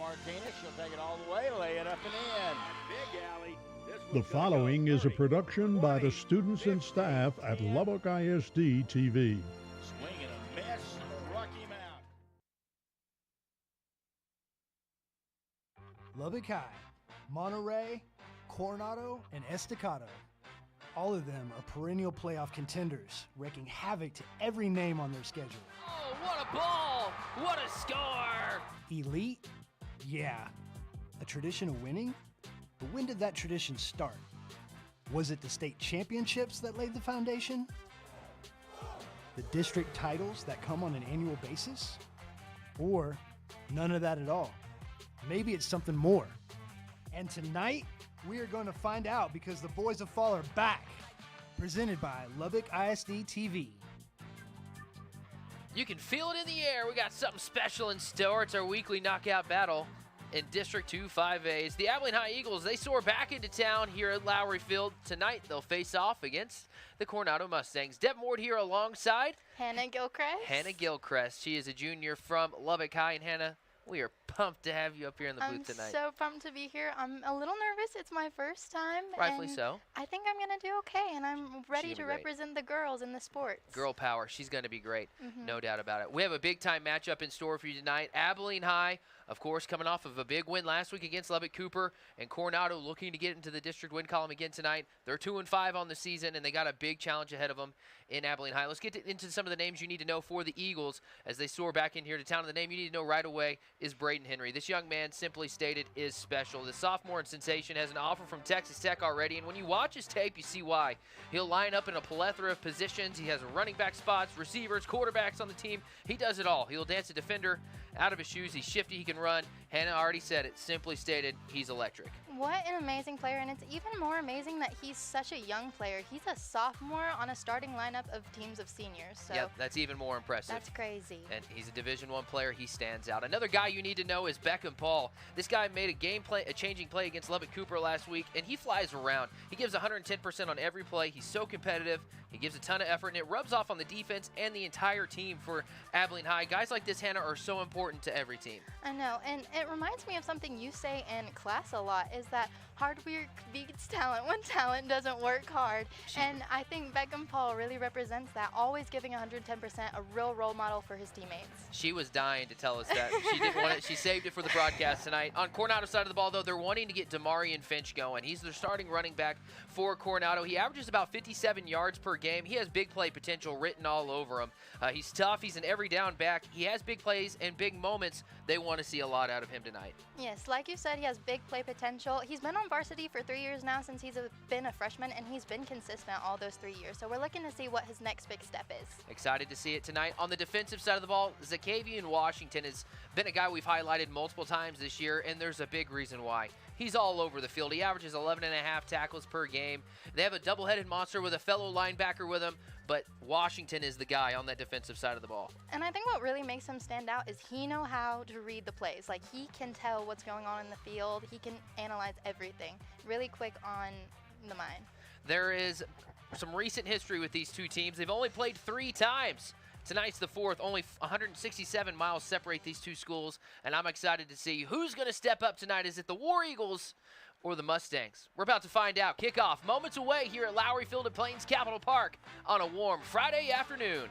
Martinez. She'll take it all the way, lay it up and in. Big alley. The following is a production by the students and staff at Lubbock ISD TV. Swing and a miss. Struck him out. Lubbock High, Monterey, Coronado, and Estacado. All of them are perennial playoff contenders, wreaking havoc to every name on their schedule. Oh, what a ball! What a score! Elite? Yeah. A tradition of winning? But when did that tradition start? Was it the state championships that laid the foundation? The district titles that come on an annual basis? Or none of that at all? Maybe it's something more. And tonight, we are going to find out because the Boys of Fall are back. Presented by Lubbock ISD TV. You can feel it in the air. We got something special in store. It's our weekly knockout battle in District 2 5As. The Abilene High Eagles, they soar back into town here at Lowry Field. Tonight, they'll face off against the Coronado Mustangs. Deb Ward here alongside Hannah Gilchrist. Hannah Gilchrist. She is a junior from Lubbock High. And Hannah, we are pumped to have you up here in the booth tonight. I'm so pumped to be here. I'm a little nervous. It's my first time. Rightfully so. I think I'm going to do okay, and I'm ready to represent the girls in the sports. Girl power. She's going to be great. No doubt about it. We have a big-time matchup in store for you tonight. Abilene High, of course, coming off of a big win last week against Lubbock Cooper, and Coronado looking to get into the district win column again tonight. They're 2-5 on the season, and they got a big challenge ahead of them in Abilene High. Let's get into some of the names you need to know for the Eagles as they soar back in here to town. And the name you need to know right away is Braden Henry. This young man, simply stated, is special. The sophomore and sensation has an offer from Texas Tech already, and when you watch his tape, you see why. He'll line up in a plethora of positions. He has running back spots, receivers, quarterbacks on the team. He does it all. He'll dance a defender out of his shoes. He's shifty. He can run. Hannah already said it. Simply stated, he's electric. What an amazing player, and it's even more amazing that he's such a young player. He's a sophomore on a starting lineup of teams of seniors. So yep, that's even more impressive. That's crazy. And he's a Division I player. He stands out. Another guy you need to know is Beckham Paul. This guy made a changing play against Lubbock Cooper last week, and he flies around. He gives 110% on every play. He's so competitive. He gives a ton of effort, and it rubs off on the defense and the entire team for Abilene High. Guys like this, Hannah, are so important to every team. I know, and it reminds me of something you say in class a lot, is that hard work beats talent when talent doesn't work hard. And I think Beckham Paul really represents that, always giving 110%, a real role model for his teammates. She was dying to tell us that. She didn't want it. She saved it for the broadcast tonight. On Coronado side of the ball, though, they're wanting to get Damarian Finch going. He's their starting running back for Coronado. He averages about 57 yards per game. He has big play potential written all over him. He's tough. He's an every down back. He has big plays and big moments. They want to see a lot out of him tonight. Yes, like you said, he has big play potential. He's been on varsity for 3 years now since he's been a freshman, and he's been consistent all those 3 years. So we're looking to see what his next big step is. Excited to see it tonight. On the defensive side of the ball, Zakavian Washington has been a guy we've highlighted multiple times this year, and there's a big reason why. He's all over the field. He averages 11.5 tackles per game. They have a double-headed monster with a fellow linebacker with him, but Washington is the guy on that defensive side of the ball. And I think what really makes him stand out is he knows how to read the plays. Like, he can tell what's going on in the field. He can analyze everything. Really quick on the mind. There is some recent history with these two teams. They've only played 3 times. Tonight's the 4th. Only 167 miles separate these two schools, and I'm excited to see who's going to step up tonight. Is it the War Eagles or the Mustangs? We're about to find out. Kickoff moments away here at Lowry Field at PlainsCapital Park on a warm Friday afternoon.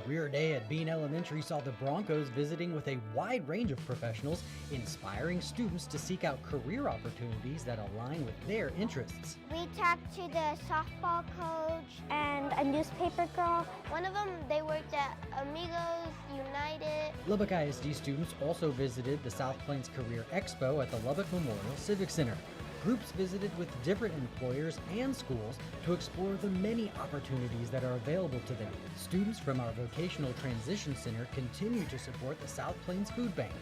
Career Day at Bean Elementary saw the Broncos visiting with a wide range of professionals, inspiring students to seek out career opportunities that align with their interests. We talked to the softball coach and a newspaper girl. One of them, they worked at Amigos United. Lubbock ISD students also visited the South Plains Career Expo at the Lubbock Memorial Civic Center. Groups visited with different employers and schools to explore the many opportunities that are available to them. Students from our Vocational Transition Center continue to support the South Plains Food Bank.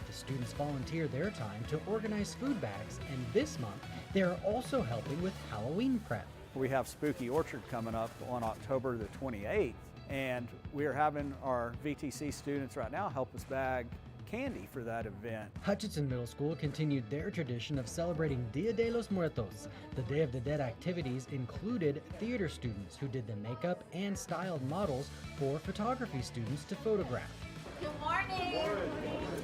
The students volunteer their time to organize food bags, and this month they are also helping with Halloween prep. We have Spooky Orchard coming up on October the 28th, and we are having our VTC students right now help us bag candy for that event. Hutchinson Middle School continued their tradition of celebrating Dia de los Muertos. The Day of the Dead activities included theater students who did the makeup and styled models for photography students to photograph. Good morning!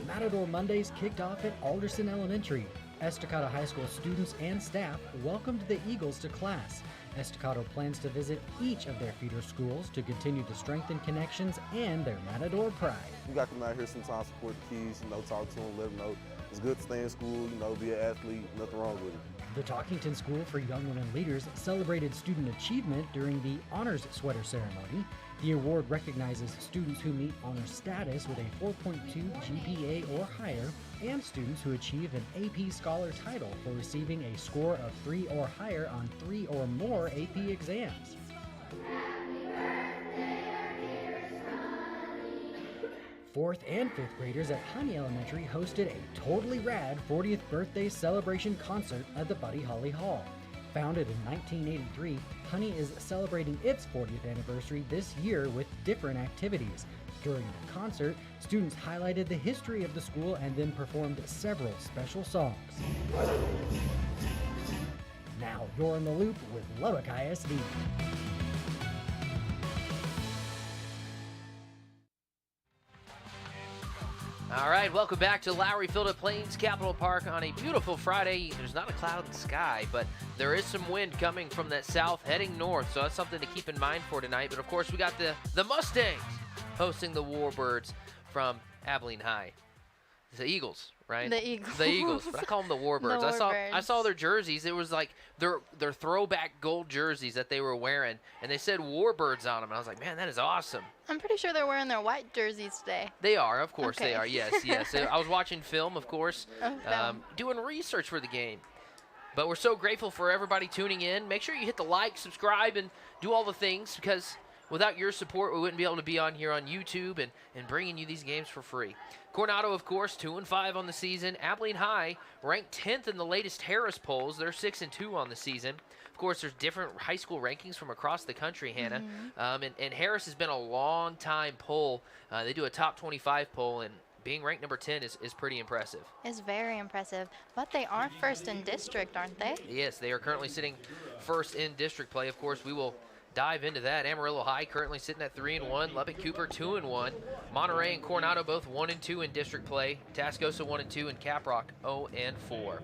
Matador Mondays kicked off at Alderson Elementary. Estacado High School students and staff welcomed the Eagles to class. Estacado plans to visit each of their feeder schools to continue to strengthen connections and their Matador pride. We got to come out here sometimes, support the kids, talk to them, let them know it's good to stay in school, be an athlete, nothing wrong with it. The Talkington School for Young Women Leaders celebrated student achievement during the Honors Sweater Ceremony. The award recognizes students who meet honor status with a 4.2 GPA or higher, and students who achieve an AP Scholar title for receiving a score of 3 or higher on 3 or more AP exams. Fourth and fifth graders at Honey Elementary hosted a totally rad 40th birthday celebration concert at the Buddy Holly Hall. Founded in 1983, Honey is celebrating its 40th anniversary this year with different activities. During the concert, students highlighted the history of the school and then performed several special songs. Now you're in the loop with Lubbock ISD. All right, welcome back to Lowry Field at PlainsCapital Park on a beautiful Friday. There's not a cloud in the sky, but there is some wind coming from that south heading north, so that's something to keep in mind for tonight. But of course, we got the Mustangs hosting the Warbirds from Abilene High. The Eagles, right? The Eagles. The Eagles, but I call them the Warbirds. The I saw their jerseys. It was like their throwback gold jerseys that they were wearing, and they said Warbirds on them. And I was like, man, that is awesome. I'm pretty sure they're wearing their white jerseys today. They are, of course Okay. they are. Yes, yes. I was watching film, of course, doing research for the game. But we're so grateful for everybody tuning in. Make sure you hit the like, subscribe, and do all the things, because without your support, we wouldn't be able to be on here on YouTube and bringing you these games for free. Coronado, of course, 2-5 on the season. Abilene High ranked 10th in the latest Harris polls. They're 6-2 on the season. Of course, there's different high school rankings from across the country, Hannah. And Harris has been a long time poll. They do a top 25 poll, and being ranked number 10 is pretty impressive. It's very impressive. But they are first in district, aren't they? Yes, they are currently sitting first in district play. Of course, we will dive into that. Amarillo High currently sitting at 3-1. Lubbock Cooper 2-1. Monterey and Coronado both 1-2 in district play. Tascosa 1-2 and Caprock 0-4.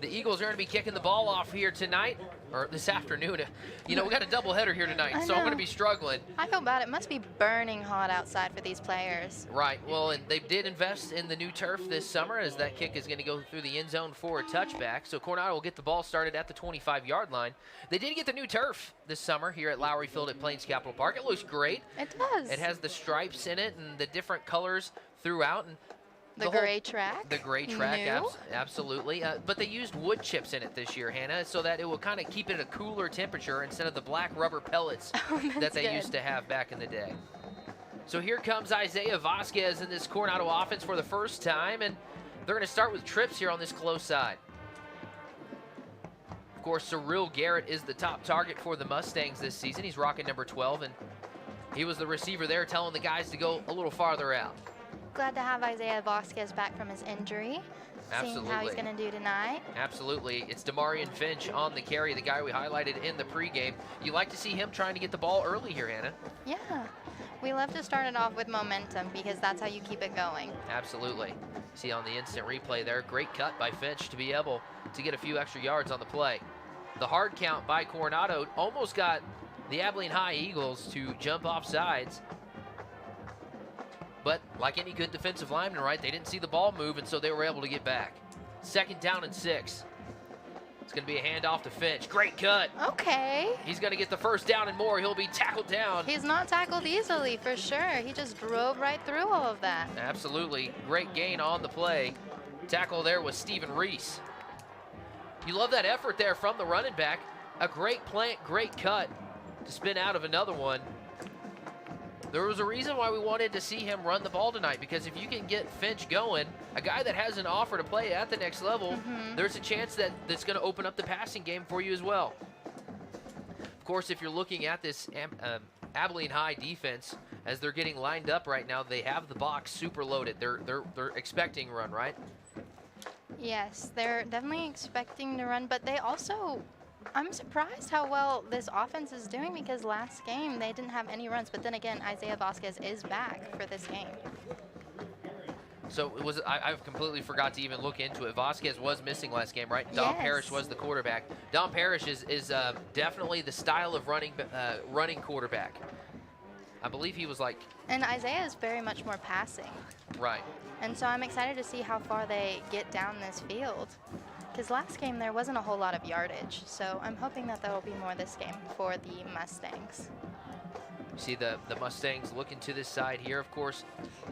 The Eagles are going to be kicking the ball off here tonight, or this afternoon. We got a doubleheader here tonight, so I'm going to be struggling. I feel bad. It must be burning hot outside for these players. Right. Well, and they did invest in the new turf this summer, as that kick is going to go through the end zone for a touchback. So Coronado will get the ball started at the 25-yard line. They did get the new turf this summer here at Lowry Field at PlainsCapital Park. It looks great. It does. It has the stripes in it and the different colors throughout. And the gray track. The gray track, absolutely. But they used wood chips in it this year, Hannah, so that it will kind of keep it at a cooler temperature instead of the black rubber pellets that they used to have back in the day. So here comes Isaiah Vasquez in this Coronado offense for the first time, and they're going to start with trips here on this close side. Of course, Cyril Garrett is the top target for the Mustangs this season. He's rocking number 12, and he was the receiver there telling the guys to go a little farther out. Glad to have Isaiah Vasquez back from his injury. Seeing how he's going to do tonight. Absolutely. It's Damarian Finch on the carry, the guy we highlighted in the pregame. You like to see him trying to get the ball early here, Hannah. Yeah. We love to start it off with momentum because that's how you keep it going. Absolutely. See on the instant replay there, great cut by Finch to be able to get a few extra yards on the play. The hard count by Coronado almost got the Abilene High Eagles to jump off sides. But like any good defensive lineman, right, they didn't see the ball move, and so they were able to get back. 2nd down and 6. It's going to be a handoff to Finch. Great cut. Okay. He's going to get the first down and more. He'll be tackled down. He's not tackled easily, for sure. He just drove right through all of that. Absolutely. Great gain on the play. Tackle there was Stephen Reese. You love that effort there from the running back. A great plant, great cut to spin out of another one. There was a reason why we wanted to see him run the ball tonight, because if you can get Finch going, a guy that has an offer to play at the next level, there's a chance that that's going to open up the passing game for you as well. Of course, if you're looking at this Abilene High defense, as they're getting lined up right now, they have the box super loaded. They're expecting run, right? Yes, they're definitely expecting to run, but they also, I'm surprised how well this offense is doing, because last game they didn't have any runs, but then again, Isaiah Vasquez is back for this game. So it was, I completely forgot to even look into it. Vasquez was missing last game, right? Dom Parrish was the quarterback. Dom Parrish is definitely the style of running quarterback. I believe he was like... And Isaiah is very much more passing. Right. And so I'm excited to see how far they get down this field. Because last game there wasn't a whole lot of yardage. So I'm hoping that there will be more this game for the Mustangs. You see the Mustangs looking to this side here. Of course,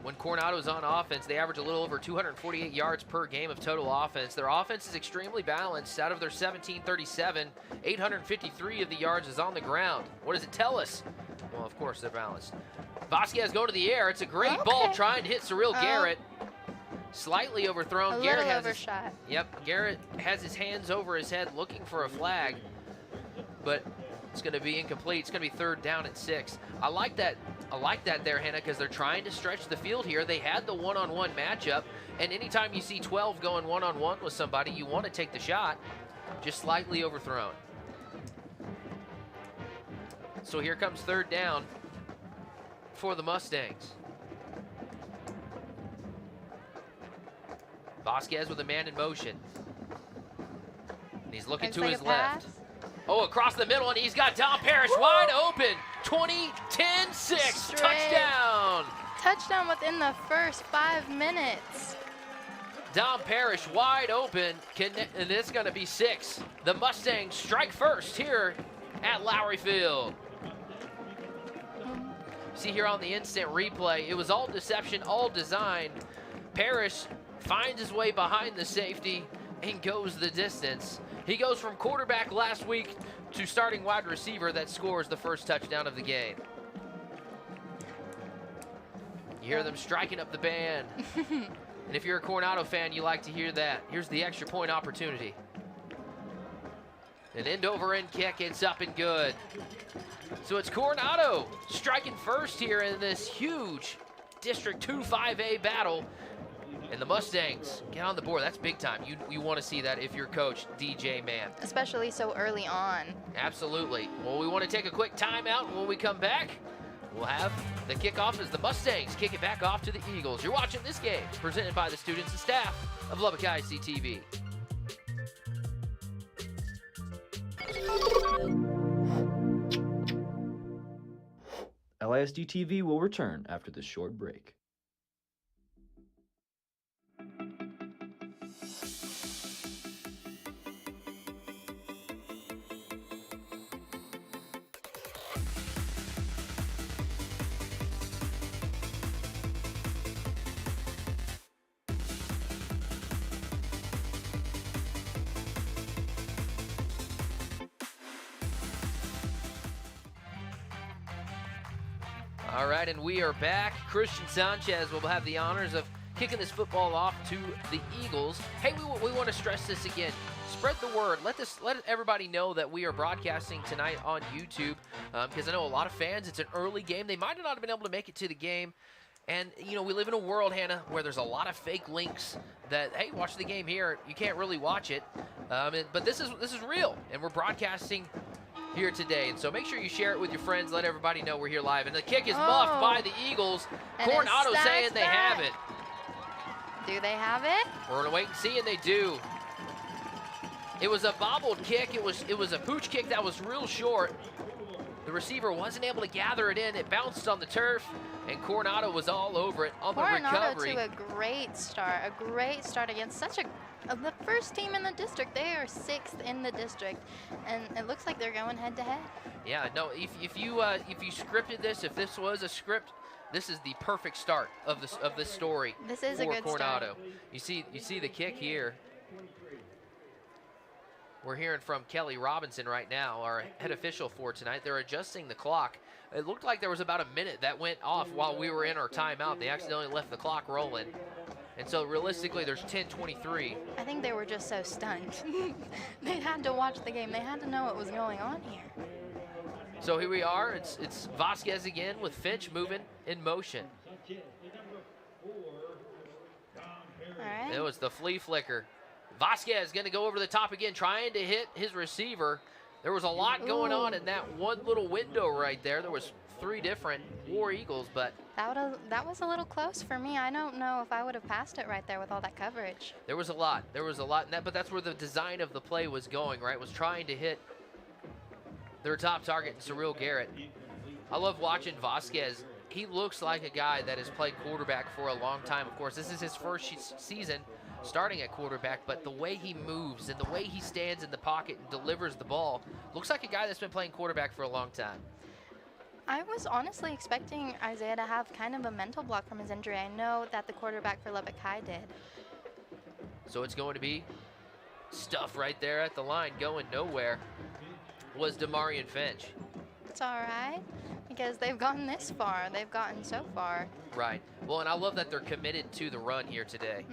when Coronado is on offense, they average a little over 248 yards per game of total offense. Their offense is extremely balanced. Out of their 1737, 853 of the yards is on the ground. What does it tell us? Well, of course, they're balanced. Vasquez going to the air. It's a great ball trying to hit Cyril Garrett. Slightly overthrown. Garrett has overshot. Garrett has his hands over his head looking for a flag, but it's going to be incomplete. It's going to be 3rd down and 6. I like that there, Hannah, because they're trying to stretch the field here. They had the one-on-one matchup, and anytime you see 12 going one-on-one with somebody, you want to take the shot. Just slightly overthrown. So here comes 3rd down for the Mustangs. Vasquez with a man in motion. And he's looking to his left. Oh, across the middle, and he's got Dom Parrish wide open. 20-10-6, touchdown. Touchdown within the first 5 minutes. Dom Parrish wide open, and it's going to be 6. The Mustangs strike first here at Lowry Field. See here on the instant replay, it was all deception, all designed. Parrish finds his way behind the safety and goes the distance. He goes from quarterback last week to starting wide receiver that scores the first touchdown of the game. You hear them striking up the band. And if you're a Coronado fan, you like to hear that. Here's the extra point opportunity. An end-over-end kick, it's up and good. So it's Coronado striking first here in this huge District 2 5A battle. And the Mustangs get on the board. That's big time. You want to see that if you're coach DJ Mann. Especially so early on. Absolutely. Well, we want to take a quick timeout, and when we come back, we'll have the kickoff as the Mustangs kick it back off to the Eagles. You're watching this game presented by the students and staff of Lubbock ISD TV. LISD TV will return after this short break. All right, and we are back. Christian Sanchez will have the honors of kicking this football off to the Eagles. Hey, we want to stress this again. Spread the word. Let everybody know that we are broadcasting tonight on YouTube, because I know a lot of fans, it's an early game. They might not have been able to make it to the game. And, you know, we live in a world, Hannah, where there's a lot of fake links that, hey, watch the game here. You can't really watch it. But this is real, and we're broadcasting here today. And so make sure you share it with your friends. Let everybody know we're here live. And the kick is muffed by the Eagles. Coronado saying they have it. Do they have it? We're going to wait and see, and they do. It was a bobbled kick. It was a pooch kick that was real short. The receiver wasn't able to gather it in. It bounced on the turf, and Coronado was all over it on the recovery. Coronado to a great start against such the first team in the district. They are 6th in the district, and it looks like they're going head to head. Yeah, no. If you scripted this, if this was a script, this is the perfect start of this story. This is for a good Coronado. start. You see the kick here. We're hearing from Kelly Robinson right now, our head official for tonight. They're adjusting the clock. It looked like there was about a minute that went off while we were in our timeout. They accidentally left the clock rolling. And so realistically, there's 10:23. I think they were just so stunned. They had to watch the game. They had to know what was going on here. So here we are. It's Vasquez again with Finch moving in motion. All right. It was the flea flicker. Vasquez going to go over the top again, trying to hit his receiver. There was a lot going on in that one little window right there. There was 3 different War Eagles, but that was a little close for me. I don't know if I would have passed it right there with all that coverage. there was a lot. There was a lot in that, but that's where the design of the play was going, right? Was trying to hit their top target, Cyril Garrett. I love watching Vasquez. He looks like a guy that has played quarterback for a long time. Of course, this is his first season starting at quarterback, but the way he moves and the way he stands in the pocket and delivers the ball looks like a guy that's been playing quarterback for a long time. I was honestly expecting Isaiah to have kind of a mental block from his injury. I know that the quarterback for Lubbock High did. So it's going to be stuff right there at the line going nowhere. Was Demarion Finch. It's all right, because they've gotten this far. They've gotten so far. Right. Well, and I love that they're committed to the run here today.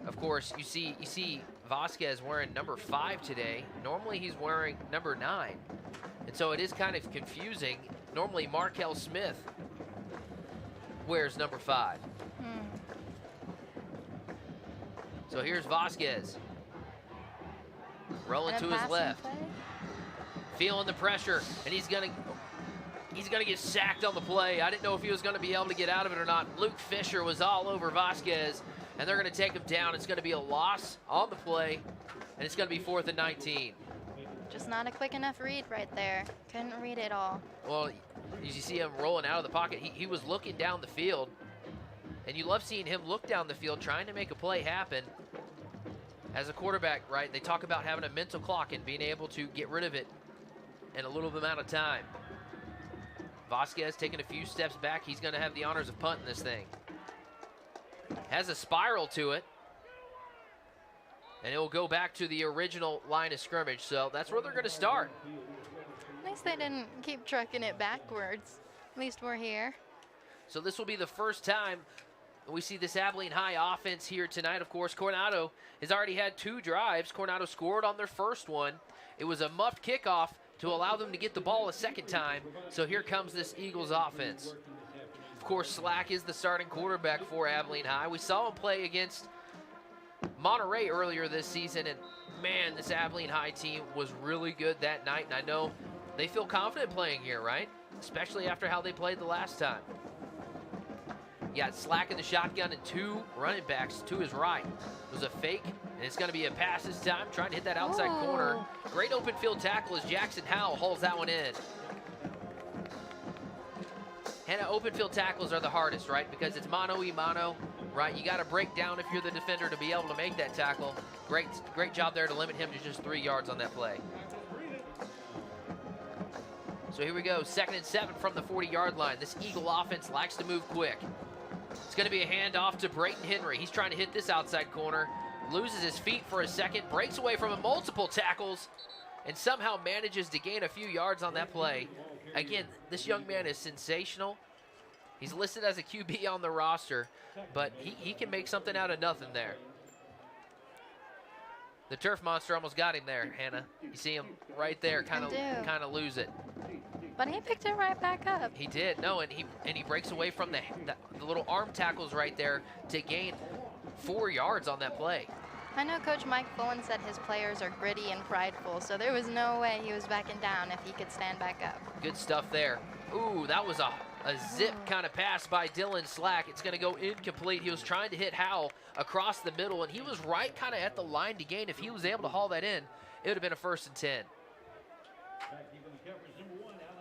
Of course, you see Vasquez wearing number 5 today. Normally he's wearing number 9. And so it is kind of confusing. Normally Markel Smith wears number 5. So here's Vasquez. Rolling to his left. Feeling the pressure, and he's gonna get sacked on the play. I didn't know if he was gonna be able to get out of it or not. Luke Fisher was all over Vasquez, and they're gonna take him down. It's gonna be a loss on the play, and it's gonna be 4th and 19. Just not a quick enough read right there. Couldn't read it all. Well, as you see him rolling out of the pocket, he was looking down the field, and you love seeing him look down the field trying to make a play happen. As a quarterback, right, they talk about having a mental clock and being able to get rid of it in a little amount of time. Vasquez taking a few steps back. He's going to have the honors of punting this thing. Has a spiral to it. And it will go back to the original line of scrimmage. So that's where they're going to start. At least they didn't keep trucking it backwards. At least we're here. So this will be the first time we see this Abilene High offense here tonight. Of course, Coronado has already had 2 drives. Coronado scored on their first one. It was a muffed kickoff to allow them to get the ball a second time. So here comes this Eagles offense. Of course, Slack is the starting quarterback for Abilene High. We saw him play against Monterey earlier this season, and man, this Abilene High team was really good that night, and I know they feel confident playing here, right? Especially after how they played the last time. You got Slack in the shotgun and 2 running backs to his right. It was a fake, and it's going to be a pass this time, trying to hit that outside corner. Great open field tackle as Jackson Howell hauls that one in. And open field tackles are the hardest, right? Because it's mano-y-mano, right? You got to break down if you're the defender to be able to make that tackle. Great job there to limit him to just 3 yards on that play. So here we go, 2nd and 7 from the 40-yard line. This Eagle offense likes to move quick. It's going to be a handoff to Brayton Henry. He's trying to hit this outside corner, loses his feet for a second, breaks away from him, multiple tackles, and somehow manages to gain a few yards on that play. Again, this young man is sensational. He's listed as a QB on the roster, but he can make something out of nothing there. The turf monster almost got him there, Hannah. You see him right there, kind of lose it. But he picked it right back up. He did, no, and he breaks away from the little arm tackles right there to gain 4 yards on that play. I know Coach Mike Fullen said his players are gritty and prideful, so there was no way he was backing down if he could stand back up. Good stuff there. Ooh, that was a zip kind of pass by Dylan Slack. It's going to go incomplete. He was trying to hit Howell across the middle, and he was right kind of at the line to gain. If he was able to haul that in, it would have been a 1st and 10.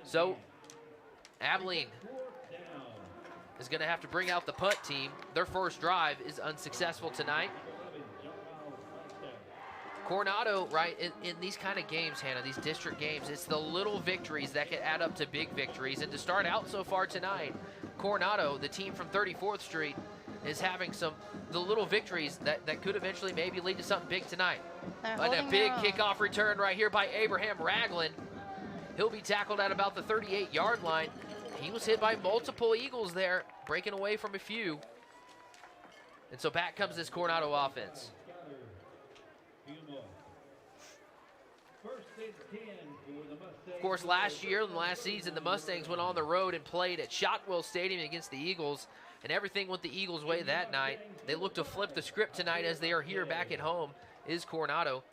So Abilene is going to have to bring out the punt team. Their first drive is unsuccessful tonight. Coronado, right, in these kind of games, Hannah, these district games, it's the little victories that can add up to big victories. And to start out so far tonight, Coronado, the team from 34th Street, is having the little victories that could eventually maybe lead to something big tonight. And a big kickoff return right here by Abraham Ragland. He'll be tackled at about the 38-yard line. He was hit by multiple Eagles there, breaking away from a few. And so back comes this Coronado offense. Of course, last year and last season, the Mustangs went on the road and played at Shotwell Stadium against the Eagles, and everything went the Eagles' way that night. They look to flip the script tonight as they are here back at home is Coronado.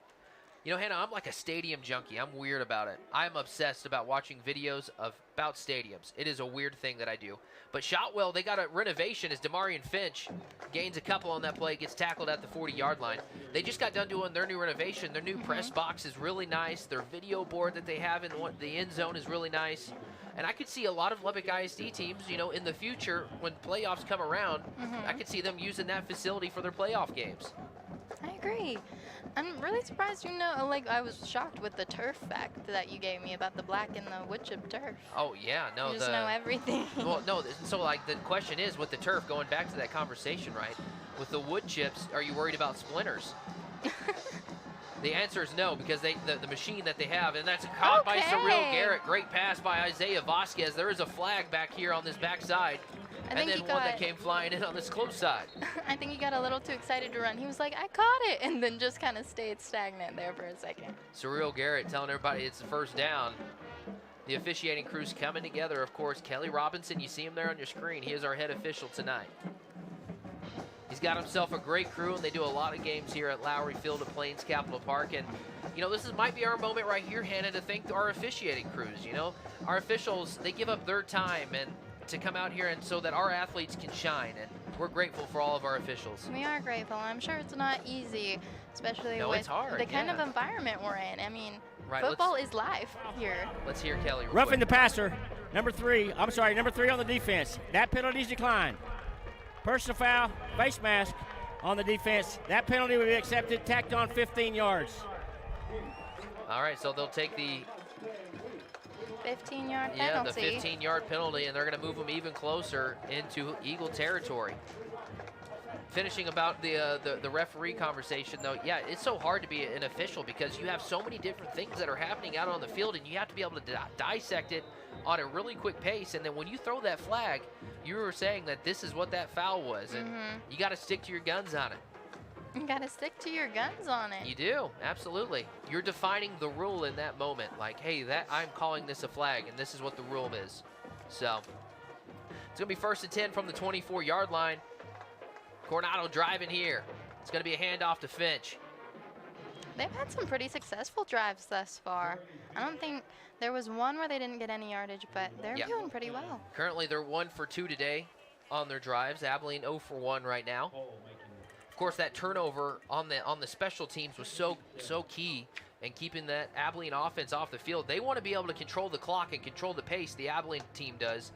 You know, Hannah, I'm like a stadium junkie. I'm weird about it. I'm obsessed about watching videos about stadiums. It is a weird thing that I do. But Shotwell, they got a renovation as Demarion Finch gains a couple on that play, gets tackled at the 40-yard line. They just got done doing their new renovation. Their new press box is really nice. Their video board that they have in the end zone is really nice. And I could see a lot of Lubbock ISD teams, you know, in the future when playoffs come around, I could see them using that facility for their playoff games. I agree. I'm really surprised, you know, like I was shocked with the turf fact that you gave me about the black and the wood chip turf. Oh, yeah, no. You just know everything. Well, no, so like the question is with the turf, going back to that conversation, right? With the wood chips, are you worried about splinters? The answer is no, because the machine that they have, and that's caught by Surreal Garrett. Great pass by Isaiah Vasquez. There is a flag back here on this backside. And then one that came flying in on this close side. I think he got a little too excited to run. He was like, I caught it, and then just kind of stayed stagnant there for a second. Surreal Garrett telling everybody it's the first down. The officiating crew's coming together, of course. Kelly Robinson, you see him there on your screen. He is our head official tonight. He's got himself a great crew, and they do a lot of games here at Lowry Field at PlainsCapital Park. And, you know, might be our moment right here, Hannah, to thank our officiating crews. You know, our officials, they give up their time and to come out here and so that our athletes can shine, and we're grateful for all of our officials. We are grateful. I'm sure it's not easy, especially with it's hard, the kind of environment we're in. I mean, right, football is live here. Let's hear Kelly. Roughing the passer, number 3 on the defense. That penalty's declined. Personal foul, face mask on the defense. That penalty will be accepted, tacked on 15 yards. All right, so they'll take the 15-yard penalty. Yeah, the 15-yard penalty, and they're going to move them even closer into Eagle territory. Finishing about the referee conversation, though, yeah, it's so hard to be an official because you have so many different things that are happening out on the field, and you have to be able to dissect it on a really quick pace. And then when you throw that flag, you were saying that this is what that foul was, and you got to stick to your guns on it. You got to stick to your guns on it. You do, absolutely. You're defining the rule in that moment. Like, hey, I'm calling this a flag, and this is what the rule is. So, it's going to be 1st and 10 from the 24-yard line. Coronado driving here. It's going to be a handoff to Finch. They've had some pretty successful drives thus far. I don't think there was one where they didn't get any yardage, but they're doing pretty well. Currently, they're 1 for 2 today on their drives. Abilene 0 for 1 right now. Of course, that turnover on the special teams was so key in keeping that Abilene offense off the field. They want to be able to control the clock and control the pace, the Abilene team does.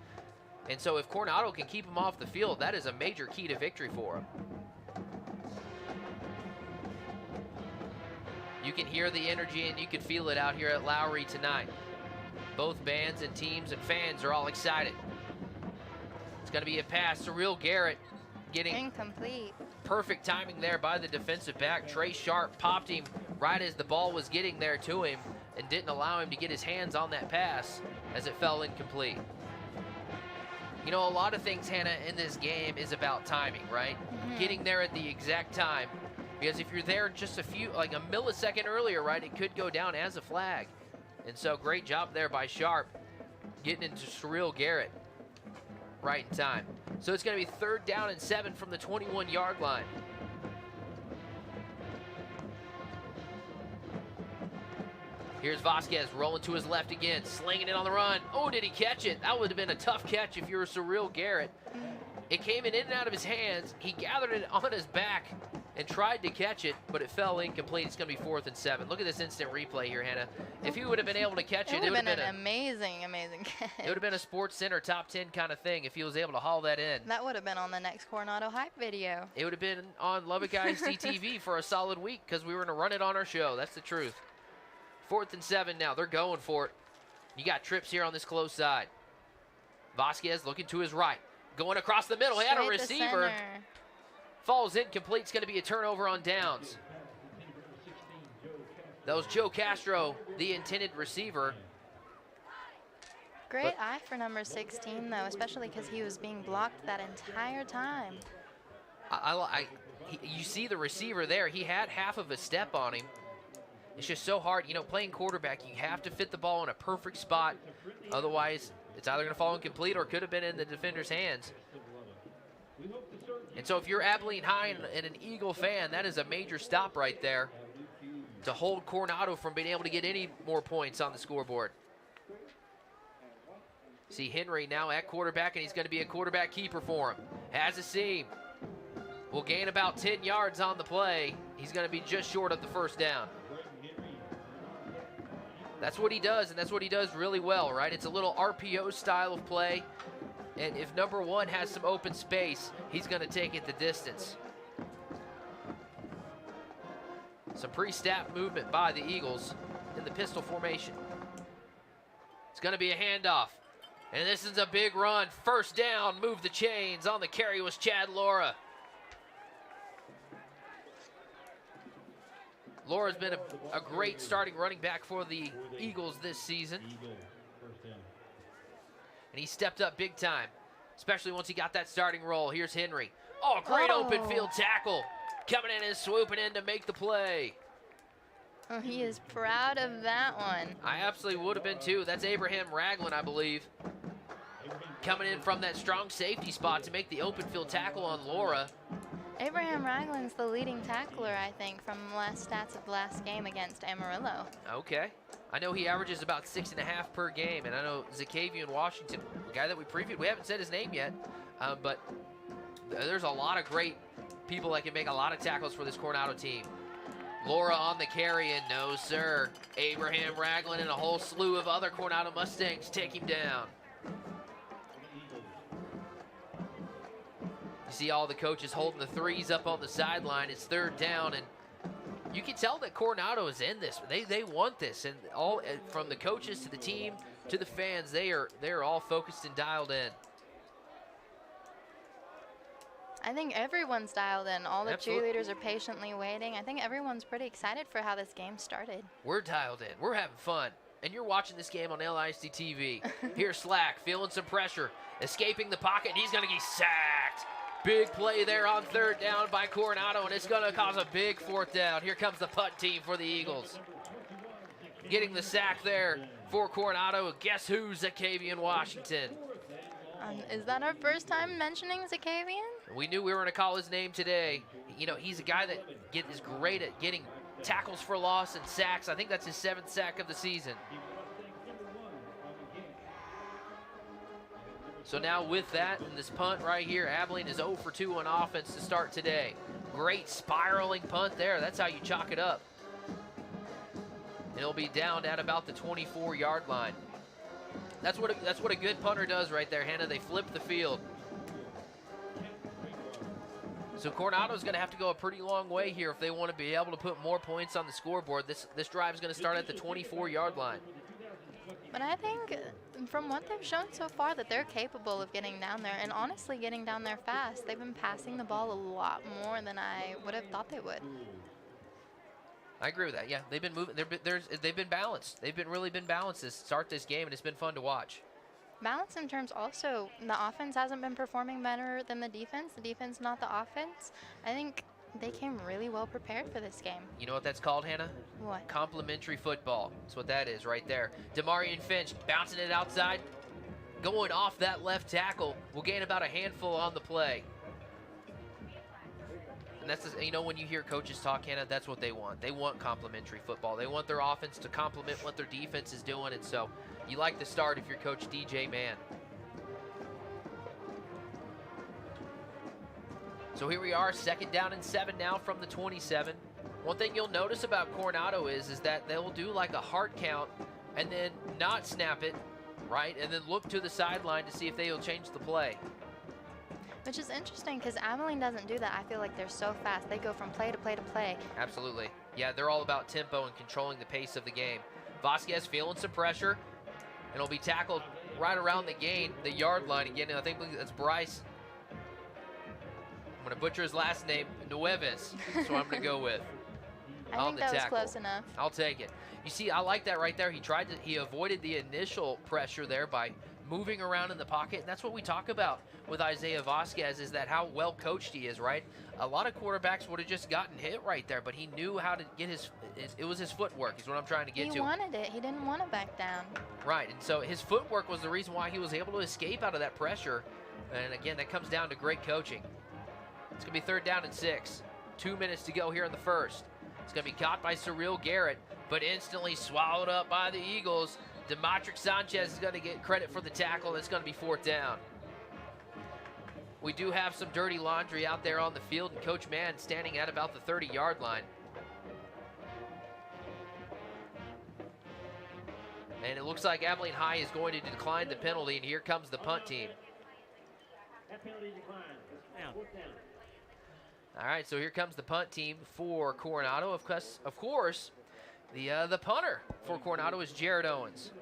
And so if Coronado can keep them off the field, that is a major key to victory for them. You can hear the energy and you can feel it out here at Lowry tonight. Both bands and teams and fans are all excited. It's going to be a pass. Surreal Garrett getting incomplete. Perfect timing there by the defensive back. Trey Sharp popped him right as the ball was getting there to him and didn't allow him to get his hands on that pass as it fell incomplete. You know, a lot of things, Hannah, in this game is about timing, right? Getting there at the exact time. Because if you're there just a millisecond earlier, right, it could go down as a flag. And so great job there by Sharp getting into Surreal Garrett right in time. So it's going to be 3rd down and 7 from the 21-yard line. Here's Vasquez rolling to his left again, slinging it on the run. Oh, did he catch it? That would have been a tough catch if you're a Surreal Garrett. It came in and out of his hands. He gathered it on his back and tried to catch it, but it fell incomplete. It's going to be 4th and 7. Look at this instant replay here, Hannah. If he would have been able to catch it, it would have been an amazing catch. It would have been a Sports Center top 10 kind of thing if he was able to haul that in. That would have been on the next Coronado Hype video. It would have been on Lubbock ISD TV for a solid week because we were going to run it on our show. That's the truth. 4th and 7 now. They're going for it. You got trips here on this close side. Vasquez looking to his right. Going across the middle. He had a receiver. Falls incomplete. It's going to be a turnover on downs. That was Joe Castro, the intended receiver. Great eye for number 16, though, especially because he was being blocked that entire time. You see the receiver there. He had half of a step on him. It's just so hard. You know, playing quarterback, you have to fit the ball in a perfect spot. Otherwise, it's either going to fall incomplete or could have been in the defender's hands. And so if you're Abilene High and an Eagle fan, that is a major stop right there to hold Coronado from being able to get any more points on the scoreboard. See Henry now at quarterback, and he's going to be a quarterback keeper for him. Has a seam. Will gain about 10 yards on the play. He's going to be just short of the first down. That's what he does, and that's what he does really well, right? It's a little RPO style of play, and if number 1 has some open space, he's going to take it the distance. Some pre-snap movement by the Eagles in the pistol formation. It's going to be a handoff. And this is a big run. First down, move the chains. On the carry was Chad Laura. Laura's been a great starting running back for the Eagles this season. And he stepped up big time, especially once he got that starting role. Here's Henry. Oh, great open field tackle. Coming in and swooping in to make the play. Oh, he is proud of that one. I absolutely would have been too. That's Abraham Ragland, I believe. Coming in from that strong safety spot to make the open field tackle on Laura. Abraham Ragland's the leading tackler, I think, from last stats of last game against Amarillo. Okay. I know he averages about 6.5 per game, and I know Zakavian Washington, the guy that we previewed, we haven't said his name yet, but there's a lot of great people that can make a lot of tackles for this Coronado team. Laura on the carry, and no, sir. Abraham Ragland and a whole slew of other Coronado Mustangs take him down. You see all the coaches holding the threes up on the sideline. It's third down, and you can tell that Coronado is in this. They want this, and all from the coaches to the team to the fans, they're all focused and dialed in. I think everyone's dialed in. All the Absolutely. cheerleaders are patiently waiting. I think everyone's pretty excited for how this game started. We're dialed in. We're having fun. And you're watching this game on LISD TV. Here's Slack feeling some pressure, escaping the pocket, and he's going to get sacked. Big play there on third down by Coronado, and it's going to cause a big fourth down. Here comes the punt team for the Eagles. Getting the sack there for Coronado. Guess who? Zakavian Washington. Is that our first time mentioning Zakavian? We knew we were going to call his name today. You know, he's a guy that is great at getting tackles for loss and sacks. I think that's his 7th sack of the season. So now with that and this punt right here, Abilene is 0 for 2 on offense to start today. Great spiraling punt there. That's how you chalk it up. And it'll be down at about the 24-yard line. That's what a good punter does right there, Hannah. They flip the field. So Coronado's going to have to go a pretty long way here if they want to be able to put more points on the scoreboard. This drive is going to start at the 24-yard line. But I think from what they've shown so far that they're capable of getting down there, and honestly getting down there fast. They've been passing the ball a lot more than I would have thought they would. I agree with that. Yeah, they've been moving. They've been balanced. They've really been balanced to start this game, and it's been fun to watch. Balance in terms also, the offense hasn't been performing better than the defense. The defense, not the offense. I think they came really well prepared for this game. You know what that's called, Hannah? What? Complementary football. That's what that is right there. Demarion Finch bouncing it outside, going off that left tackle. Will gain about a handful on the play. And that's, you know, when you hear coaches talk, Hannah, that's what they want. They want complementary football. They want their offense to complement what their defense is doing, and so you like to start if you're Coach DJ Mann. So here we are, 2nd down and 7 now from the 27. One thing you'll notice about Coronado is that they'll do like a hard count and then not snap it, right? And then look to the sideline to see if they'll change the play. Which is interesting because Abilene doesn't do that. I feel like they're so fast. They go from play to play to play. Absolutely. Yeah, they're all about tempo and controlling the pace of the game. Vasquez feeling some pressure, and will be tackled right around the yard line again. And I think that's Bryce. I'm going to butcher his last name, Nueves. That's what I'm going to go with. I think that was close enough. I'll take it. You see, I like that right there. He avoided the initial pressure there by moving around in the pocket. And that's what we talk about with Isaiah Vasquez, is that how well coached he is, right? A lot of quarterbacks would have just gotten hit right there, but he knew how to get it was his footwork is what I'm trying to get to. He wanted it. He didn't want to back down. Right, and so his footwork was the reason why he was able to escape out of that pressure. And again, that comes down to great coaching. It's going to be 3rd down and 6. 2 minutes to go here in the first. It's going to be caught by Cyril Garrett, but instantly swallowed up by the Eagles. Demetric Sanchez is going to get credit for the tackle. It's going to be 4th down. We do have some dirty laundry out there on the field, and Coach Mann standing at about the 30-yard line. And it looks like Abilene High is going to decline the penalty, and here comes the punt team. That penalty declined. Now. All right, so here comes the punt team for Coronado. Of course, the punter for Coronado is Jared Owens.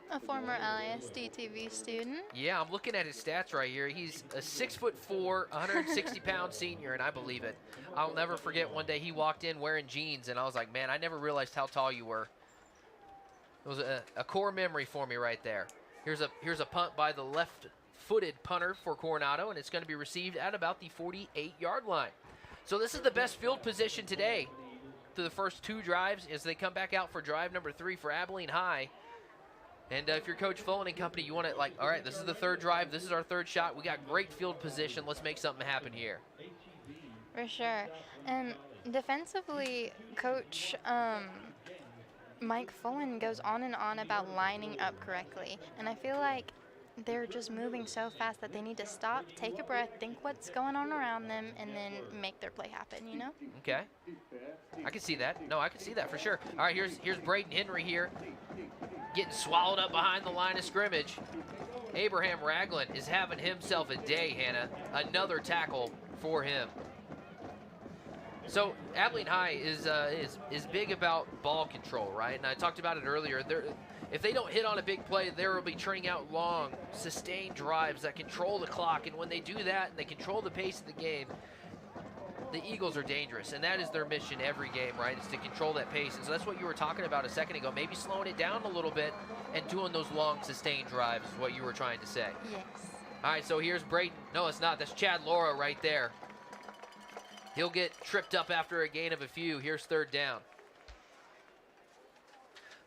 A former LISD TV student. Yeah, I'm looking at his stats right here. He's a 6'4", 160-pound senior, and I believe it. I'll never forget one day he walked in wearing jeans, and I was like, man, I never realized how tall you were. It was a core memory for me right there. Here's a punt by the left-footed punter for Coronado, and it's going to be received at about the 48-yard line. So this is the best field position today through the first 2 drives as they come back out for drive number 3 for Abilene High. And if you're Coach Fullen and company, you want to all right, this is the 3rd drive. This is our 3rd shot. We got great field position. Let's make something happen here. For sure. And defensively, Coach Mike Fullen goes on and on about lining up correctly. And I feel like they're just moving so fast that they need to stop, take a breath, think what's going on around them, and then make their play happen, you know? Okay. I can see that. No, I can see that for sure. All right, here's Braden Henry here, getting swallowed up behind the line of scrimmage. Abraham Ragland is having himself a day, Hannah. Another tackle for him. So Abilene High is big about ball control, right? And I talked about it earlier. If they don't hit on a big play, they will be churning out long, sustained drives that control the clock. And when they do that and they control the pace of the game, the Eagles are dangerous. And that is their mission every game, right, is to control that pace. And so that's what you were talking about a second ago, maybe slowing it down a little bit and doing those long, sustained drives is what you were trying to say. Yes. All right, so here's Brayton. No, it's not. That's Chad Laura right there. He'll get tripped up after a gain of a few. Here's 3rd down.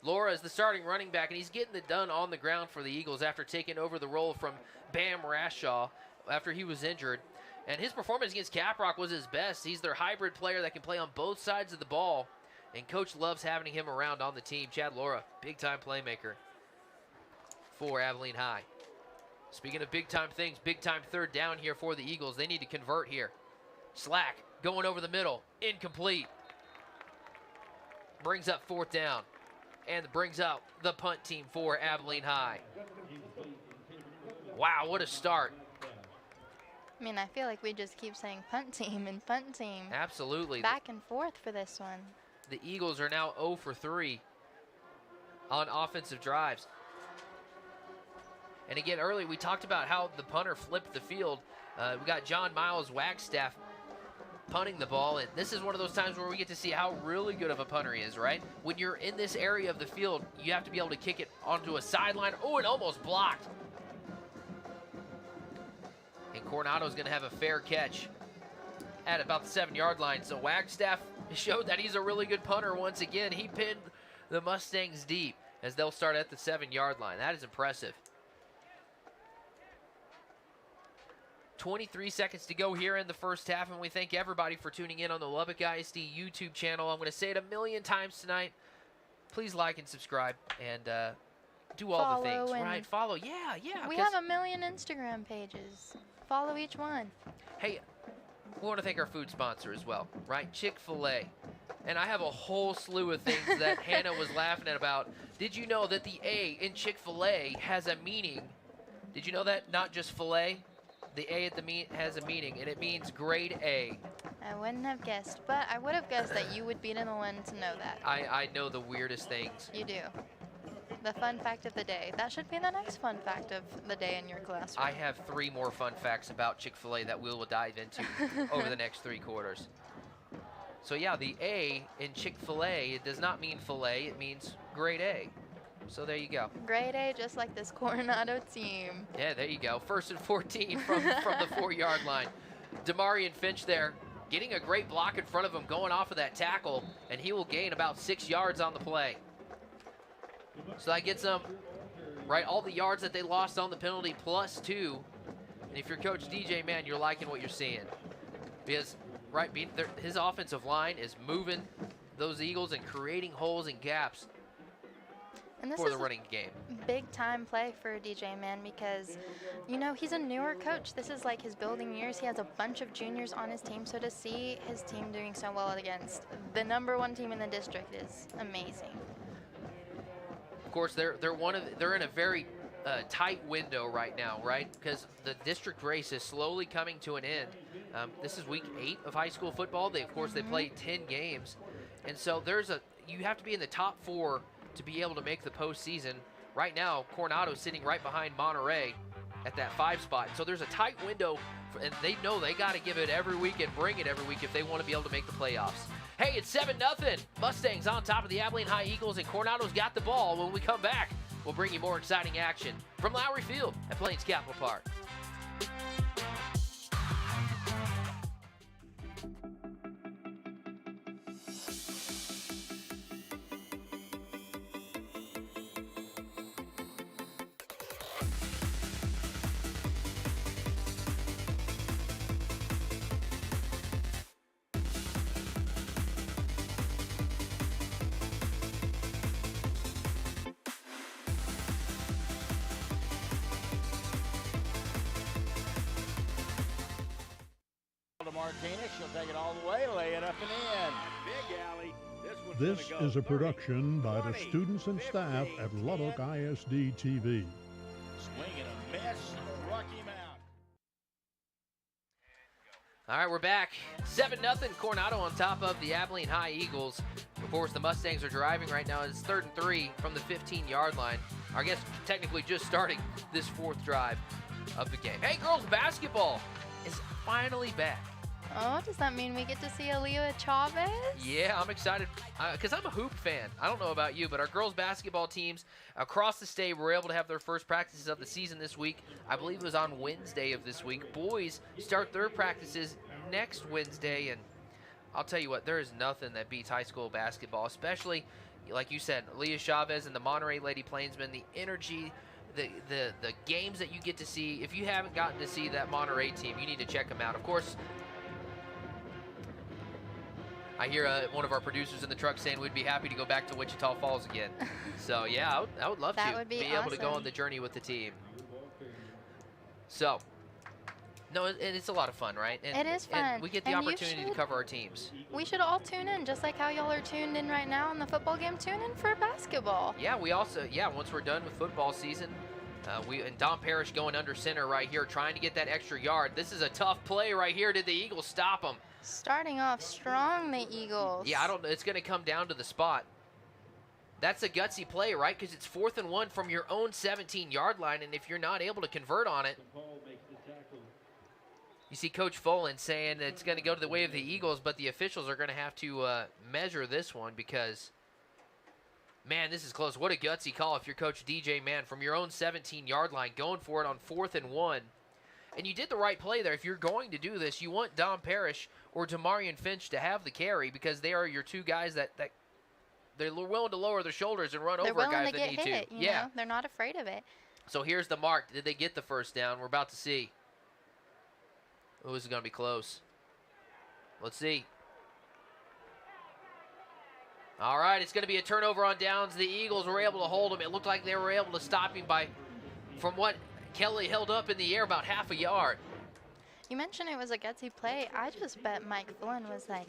Laura is the starting running back, and he's getting it done on the ground for the Eagles after taking over the role from Bam Rashaw after he was injured. And his performance against Caprock was his best. He's their hybrid player that can play on both sides of the ball, and Coach loves having him around on the team. Chad Laura, big-time playmaker for Abilene High. Speaking of big-time things, big-time 3rd down here for the Eagles. They need to convert here. Slack going over the middle, incomplete. Brings up 4th down. And brings out the punt team for Abilene High. Wow, what a start. I mean, I feel like we just keep saying punt team and punt team. Absolutely. Back and forth for this one. The Eagles are now 0 for 3 on offensive drives. And again, earlier we talked about how the punter flipped the field. We got John Miles Wagstaff punting the ball, and this is one of those times where we get to see how really good of a punter he is, right? When you're in this area of the field, you have to be able to kick it onto a sideline. Oh, it almost blocked. And Coronado's going to have a fair catch at about the 7-yard line. So Wagstaff showed that he's a really good punter once again. He pinned the Mustangs deep as they'll start at the 7-yard line. That is impressive. 23 seconds to go here in the first half, and we thank everybody for tuning in on the Lubbock ISD YouTube channel. I'm going to say it a million times tonight. Please like and subscribe and do all the things, right? Follow, yeah. We have 1 million Instagram pages. Follow each one. Hey, we want to thank our food sponsor as well, right? Chick-fil-A. And I have a whole slew of things that Hannah was laughing at about. Did you know that the A in Chick-fil-A has a meaning? Did you know that? Not just filet. The A at the has a meaning, and it means grade A. I wouldn't have guessed, but I would have guessed that you would be the one to know that. I know the weirdest things. You do. The fun fact of the day. That should be the next fun fact of the day in your classroom. I have 3 more fun facts about Chick-fil-A that we will dive into over the next 3 quarters. So yeah, the A in Chick-fil-A, it does not mean filet, it means grade A. So there you go. Grade A, just like this Coronado team. Yeah, there you go. 1st and 14 from the 4-yard line. Damarian Finch there, getting a great block in front of him, going off of that tackle, and he will gain about 6 yards on the play. So that gets them, right, all the yards that they lost on the penalty plus 2. And if you're Coach DJ, man, you're liking what you're seeing. Because, right, his offensive line is moving those Eagles and creating holes and gaps for the running game. Big time play for DJ Man because, you know, he's a newer coach. This is like his building years. He has a bunch of juniors on his team. So to see his team doing so well against the #1 team in the district is amazing. Of course, they're in a very tight window right now, right? Because the district race is slowly coming to an end. This is week 8 of high school football. They play 10 games, and so you have to be in the top 4 to be able to make the postseason. Right now, Coronado is sitting right behind Monterey at that 5 spot. So there's a tight window, and they know they got to give it every week and bring it every week if they want to be able to make the playoffs. Hey, it's 7-0. Mustangs on top of the Abilene High Eagles, and Coronado's got the ball. When we come back, we'll bring you more exciting action from Lowry Field at PlainsCapital Park. Martinez, she'll take it all the way, lay it up and in. Big alley. This is a production by the students and staff at Lubbock ISD TV. Swing and a miss, struck him out. All right, we're back. 7-0, Coronado on top of the Abilene High Eagles. Of course, the Mustangs are driving right now. It's 3rd and 3 from the 15-yard line. I guess technically just starting this 4th drive of the game. Hey, girls basketball is finally back. Oh, does that mean we get to see Aaliyah Chavez? Yeah, I'm excited because I'm a hoop fan. I don't know about you, but our girls basketball teams across the state were able to have their first practices of the season this week. I believe it was on Wednesday of this week. Boys start their practices next Wednesday, and I'll tell you what, there is nothing that beats high school basketball, especially, like you said, Aaliyah Chavez and the Monterey Lady Plainsmen, the energy, the games that you get to see. If you haven't gotten to see that Monterey team, you need to check them out. Of course, I hear one of our producers in the truck saying we'd be happy to go back to Wichita Falls again. So, yeah, I would love that to would be able to go on the journey with the team. So, no, and it's a lot of fun, right? And, it is fun. And we get the opportunity to cover our teams. We should all tune in, just like how y'all are tuned in right now in the football game. Tune in for basketball. Yeah, we also, once we're done with football season, and Don Parrish going under center right here, trying to get that extra yard. This is a tough play right here. Did the Eagles stop him? Starting off strong, the Eagles. Yeah, it's going to come down to the spot. That's a gutsy play, right? Because it's 4th and 1 from your own 17-yard line, and if you're not able to convert on it, you see Coach Folan saying that it's going to go to the way of the Eagles, but the officials are going to have to measure this one because, man, this is close. What a gutsy call if you're Coach DJ Mann from your own 17-yard line, going for it on 4th and 1. And you did the right play there. If you're going to do this, you want Don Parrish or Damarian Finch to have the carry because they are your two guys that they're willing to lower their shoulders and run over a guy if they need to. They're willing to get hit, you know? They're not afraid of it. So here's the mark. Did they get the first down? We're about to see. Oh, this is going to be close. Let's see. All right, it's going to be a turnover on downs. The Eagles were able to hold him. It looked like they were able to stop him from what Kelly held up in the air, about half a yard. You mentioned it was a gutsy play. I just bet Mike Flynn was like,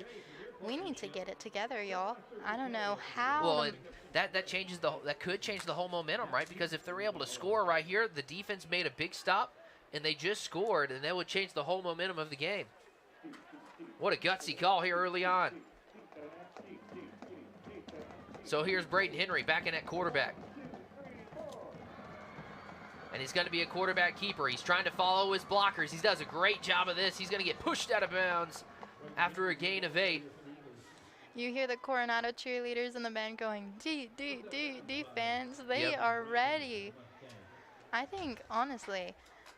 we need to get it together, y'all. I don't know how. Well, that could change the whole momentum, right? Because if they're able to score right here, the defense made a big stop, and they just scored, and that would change the whole momentum of the game. What a gutsy call here early on. So here's Braden Henry back in at quarterback. And he's going to be a quarterback keeper. He's trying to follow his blockers. He does a great job of this. He's going to get pushed out of bounds after a gain of 8. You hear the Coronado cheerleaders in the band going, defense. They are ready. I think, honestly,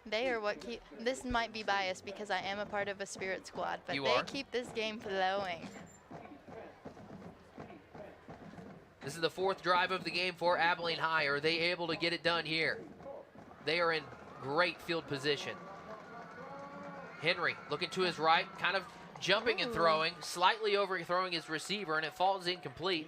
they are what keep, this might be biased because I am a part of a spirit squad, but they keep this game flowing. This is the 4th drive of the game for Abilene High. Are they able to get it done here? They are in great field position. Henry looking to his right, kind of jumping and throwing, slightly overthrowing his receiver, and it falls incomplete.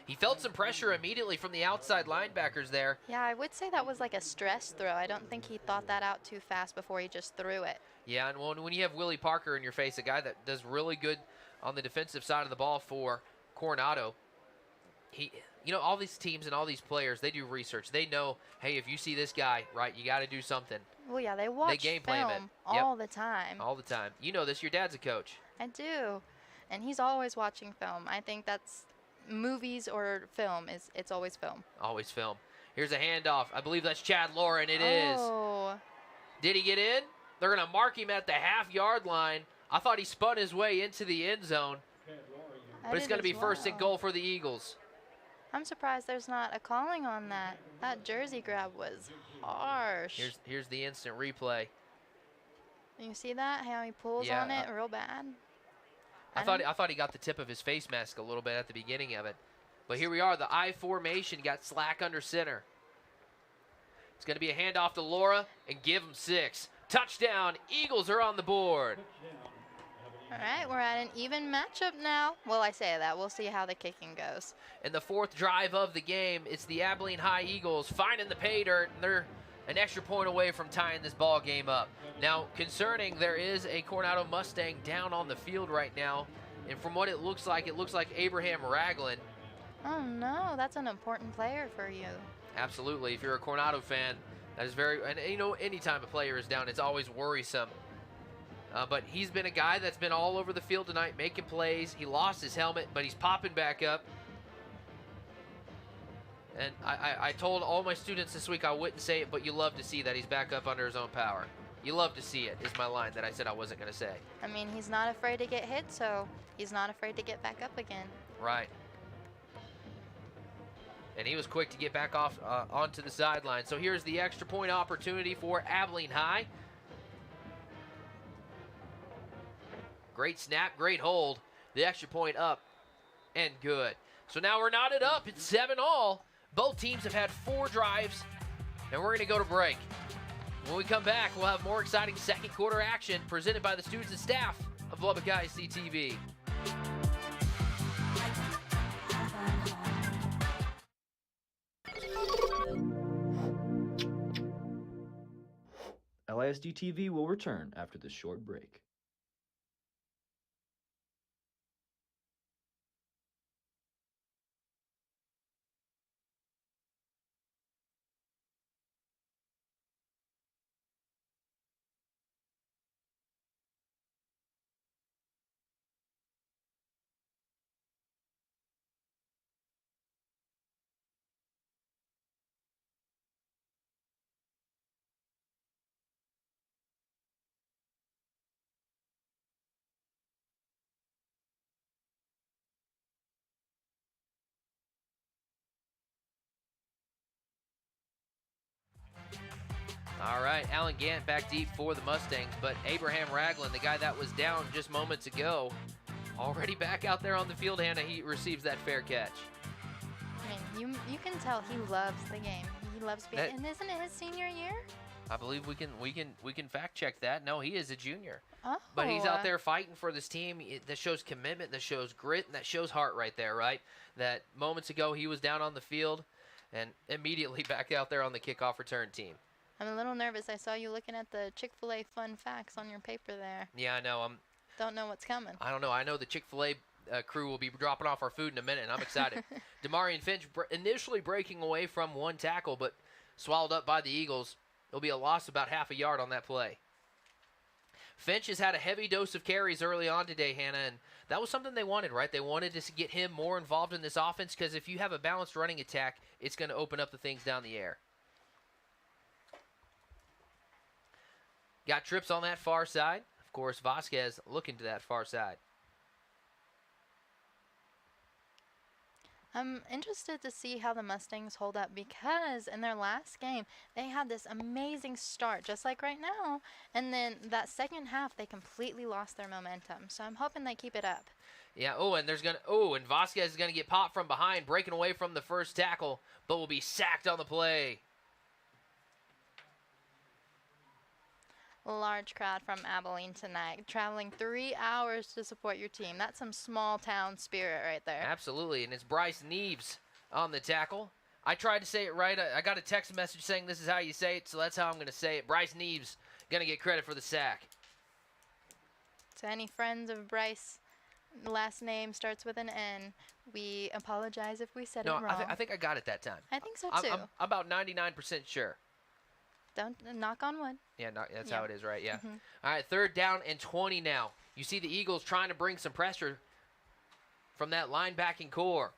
He felt some pressure immediately from the outside linebackers there. Yeah, I would say that was like a stress throw. I don't think he thought that out too fast before he just threw it. Yeah, and when you have Willie Parker in your face, a guy that does really good on the defensive side of the ball for Coronado, all these teams and all these players, they do research. They know, hey, if you see this guy, right, you got to do something. Well, yeah, they watch game plan film all the time. All the time. You know this. Your dad's a coach. I do. And he's always watching film. I think that's movies or film. It's always film. Always film. Here's a handoff. I believe that's Chad Lauren. It is. Did he get in? They're going to mark him at the half-yard line. I thought he spun his way into the end zone. But it's going to be 1st and goal for the Eagles. I'm surprised there's not a calling on that. That jersey grab was harsh. Here's the instant replay. You see that? How he pulls on it real bad. I thought he got the tip of his face mask a little bit at the beginning of it. But here we are. The I formation got slack under center. It's going to be a handoff to Laura and give him 6. Touchdown. Eagles are on the board. All right, we're at an even matchup now. Well, I say that. We'll see how the kicking goes. And the 4th drive of the game, it's the Abilene High Eagles finding the pay dirt, and they're an extra point away from tying this ball game up. Now, concerning, there is a Coronado Mustang down on the field right now, and from what it looks like Abraham Ragland. Oh, no, that's an important player for you. Absolutely. If you're a Coronado fan, that is very, and anytime a player is down, it's always worrisome. But he's been a guy that's been all over the field tonight, making plays. He lost his helmet, but he's popping back up. And I told all my students this week I wouldn't say it, but you love to see that he's back up under his own power. You love to see it, is my line that I said I wasn't going to say. I mean, he's not afraid to get hit, so he's not afraid to get back up again. Right. And he was quick to get back off onto the sideline. So here's the extra point opportunity for Abilene High. Great snap, great hold. The extra point up and good. So now we're knotted up. It's 7-all. Both teams have had 4 drives, and we're going to go to break. When we come back, we'll have more exciting second quarter action presented by the students and staff of Lubbock ISD TV. LISD TV will return after this short break. All right, Alan Gant back deep for the Mustangs, but Abraham Ragland, the guy that was down just moments ago, already back out there on the field, Hannah. He receives that fair catch. I mean, you can tell he loves the game. He loves being, and isn't it his senior year? I believe we can fact check that. No, he is a junior. Oh. But he's out there fighting for this team. That shows commitment, that shows grit, and that shows heart right there, right? That moments ago he was down on the field and immediately back out there on the kickoff return team. I'm a little nervous. I saw you looking at the Chick-fil-A fun facts on your paper there. Yeah, I know. Don't know what's coming. I don't know. I know the Chick-fil-A crew will be dropping off our food in a minute, and I'm excited. Demarion Finch initially breaking away from one tackle, but swallowed up by the Eagles. It'll be a loss about half a yard on that play. Finch has had a heavy dose of carries early on today, Hannah, and that was something they wanted, right? They wanted to get him more involved in this offense because if you have a balanced running attack, it's going to open up the things down the air. Got trips on that far side. Of course, Vasquez looking to that far side. I'm interested to see how the Mustangs hold up because in their last game, they had this amazing start, just like right now. And then that second half, they completely lost their momentum. So I'm hoping they keep it up. Yeah, and Vasquez is going to get popped from behind, breaking away from the first tackle, but will be sacked on the play. Large crowd from Abilene tonight, traveling 3 hours to support your team. That's some small town spirit right there. Absolutely, and it's Bryce Neves on the tackle. I tried to say it right. I got a text message saying this is how you say it, so that's how I'm going to say it. Bryce Neves going to get credit for the sack. To any friends of Bryce, last name starts with an N. We apologize if we said it wrong. I think I got it that time. I think so too. I'm about 99% sure. Don't knock on wood. Yeah, that's how it is, right? Yeah. All right, 3rd down and 20 now. You see the Eagles trying to bring some pressure from that linebacking core.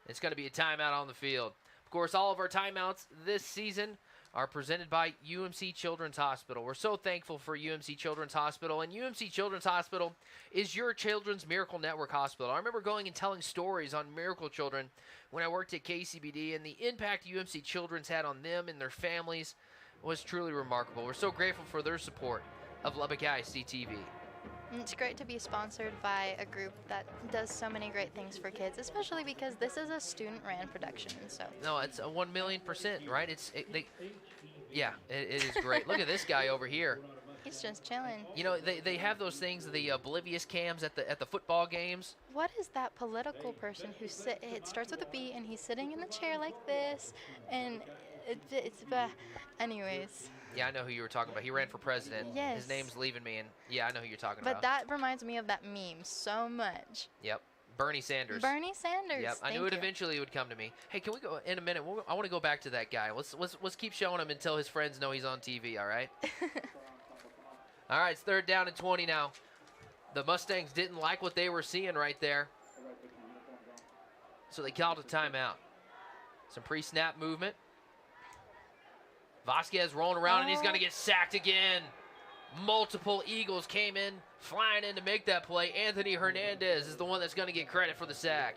It's going to be a timeout on the field. Of course, all of our timeouts this season are presented by UMC Children's Hospital. We're so thankful for UMC Children's Hospital, and UMC Children's Hospital is your children's Miracle Network hospital. I remember going and telling stories on Miracle Children when I worked at KCBD, and the impact UMC Children's had on them and their families was truly remarkable. We're so grateful for their support of Lubbock ISD TV. And it's great to be sponsored by a group that does so many great things for kids, especially because this is a student-ran production. So no, it's a 1,000,000%, right? It is great. Look at this guy over here. He's just chilling. You know, they have those things, the oblivious cams at the football games. What is that political person who it starts with a B and he's sitting in the chair like this, and anyways. Yeah, I know who you were talking about. He ran for president. Yes. His name's leaving me, and yeah, I know who you're talking about. But that reminds me of that meme so much. Yep. Bernie Sanders. Bernie Sanders. Yep. I knew it eventually would come to me. Hey, can we go in a minute? I want to go back to that guy. Let's keep showing him until his friends know he's on TV. All right. All right. It's 3rd down and 20 now. The Mustangs didn't like what they were seeing right there, so they called a timeout. Some pre-snap movement. Vasquez rolling around, and he's going to get sacked again. Multiple Eagles came in, flying in to make that play. Anthony Hernandez is the one that's going to get credit for the sack.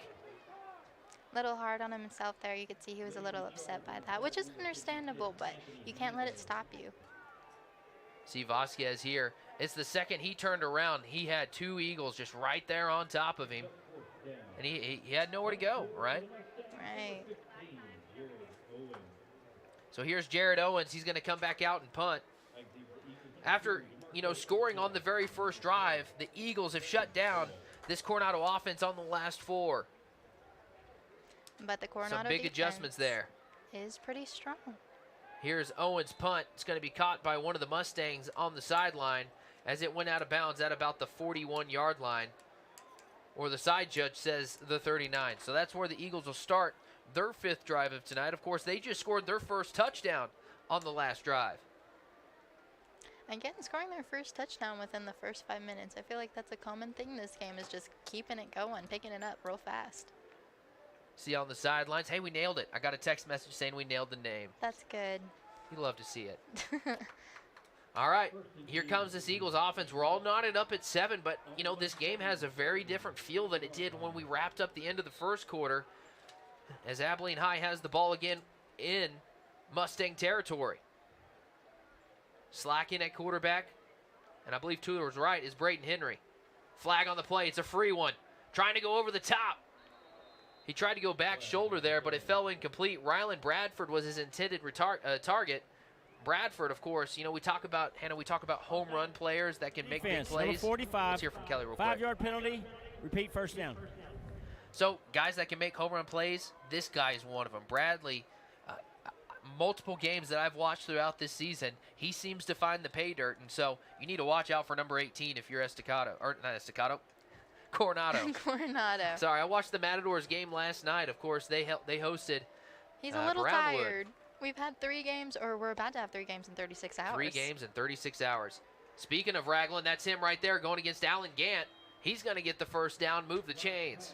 Little hard on himself there. You could see he was a little upset by that, which is understandable, but you can't let it stop you. See Vasquez here. It's the second he turned around. He had 2 Eagles just right there on top of him. And he had nowhere to go, right? Right. So here's Jared Owens. He's going to come back out and punt. After, scoring on the very first drive, the Eagles have shut down this Coronado offense on the last 4. But the Coronado some big adjustments there. Is pretty strong. Here's Owens' punt. It's going to be caught by one of the Mustangs on the sideline as it went out of bounds at about the 41-yard line. Or the side judge says the 39. So that's where the Eagles will start their 5th drive of tonight. Of course, they just scored their first touchdown on the last drive. Again, scoring their first touchdown within the first 5 minutes. I feel like that's a common thing this game, is just keeping it going, picking it up real fast. See on the sidelines, hey, we nailed it. I got a text message saying we nailed the name. That's good. You love to see it. All right, here comes this Eagles offense. We're all knotted up at 7, but, this game has a very different feel than it did when we wrapped up the end of the first quarter, as Abilene High has the ball again in Mustang territory. Slacking at quarterback, and I believe Tuller was right, is Brayton Henry. Flag on the play. It's a free one. Trying to go over the top. He tried to go back shoulder there, but it fell incomplete. Rylan Bradford was his intended target. Bradford, of course, we talk about, home run players that can make big plays. Number 45. Let's hear from Kelly real quick. 5-yard penalty. Repeat first down. So, guys that can make home run plays, this guy is one of them. Bradley, multiple games that I've watched throughout this season, he seems to find the pay dirt, and so you need to watch out for number 18 if you're Coronado. Coronado. Sorry, I watched the Matadors game last night. Of course, they hosted He's a little Brownwood. tired. We've had 3 games, or we're about to have 3 games in 36 hours. 3 games in 36 hours. Speaking of Raglan, that's him right there going against Alan Gant. He's going to get the first down, move the chains.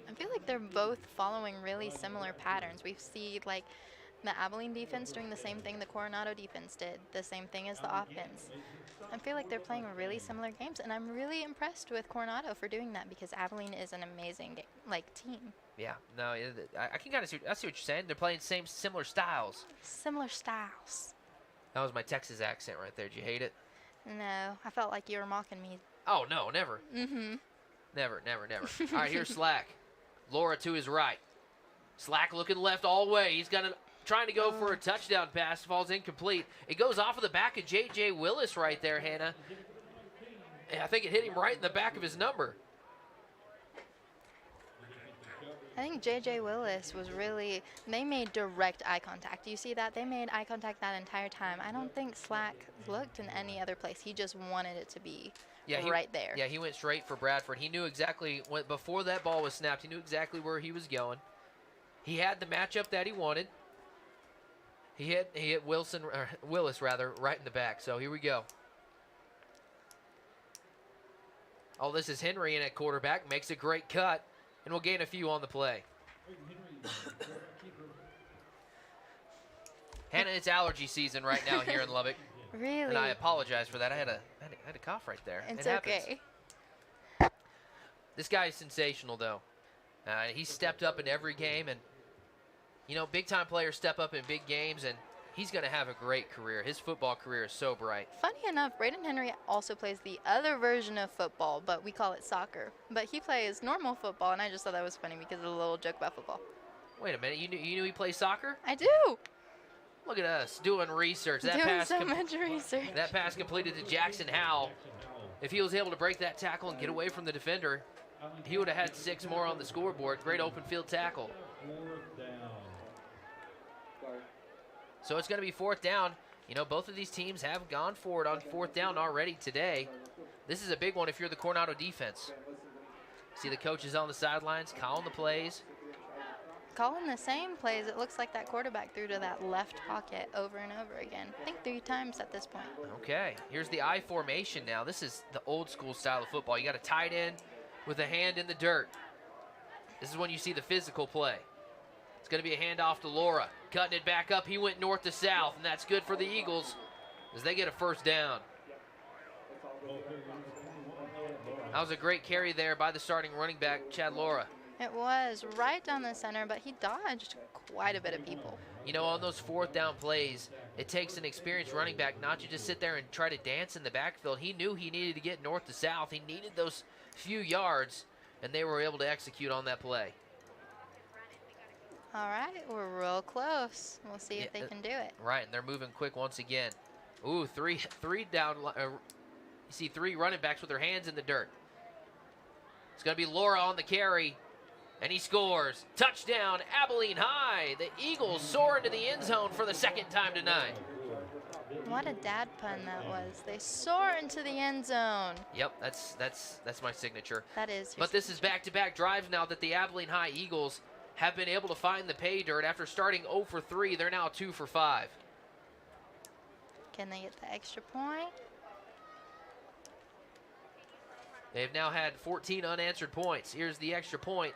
I feel like they're both following really similar patterns. We see, the Abilene defense doing the same thing the Coronado defense did, the same thing as the offense. I feel like they're playing really similar games, and I'm really impressed with Coronado for doing that because Abilene is an amazing team. Yeah, no, I can kind of see what you're saying. They're playing similar styles. Similar styles. That was my Texas accent right there. Did you hate it? No, I felt like you were mocking me. Oh, no, never. Mm-hmm. Never. All right, here's Slack. Laura to his right. Slack looking left all the way. He's trying to go for a touchdown pass. Falls incomplete. It goes off of the back of J.J. Willis right there, Hannah. I think it hit him right in the back of his number. I think J.J. Willis was really, they made direct eye contact. Do you see that? They made eye contact that entire time. I don't think Slack looked in any other place. He just wanted it to be right there. Yeah, he went straight for Bradford. He knew exactly, before that ball was snapped, he knew exactly where he was going. He had the matchup that he wanted. He hit Willis right in the back. So here we go. Oh, this is Henry in at quarterback. Makes a great cut. And we'll gain a few on the play. Hannah, it's allergy season right now here in Lubbock. Really? And I apologize for that. I had a cough right there. It's it happens. okay. This guy is sensational, though. He stepped up in every game, and you know, big-time players step up in big games, and he's going to have a great career. His football career is so bright. Funny enough, Braden Henry also plays the other version of football, but we call it soccer. But he plays normal football, and I just thought that was funny because of the little joke about football. Wait a minute, you knew he plays soccer? I do. Look at us doing research. Doing so much research. That pass completed to Jackson Howell. If he was able to break that tackle and get away from the defender, he would have had 6 more on the scoreboard. Great open field tackle. So it's going to be 4th down. You know, both of these teams have gone for it on 4th down already today. This is a big one if you're the Coronado defense. See the coaches on the sidelines calling the plays. Calling the same plays. It looks like that quarterback threw to that left pocket over and over again. I think 3 times at this point. Okay, here's the I formation now. This is the old school style of football. You got a tight end with a hand in the dirt. This is when you see the physical play. It's going to be a handoff to Laura. Cutting it back up. He went north to south, and that's good for the Eagles as they get a 1st down. That was a great carry there by the starting running back, Chad Laura. It was right down the center, but he dodged quite a bit of people. You know, on those 4th down plays, it takes an experienced running back not to just sit there and try to dance in the backfield. He knew he needed to get north to south. He needed those few yards, and they were able to execute on that play. All right, we're real close. We'll see if they can do it. Right, and they're moving quick once again. Ooh, three down. You see 3 running backs with their hands in the dirt. It's going to be Laura on the carry, and he scores. Touchdown, Abilene High. The Eagles soar into the end zone for the 2nd time tonight. What a dad pun that was. They soar into the end zone. Yep, that's my signature. That is. But this is back-to-back drives now that the Abilene High Eagles have been able to find the pay dirt. After starting 0 for 3, they're now 2 for 5. Can they get the extra point? They've now had 14 unanswered points. Here's the extra point.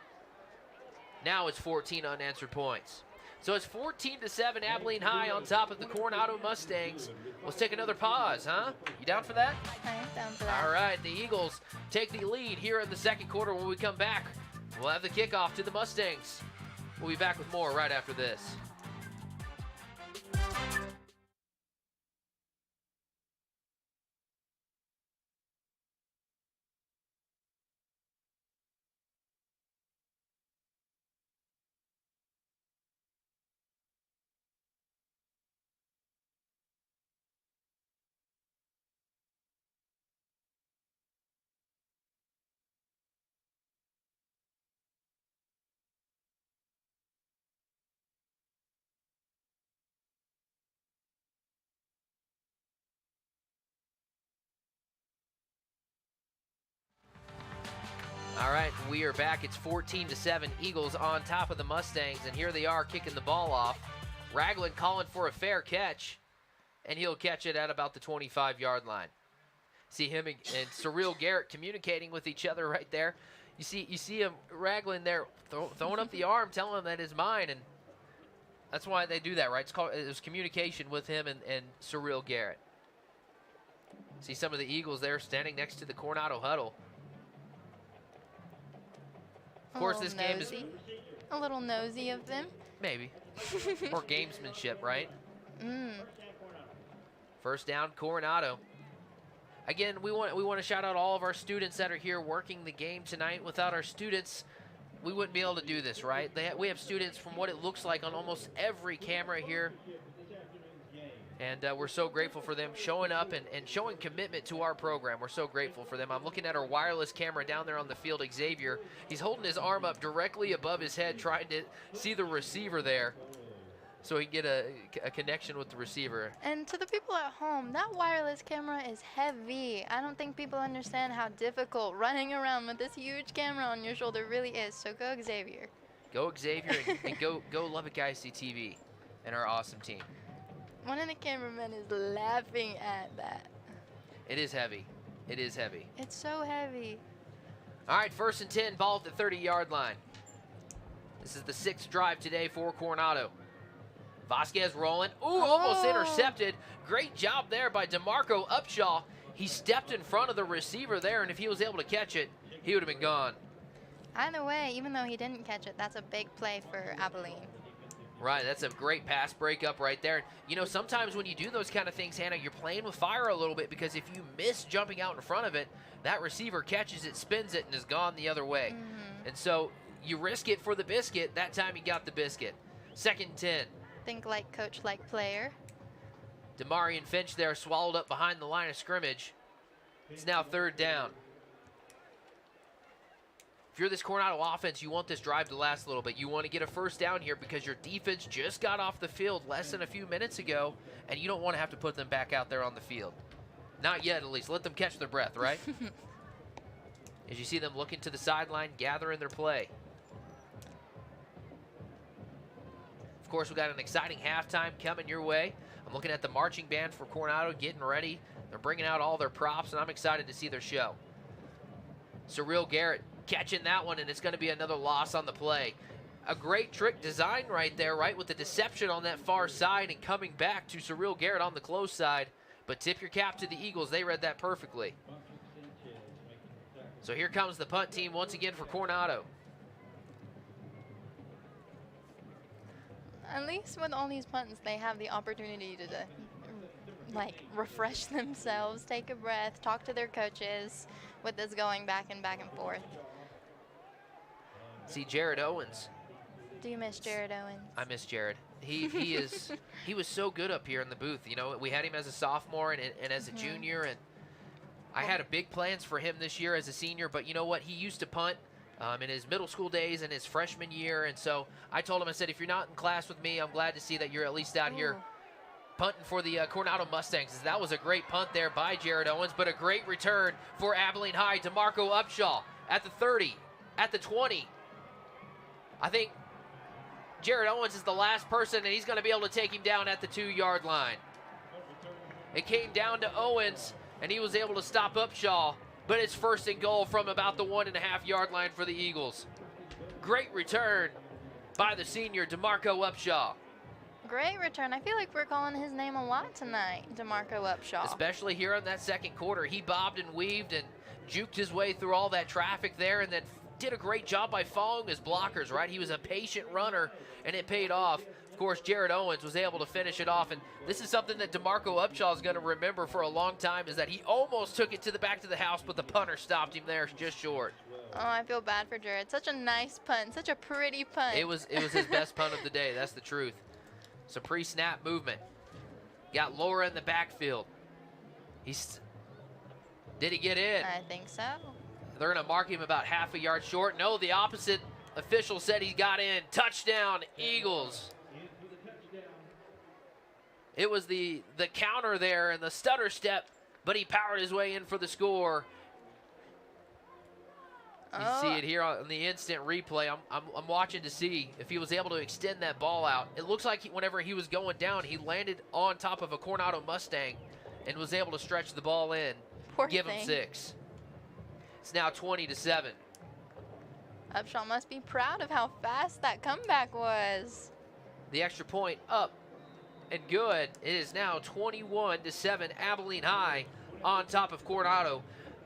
Now it's 14 unanswered points. So it's 14-7, Abilene High on top of the Coronado Mustangs. Let's take another pause, huh? You down for that? I am down for that. All right, the Eagles take the lead here in the 2nd quarter. When we come back, we'll have the kickoff to the Mustangs. We'll be back with more right after this. All right, we are back. It's 14-7, Eagles on top of the Mustangs, and here they are kicking the ball off. Ragland calling for a fair catch, and he'll catch it at about the 25-yard line. See him and Surreal Garrett communicating with each other right there. You see him, Ragland there, throwing up the arm, telling him that is mine, and That's why they do that, right? It was communication with him and Surreal Garrett. See some of the Eagles there standing next to the Coronado huddle. Of course, this game is a little nosy of them. Maybe. More gamesmanship, right? First down, Coronado. Again, we want to shout out all of our students that are here working the game tonight. Without our students, we wouldn't be able to do this, right? We have students from what it looks like on almost every camera here. And we're so grateful for them showing up and showing commitment to our program. We're so grateful for them. I'm looking at our wireless camera down there on the field, Xavier. He's holding his arm up directly above his head, trying to see the receiver there so he can get a connection with the receiver. And to the people at home, that wireless camera is heavy. I don't think people understand how difficult running around with this huge camera on your shoulder really is. So go Xavier. Go Xavier and go Lubbock ISD TV and our awesome team. One of the cameramen is laughing at that. It is heavy. It is heavy. It's so heavy. All right, 1st and 10, ball at the 30-yard line. This is the 6th drive today for Coronado. Vasquez rolling. Ooh, almost intercepted. Great job there by DeMarco Upshaw. He stepped in front of the receiver there, and if he was able to catch it, he would have been gone. Either way, even though he didn't catch it, that's a big play for Abilene. Right, that's a great pass breakup right there. You know, sometimes when you do those kind of things, Hannah, you're playing with fire a little bit because if you miss jumping out in front of it, that receiver catches it, spins it, and is gone the other way. And so you risk it for the biscuit. That time you got the biscuit. 2nd and 10. Think like coach, like player. Demarion Finch there swallowed up behind the line of scrimmage. It's now 3rd down. If you're this Coronado offense, you want this drive to last a little bit. You want to get a 1st down here because your defense just got off the field less than a few minutes ago, and you don't want to have to put them back out there on the field. Not yet, at least. Let them catch their breath, right? As you see them looking to the sideline, gathering their play. Of course, we got an exciting halftime coming your way. I'm looking at the marching band for Coronado getting ready. They're bringing out all their props, and I'm excited to see their show. Surreal Garrett catching that one, and it's going to be another loss on the play. A great trick design right there, right, with the deception on that far side and coming back to Surreal Garrett on the close side. But tip your cap to the Eagles. They read that perfectly. So here comes the punt team once again for Coronado. At least with all these punts, they have the opportunity to like refresh themselves, take a breath, talk to their coaches with this going back and forth. See Jared Owens. Do you miss Jared Owens? I miss Jared. He was so good up here in the booth. You know, we had him as a sophomore and as a junior, and I had a big plans for him this year as a senior. But you know what? He used to punt in his middle school days and his freshman year, and so I told him, I said, if you're not in class with me, I'm glad to see that you're at least out here punting for the Coronado Mustangs. That was a great punt there by Jared Owens, but a great return for Abilene High. DeMarco Upshaw at the 30, at the 20. I think Jared Owens is the last person, and he's going to be able to take him down at the 2-yard line. It came down to Owens, and he was able to stop Upshaw, but it's 1st and goal from about the 1.5-yard line for the Eagles. Great return by the senior, DeMarco Upshaw. Great return. I feel like we're calling his name a lot tonight, DeMarco Upshaw. Especially here in that 2nd quarter. He bobbed and weaved and juked his way through all that traffic there, and then did a great job by following his blockers, right? He was a patient runner, and it paid off. Of course, Jared Owens was able to finish it off, and this is something that DeMarco Upshaw is going to remember for a long time, is that he almost took it to the back to the house, but the punter stopped him there just short. Oh, I feel bad for Jared. Such a nice punt, such a pretty punt. It was his best punt of the day. That's the truth. So pre-snap movement. Got Laura in the backfield. Did he get in? I think so. They're going to mark him about half a yard short. No, the opposite official said he got in. Touchdown, Eagles. It was the counter there and the stutter step, but he powered his way in for the score. You see it here on the instant replay. I'm watching to see if he was able to extend that ball out. It looks like whenever he was going down, he landed on top of a Coronado Mustang and was able to stretch the ball in. Poor give thing. him 6. It's now 20-7. Upshaw must be proud of how fast that comeback was. The extra point up and good. It is now 21-7. Abilene High on top of Coronado.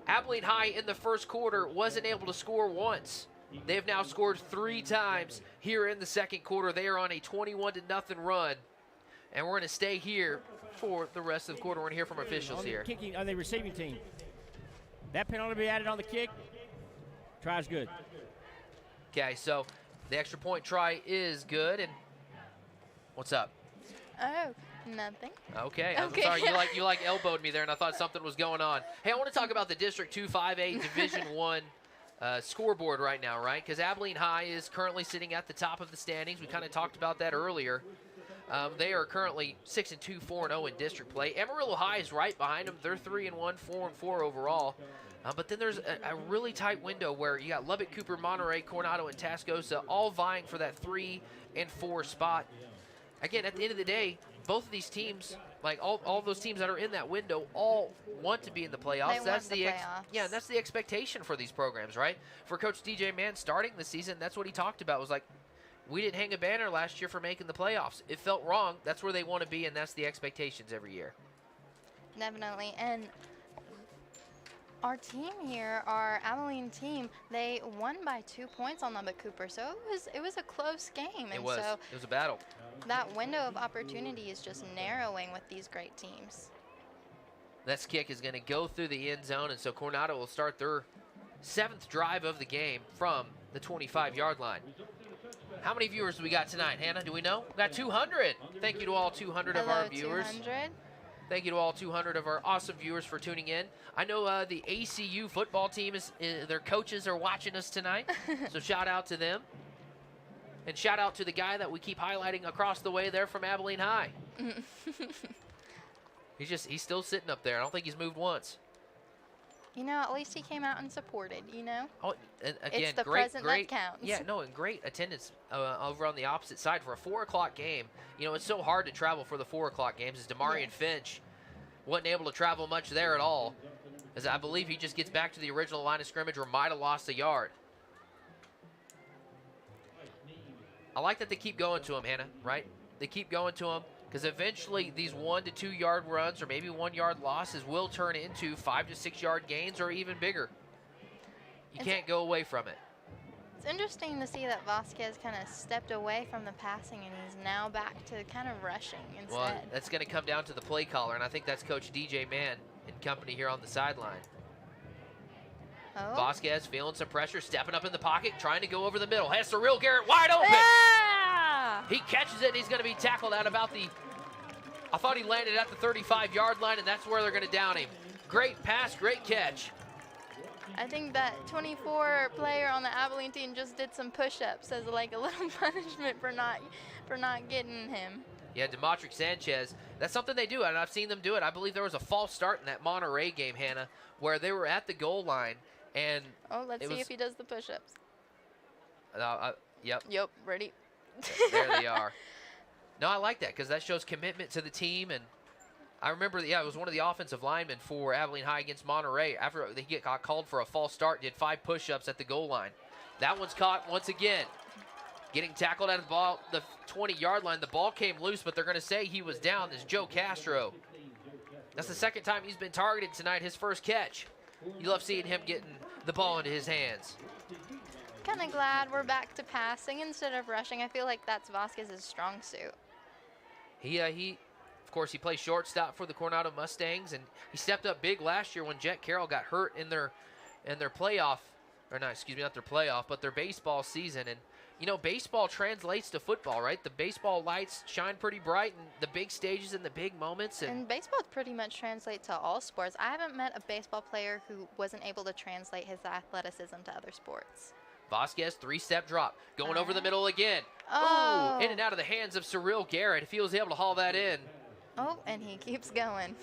Abilene High in the first quarter wasn't able to score once. They've now scored 3 times here in the second quarter. They are on a 21-0 run. And we're going to stay here for the rest of the quarter. We're going to hear from officials here. Kicking on the receiving team. That penalty be added on the kick. Try's good. Okay, so the extra point try is good. And what's up? Oh, nothing. Okay, I'm sorry. You like elbowed me there, and I thought something was going on. Hey, I want to talk about the District 2-5A Division I scoreboard right now, right? Because Abilene High is currently sitting at the top of the standings. We kind of talked about that earlier. They are currently 6-2, 4-0 in district play. Amarillo High is right behind them. They're 3-1, 4-4 overall. But then there's a really tight window where you got Lubbock, Cooper, Monterey, Coronado, and Tascosa all vying for that 3 and 4 spot. Again, at the end of the day, both of these teams, like all those teams that are in that window, all want to be in the playoffs. That's the playoffs. Yeah, that's the expectation for these programs, right? For Coach DJ Mann starting the season, that's what he talked about. Was like, we didn't hang a banner last year for making the playoffs. It felt wrong. That's where they want to be, and that's the expectations every year. Definitely. And our team here, our Abilene team, they won by 2 points on Lubbock Cooper. So it was a close game. It was a battle. That window of opportunity is just narrowing with these great teams. This kick is going to go through the end zone, and so Coronado will start their 7th drive of the game from the 25-yard line. How many viewers do we got tonight, Hannah? Do we know? We got 200. Thank you to all 200 of our viewers. 200. Thank you to all 200 of our awesome viewers for tuning in. I know the ACU football team, their coaches are watching us tonight, so shout out to them. And shout out to the guy that we keep highlighting across the way there from Abilene High. He's still sitting up there. I don't think he's moved once. You know, at least he came out and supported, you know? Oh, and again, it's the great, present that counts. Yeah, no, and great attendance over on the opposite side for a 4 o'clock game. You know, it's so hard to travel for the 4 o'clock games. As Demarion Finch wasn't able to travel much there at all, as I believe he just gets back to the original line of scrimmage or might have lost a yard. I like that they keep going to him, Hannah, right? They keep going to him because eventually these 1 to 2 yard runs or maybe 1 yard losses will turn into 5 to 6 yard gains or even bigger. You can't go away from it. It's interesting to see that Vasquez kind of stepped away from the passing and he's now back to kind of rushing instead. Well, that's going to come down to the play caller, and I think that's Coach DJ Mann and company here on the sideline. Oh. Vasquez feeling some pressure, stepping up in the pocket, trying to go over the middle. Has Cyril Garrett wide open. Yeah! He catches it, and he's going to be tackled out about I thought he landed at the 35-yard line, and that's where they're going to down him. Great pass, great catch. I think that 24 player on the Abilene team just did some push-ups as like a little punishment for not getting him. Yeah, Demetric Sanchez. That's something they do, and I've seen them do it. I believe there was a false start in that Monterey game, Hannah, where they were at the goal line, and let's see if he does the push-ups. Yep. Yep, ready. There they are. No, I like that because that shows commitment to the team. And I remember, it was one of the offensive linemen for Abilene High against Monterey. After he got called for a false start, did 5 push-ups at the goal line. That one's caught once again. Getting tackled at the 20-yard line. The ball came loose, but they're going to say he was down. This is Joe Castro. That's the second time he's been targeted tonight, his first catch. You love seeing him getting the ball into his hands. Kind of glad we're back to passing instead of rushing. I feel like that's Vasquez's strong suit. He of course, he plays shortstop for the Coronado Mustangs, and he stepped up big last year when Jet Carroll got hurt in their playoff, or not, excuse me, not their playoff, but their baseball season. And you know, baseball translates to football, right? The baseball lights shine pretty bright, and the big stages and the big moments. And baseball pretty much translates to all sports. I haven't met a baseball player who wasn't able to translate his athleticism to other sports. Vasquez, 3-step drop, going over the middle again. Oh. Ooh, in and out of the hands of Cyril Garrett. If he was able to haul that in. Oh, and he keeps going.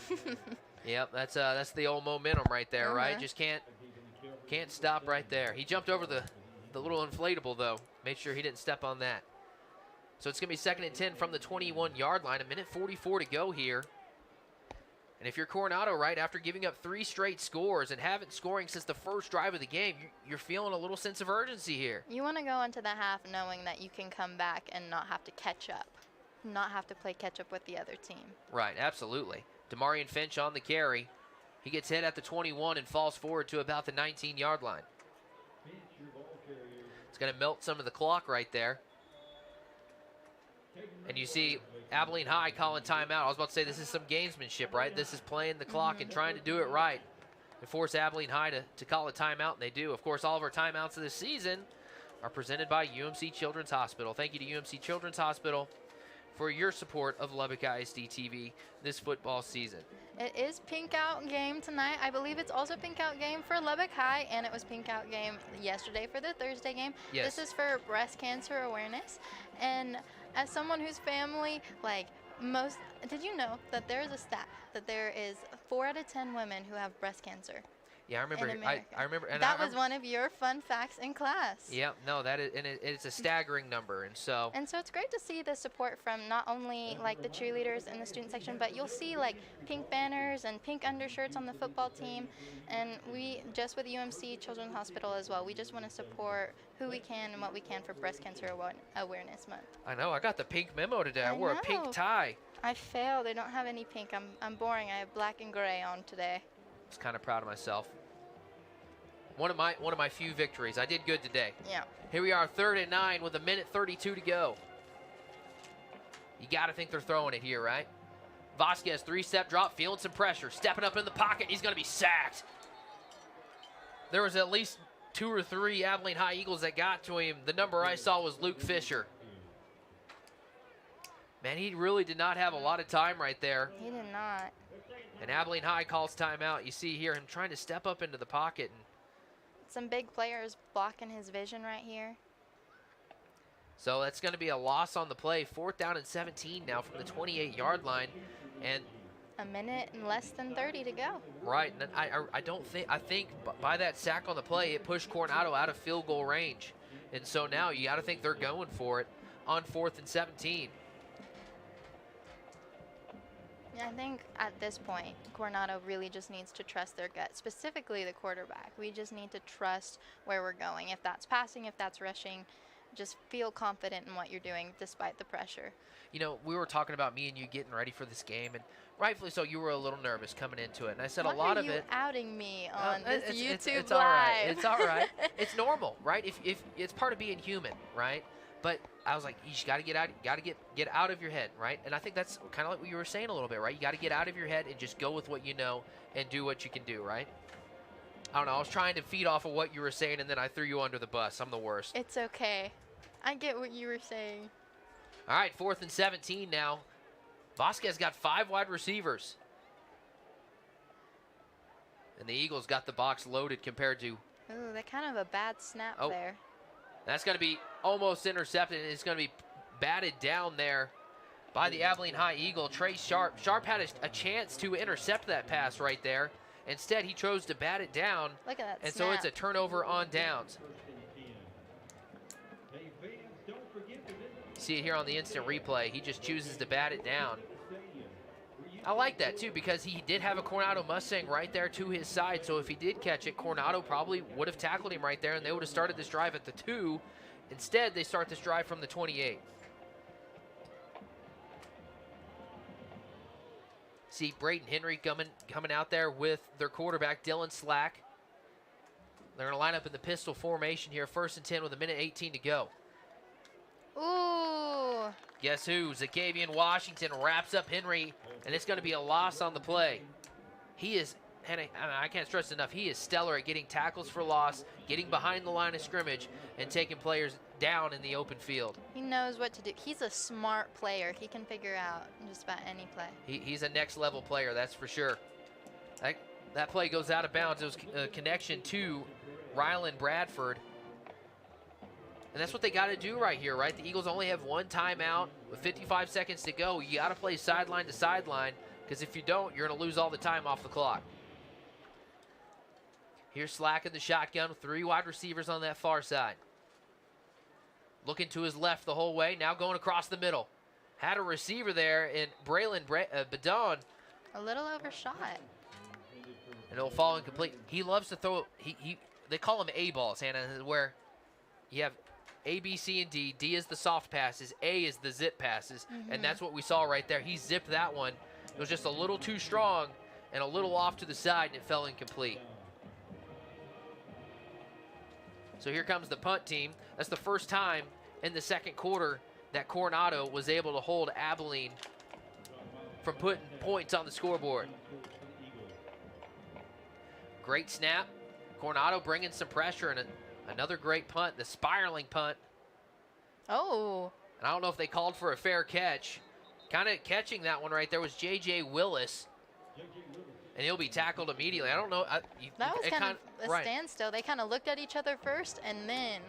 Yep, that's the old momentum right there, right? Just can't stop right there. He jumped over the little inflatable, though. Made sure he didn't step on that. So it's going to be 2nd and 10 from the 21-yard line. 1:44 to go here. And if you're Coronado, right, after giving up 3 straight scores and haven't scoring since the first drive of the game, you're feeling a little sense of urgency here. You want to go into the half knowing that you can come back and not have to catch up. not have to play catch up with the other team. Right, absolutely. Demarion Finch on the carry. He gets hit at the 21 and falls forward to about the 19-yard line. It's going to melt some of the clock right there. And you see Abilene High calling timeout. I was about to say this is some gamesmanship, right? This is playing the clock and trying to do it right and force Abilene High to call a timeout, and they do. Of course, all of our timeouts of this season are presented by UMC Children's Hospital. Thank you to UMC Children's Hospital for your support of Lubbock ISD TV this football season. It is pink out game tonight. I believe it's also pink out game for Lubbock High, and it was pink out game yesterday for the Thursday game. Yes. This is for breast cancer awareness. And as someone whose family, did you know that there is a stat that there is 4 out of 10 women who have breast cancer? Yeah, I remember. In America. I remember. And that was one of your fun facts in class. Yeah, no, that is, and it's a staggering number, and so. And so it's great to see the support from not only like the cheerleaders in the student section, but you'll see like pink banners and pink undershirts on the football team. And we just with UMC Children's Hospital as well, we just want to support who we can and what we can for Breast Cancer Awareness Month. I know. I got the pink memo today. I wore a pink tie. I failed. They don't have any pink. I'm boring. I have black and gray on today. I was kind of proud of myself. One of my few victories. I did good today. Yeah. Here we are, 3rd and 9 with 1:32 to go. You got to think they're throwing it here, right? Vasquez, 3-step drop, feeling some pressure, stepping up in the pocket. He's going to be sacked. There was at least 2 or 3 Abilene High Eagles that got to him. The number I saw was Luke Fisher. Man, he really did not have a lot of time right there. He did not. And Abilene High calls timeout. You see here him trying to step up into the pocket. And some big players blocking his vision right here. so that's going to be a loss on the play. 4th down and 17 now from the 28-yard line. And a minute and less than 30 to go. Right, and I think by that sack on the play, it pushed Coronado out of field goal range. And so now you got to think they're going for it on 4th and 17. I think at this point, Coronado really just needs to trust their gut, specifically the quarterback. We just need to trust where we're going. If that's passing, if that's rushing, just feel confident in what you're doing despite the pressure. You know, we were talking about me and you getting ready for this game, and rightfully so, you were a little nervous coming into it. And I said Why a lot are of you it. outing me on this YouTube it's live? All right. It's all right. It's normal, right? If it's part of being human, right? But I was like, you just got to get out. Got to get out of your head, right? And I think that's kind of like what you were saying a little bit, right? You got to get out of your head and just go with what you know and do what you can do, right? I don't know. I was trying to feed off of what you were saying, and then I threw you under the bus. I'm the worst. It's okay. I get what you were saying. All right, 4th and 17 now. Vasquez got 5 wide receivers. And the Eagles got the box loaded compared to. Ooh, that kind of a bad snap there. That's going to be almost intercepted, and it's going to be batted down there by the Abilene High Eagle, Trey Sharp. Sharp had a chance to intercept that pass right there. Instead, he chose to bat it down. Look at that and snap. so it's a turnover on downs. See it here on the instant replay. He just chooses to bat it down. I like that, too, because he did have a Coronado Mustang right there to his side. So if he did catch it, Coronado probably would have tackled him right there, and they would have started this drive at the 2. Instead, they start this drive from the 28. See Brayton Henry coming out there with their quarterback, Dylan Slack. They're going to line up in the pistol formation here, 1st and 10 with 1:18 to go. Ooh. Guess who? Zakavian Washington wraps up Henry, and it's going to be a loss on the play. He is, and I can't stress enough, he is stellar at getting tackles for loss, getting behind the line of scrimmage, and taking players down in the open field. He knows what to do. He's a smart player. He can figure out just about any play. He's a next-level player, that's for sure. That play goes out of bounds. It was a connection to Rylan Bradford. And that's what they got to do right here, right? The Eagles only have 1 timeout with 55 seconds to go. You got to play sideline to sideline, because if you don't, you're going to lose all the time off the clock. Here's Slack in the shotgun with 3 wide receivers on that far side. Looking to his left the whole way, now going across the middle. Had a receiver there in Braylon Badon. A little overshot. And it'll fall incomplete. He loves to throw, they call him A-balls, Hannah, where you have A, B, C, and D. D is the soft passes. A is the zip passes. And that's what we saw right there. He zipped that one. It was just a little too strong and a little off to the side, and it fell incomplete. So here comes the punt team. That's the first time in the second quarter that Coronado was able to hold Abilene from putting points on the scoreboard. Great snap. Coronado bringing some pressure, and another great punt, the spiraling punt. Oh. And I don't know if they called for a fair catch. Kind of catching that one right there was J.J. Willis. And he'll be tackled immediately. I don't know. That was kind of a standstill. They kind of looked at each other first and then.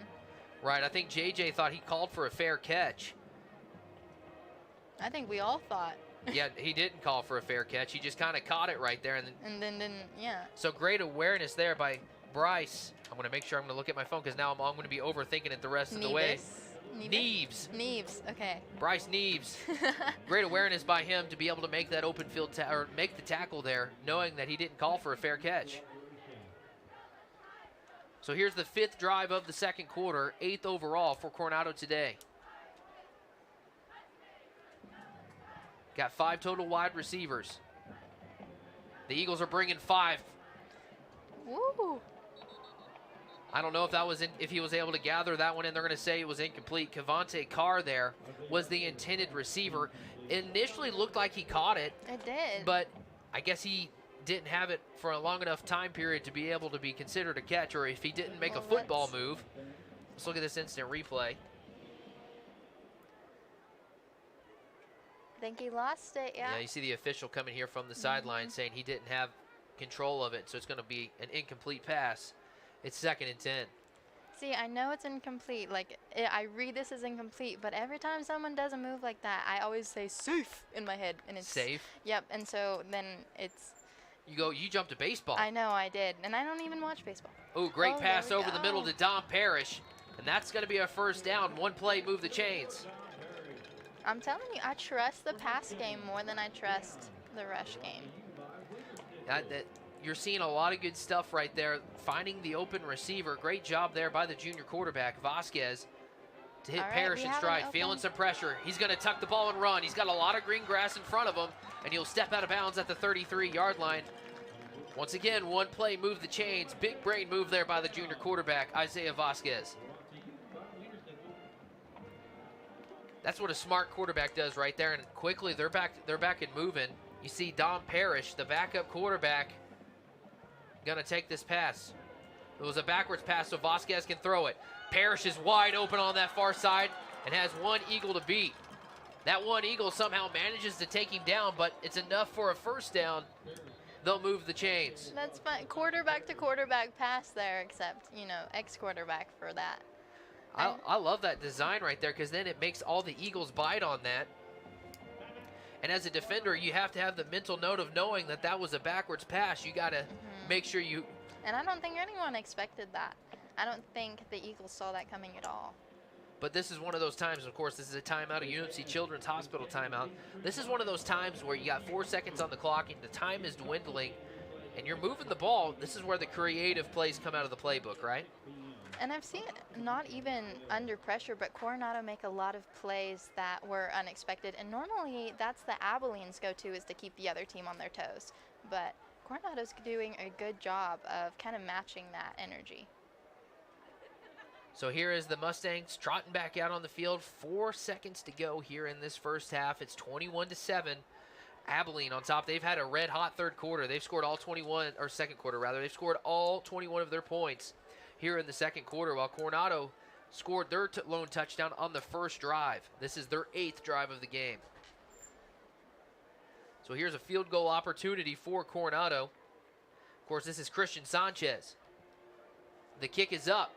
Right, I think J.J. thought he called for a fair catch. I think we all thought. Yeah, he didn't call for a fair catch. He just kind of caught it right there. And then didn't, yeah. So great awareness there by Bryce. I'm going to make sure I'm going to look at my phone because now I'm going to be overthinking it the rest of the way. Neves. Neves, okay. Bryce Neves. Great awareness by him to be able to make that open field or make the tackle there, knowing that he didn't call for a fair catch. So here's the 5th drive of the second quarter, 8th overall for Coronado today. Got 5 total wide receivers. The Eagles are bringing 5. Woo! I don't know if that was if he was able to gather that one in. They're going to say it was incomplete. Cavante Carr there was the intended receiver. It initially looked like he caught it. It did. But I guess he didn't have it for a long enough time period to be able to be considered a catch, or if he didn't make a football move. Let's look at this instant replay. I think he lost it, yeah. Yeah, you see the official coming here from the sideline saying he didn't have control of it, so it's going to be an incomplete pass. It's 2nd and 10. See, I know it's incomplete. Like, I read this as incomplete, but every time someone does a move like that, I always say safe in my head. And it's safe? Yep, and so then it's... You jumped to baseball. I know, I did. And I don't even watch baseball. Oh, great pass over the middle to Dom Parrish. And that's going to be a first down. One play, move the chains. I'm telling you, I trust the pass game more than I trust the rush game. You're seeing a lot of good stuff right there. Finding the open receiver. Great job there by the junior quarterback, Vasquez, to hit Parrish in stride. Feeling some pressure. He's going to tuck the ball and run. He's got a lot of green grass in front of him, and he'll step out of bounds at the 33-yard line. Once again, one play, move the chains. Big brain move there by the junior quarterback, Isaiah Vasquez. That's what a smart quarterback does right there, and quickly they're back and moving. You see Dom Parrish, the backup quarterback, gonna take this pass. It was a backwards pass, so Vasquez can throw it. Parrish is wide open on that far side and has one Eagle to beat. That one Eagle somehow manages to take him down, but it's enough for a first down. They'll move the chains. That's fine. Quarterback to quarterback pass there, except, ex-quarterback for that. I love that design right there, because then it makes all the Eagles bite on that. And as a defender, you have to have the mental note of knowing that that was a backwards pass. You got to make sure you... And I don't think anyone expected that. I don't think the Eagles saw that coming at all. But this is one of those times, of course, this is a timeout, a UMC Children's Hospital timeout. This is one of those times where you got 4 seconds on the clock and the time is dwindling and you're moving the ball. This is where the creative plays come out of the playbook, right? And I've seen not even under pressure, but Coronado make a lot of plays that were unexpected. And normally that's the Abilene's go-to, is to keep the other team on their toes. But Coronado's doing a good job of kind of matching that energy. So here is the Mustangs trotting back out on the field. 4 seconds to go here in this first half. It's 21-7. Abilene on top. They've had a red-hot third quarter. They've scored all 21, or second quarter rather. They've scored all 21 of their points here in the second quarter, while Coronado scored their lone touchdown on the first drive. This is their 8th drive of the game. So here's a field goal opportunity for Coronado. Of course, this is Christian Sanchez. The kick is up.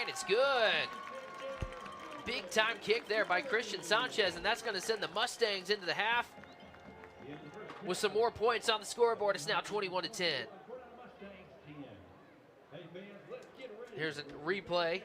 And it's good. Big time kick there by Christian Sanchez, and that's going to send the Mustangs into the half with some more points on the scoreboard. It's now 21-10. Here's a replay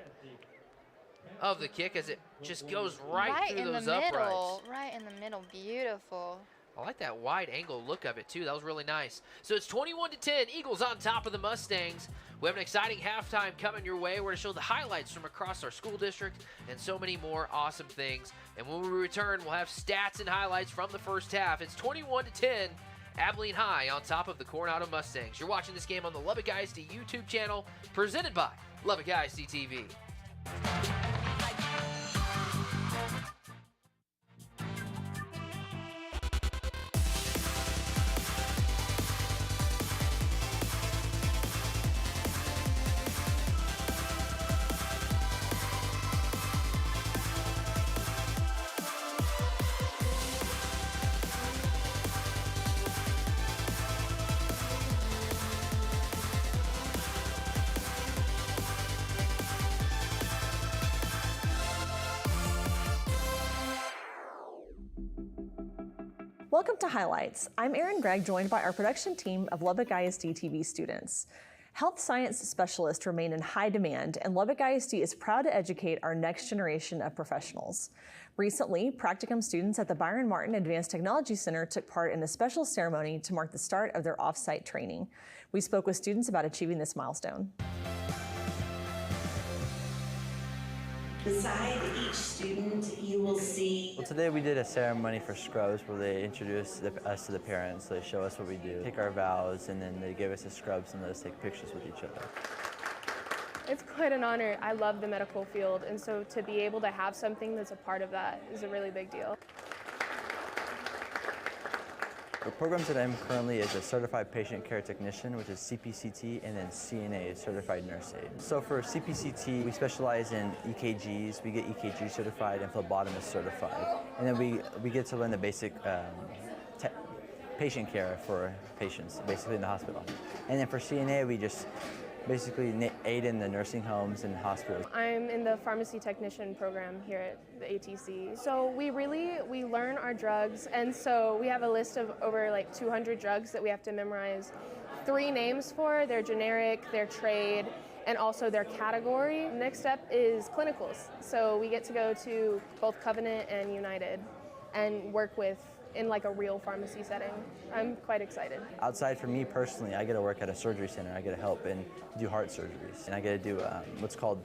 of the kick as it just goes right through those uprights. Right in the middle, beautiful. I like that wide angle look of it too. That was really nice. So it's 21-10. Eagles on top of the Mustangs We have an exciting halftime coming your way. We're going to show the highlights from across our school district and so many more awesome things. And when we return, we'll have stats and highlights from the first half. It's 21-10, Abilene High on top of the Coronado Mustangs. You're watching this game on the Lubbock ISD YouTube channel, presented by Lubbock ISD TV. Welcome to Highlights. I'm Erin Gregg, joined by our production team of Lubbock ISD TV students. Health science specialists remain in high demand, and Lubbock ISD is proud to educate our next generation of professionals. Recently, practicum students at the Byron Martin Advanced Technology Center took part in a special ceremony to mark the start of their off-site training. We spoke with students about achieving this milestone. Beside each student, you will see... Well, today we did a ceremony for scrubs where they introduced us to the parents. They show us what we do, take our vows, and then they give us the scrubs and let us take pictures with each other. It's quite an honor. I love the medical field, and so to be able to have something that's a part of that is a really big deal. The program that I'm currently is a Certified Patient Care Technician, which is CPCT, and then CNA, Certified Nurse Aide. So for CPCT, we specialize in EKGs. We get EKG certified and phlebotomist certified. And then we get to learn the basic patient care for patients, basically in the hospital. And then for CNA, we just basically aid in the nursing homes and hospitals. I'm in the pharmacy technician program here at the ATC. So we learn our drugs, and so we have a list of over like 200 drugs that we have to memorize 3 names for, their generic, their trade, and also their category. Next step is clinicals. So we get to go to both Covenant and United and work in like a real pharmacy setting. I'm quite excited. Outside for me personally, I get to work at a surgery center. I get to help and do heart surgeries. And I get to do what's called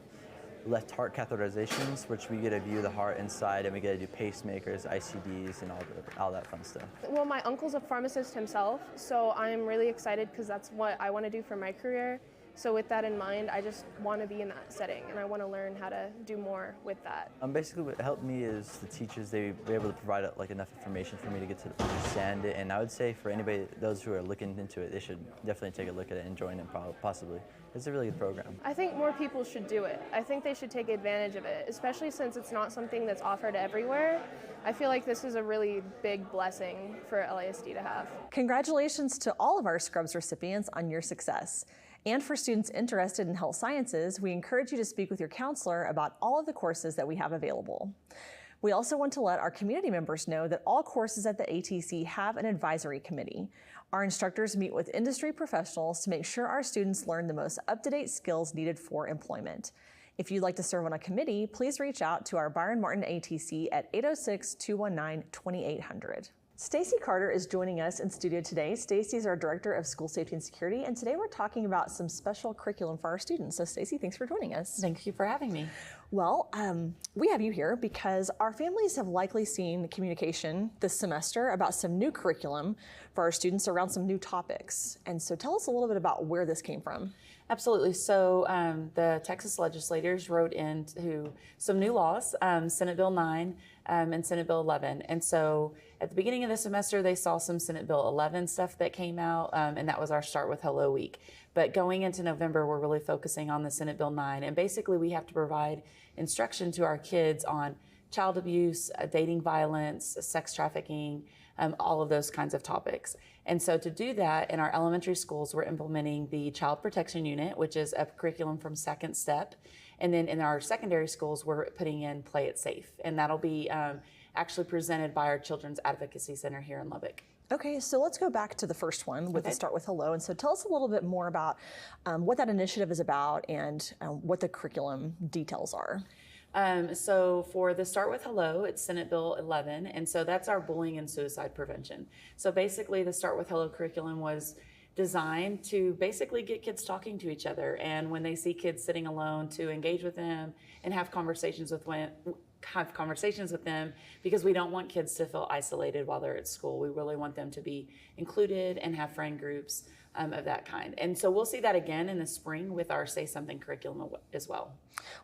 left heart catheterizations, which we get to view the heart inside, and we get to do pacemakers, ICDs, and all that fun stuff. Well, my uncle's a pharmacist himself, so I'm really excited because that's what I want to do for my career. So with that in mind, I just want to be in that setting, and I want to learn how to do more with that. Basically what helped me is the teachers. They were able to provide like enough information for me to get to understand it, and I would say for anybody, those who are looking into it, they should definitely take a look at it and join it possibly. It's a really good program. I think more people should do it. I think they should take advantage of it, especially since it's not something that's offered everywhere. I feel like this is a really big blessing for LISD to have. Congratulations to all of our Scrubs recipients on your success. And for students interested in health sciences, we encourage you to speak with your counselor about all of the courses that we have available. We also want to let our community members know that all courses at the ATC have an advisory committee. Our instructors meet with industry professionals to make sure our students learn the most up-to-date skills needed for employment. If you'd like to serve on a committee, please reach out to our Byron Martin ATC at 806-219-2800. Stacy Carter is joining us in studio today. Stacy is our Director of School Safety and Security, and today we're talking about some special curriculum for our students. So Stacy, thanks for joining us. Thank you for having me. Well, we have you here because our families have likely seen communication this semester about some new curriculum for our students around some new topics. And so tell us a little bit about where this came from. Absolutely. So the Texas legislators wrote into some new laws, Senate Bill 9 and Senate Bill 11. And so at the beginning of the semester, they saw some Senate Bill 11 stuff that came out, and that was our Start with Hello week. But going into November, we're really focusing on the Senate Bill 9. And basically, we have to provide instruction to our kids on child abuse, dating violence, sex trafficking, all of those kinds of topics. And so to do that, in our elementary schools, we're implementing the Child Protection Unit, which is a curriculum from Second Step. And then in our secondary schools, we're putting in Play It Safe. And that'll be actually presented by our Children's Advocacy Center here in Lubbock. Okay, so let's go back to the first one with the Start with Hello. And so tell us a little bit more about what that initiative is about and what the curriculum details are. So for the Start with Hello, it's Senate Bill 11, and so that's our bullying and suicide prevention. So basically the Start with Hello curriculum was designed to basically get kids talking to each other. And when they see kids sitting alone, to engage with them and have conversations with them, because we don't want kids to feel isolated while they're at school. We really want them to be included and have friend groups of that kind. And so we'll see that again in the spring with our Say Something curriculum as well.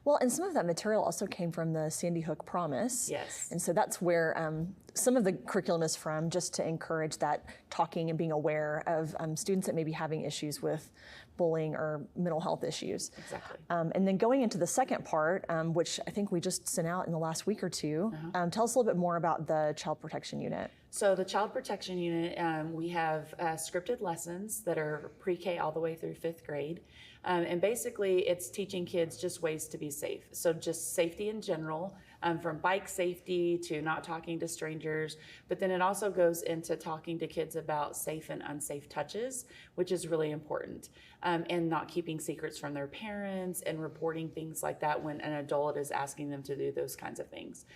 Well, and some of that material also came from the Sandy Hook Promise. Yes. And so that's where some of the curriculum is from, just to encourage that talking and being aware of students that may be having issues with bullying or mental health issues. Exactly. And then going into the second part, which I think we just sent out in the last week or two, tell us a little bit more about the Child Protection Unit. So the Child Protection Unit, we have scripted lessons that are pre-K all the way through 5th grade. And basically it's teaching kids just ways to be safe. So just safety in general, from bike safety to not talking to strangers. But then it also goes into talking to kids about safe and unsafe touches, which is really important. And not keeping secrets from their parents and reporting things like that when an adult is asking them to do those kinds of things.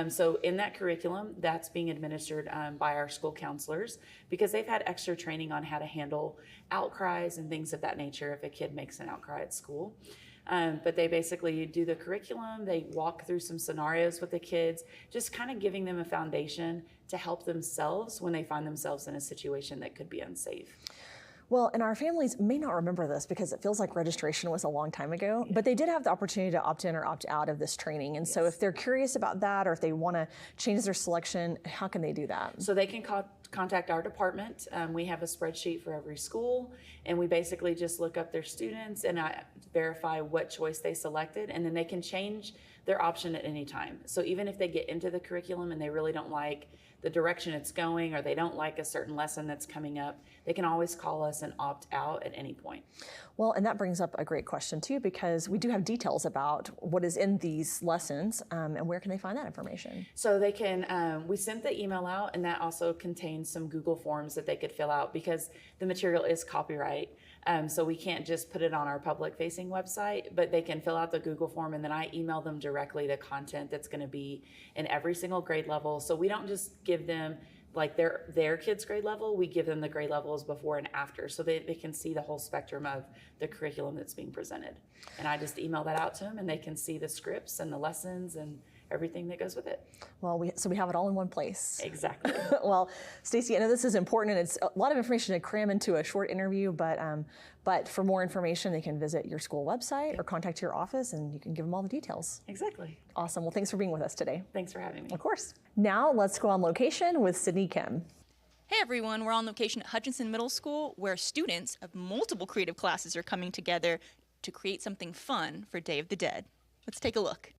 So in that curriculum, that's being administered by our school counselors, because they've had extra training on how to handle outcries and things of that nature if a kid makes an outcry at school. But they basically do the curriculum, they walk through some scenarios with the kids, just kind of giving them a foundation to help themselves when they find themselves in a situation that could be unsafe. Well, and our families may not remember this because it feels like registration was a long time ago, but they did have the opportunity to opt in or opt out of this training. And so if they're curious about that, or if they want to change their selection, how can they do that? So they can contact our department. We have a spreadsheet for every school, and we basically just look up their students and verify what choice they selected, and then they can change their option at any time. So even if they get into the curriculum and they really don't like the direction it's going, or they don't like a certain lesson that's coming up, they can always call us and opt out at any point. Well, and that brings up a great question too, because we do have details about what is in these lessons, and where can they find that information? So they can, we sent the email out, and that also contains some Google forms that they could fill out, because the material is copyright. So we can't just put it on our public-facing website, but they can fill out the Google form, and then I email them directly the content that's going to be in every single grade level. So we don't just give them like their kids' grade level, we give them the grade levels before and after, so they can see the whole spectrum of the curriculum that's being presented. And I just email that out to them, and they can see the scripts and the lessons and everything that goes with it. Well, so we have it all in one place. Exactly. Well, Stacey, I know this is important, and it's a lot of information to cram into a short interview, but for more information, they can visit your school website or contact your office, and you can give them all the details. Exactly. Awesome. Well, thanks for being with us today. Thanks for having me. Of course. Now let's go on location with Sydney Kim. Hey everyone, we're on location at Hutchinson Middle School, where students of multiple creative classes are coming together to create something fun for Day of the Dead. Let's take a look.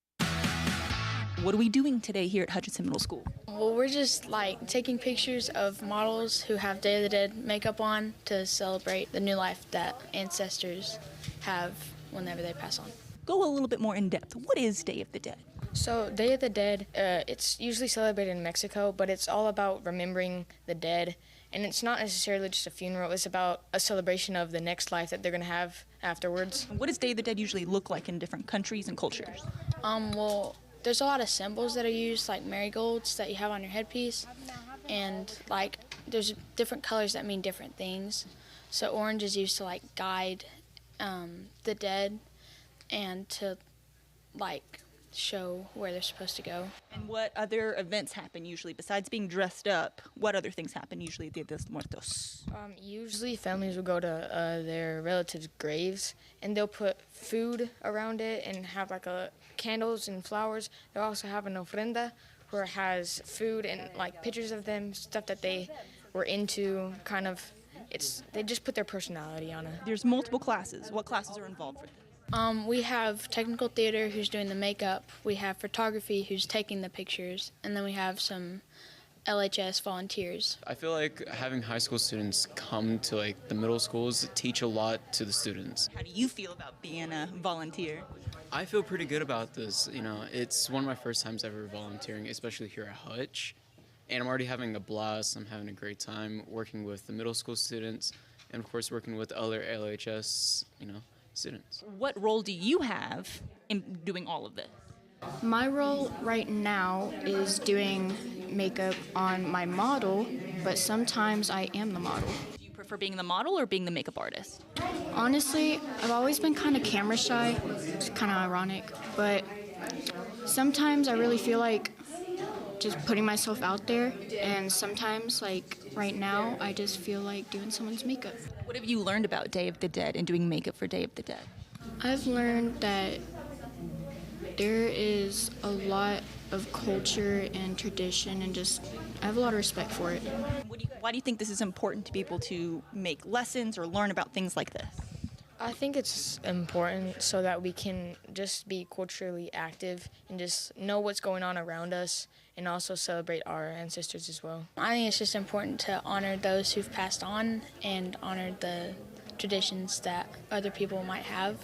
What are we doing today here at Hutchinson Middle School? Well, we're just like taking pictures of models who have Day of the Dead makeup on to celebrate the new life that ancestors have whenever they pass on. Go a little bit more in depth. What is Day of the Dead? So Day of the Dead, it's usually celebrated in Mexico, but it's all about remembering the dead. And it's not necessarily just a funeral, it's about a celebration of the next life that they're going to have afterwards. What does Day of the Dead usually look like in different countries and cultures? Well, there's a lot of symbols that are used, like marigolds that you have on your headpiece, and like there's different colors that mean different things. So orange is used to like guide the dead and to like show where they're supposed to go. And what other events happen usually besides being dressed up? What other things happen usually Dia de los Muertos? Usually families will go to their relatives' graves, and they'll put food around it and have like candles and flowers. They'll also have an ofrenda where it has food and like pictures of them, stuff that they were into, kind of. They just put their personality on it. There's multiple classes. What classes are involved with it? We have technical theater, who's doing the makeup. We have photography, who's taking the pictures. And then we have some LHS volunteers. I feel like having high school students come to like the middle schools teach a lot to the students. How do you feel about being a volunteer? I feel pretty good about this. You know, it's one of my first times ever volunteering, especially here at Hutch. And I'm already having a blast. I'm having a great time working with the middle school students and, of course, working with other LHS, students. What role do you have in doing all of this? My role right now is doing makeup on my model, but sometimes I am the model. Do you prefer being the model or being the makeup artist? Honestly, I've always been kind of camera shy. It's kind of ironic, but sometimes I really feel like just putting myself out there, and sometimes, like right now, I just feel like doing someone's makeup. What have you learned about Day of the Dead and doing makeup for Day of the Dead? I've learned that there is a lot of culture and tradition, and just I have a lot of respect for it. Why do you think this is important to be able to make lessons or learn about things like this? I think it's important so that we can just be culturally active and just know what's going on around us and also celebrate our ancestors as well. I think it's just important to honor those who've passed on and honor the traditions that other people might have,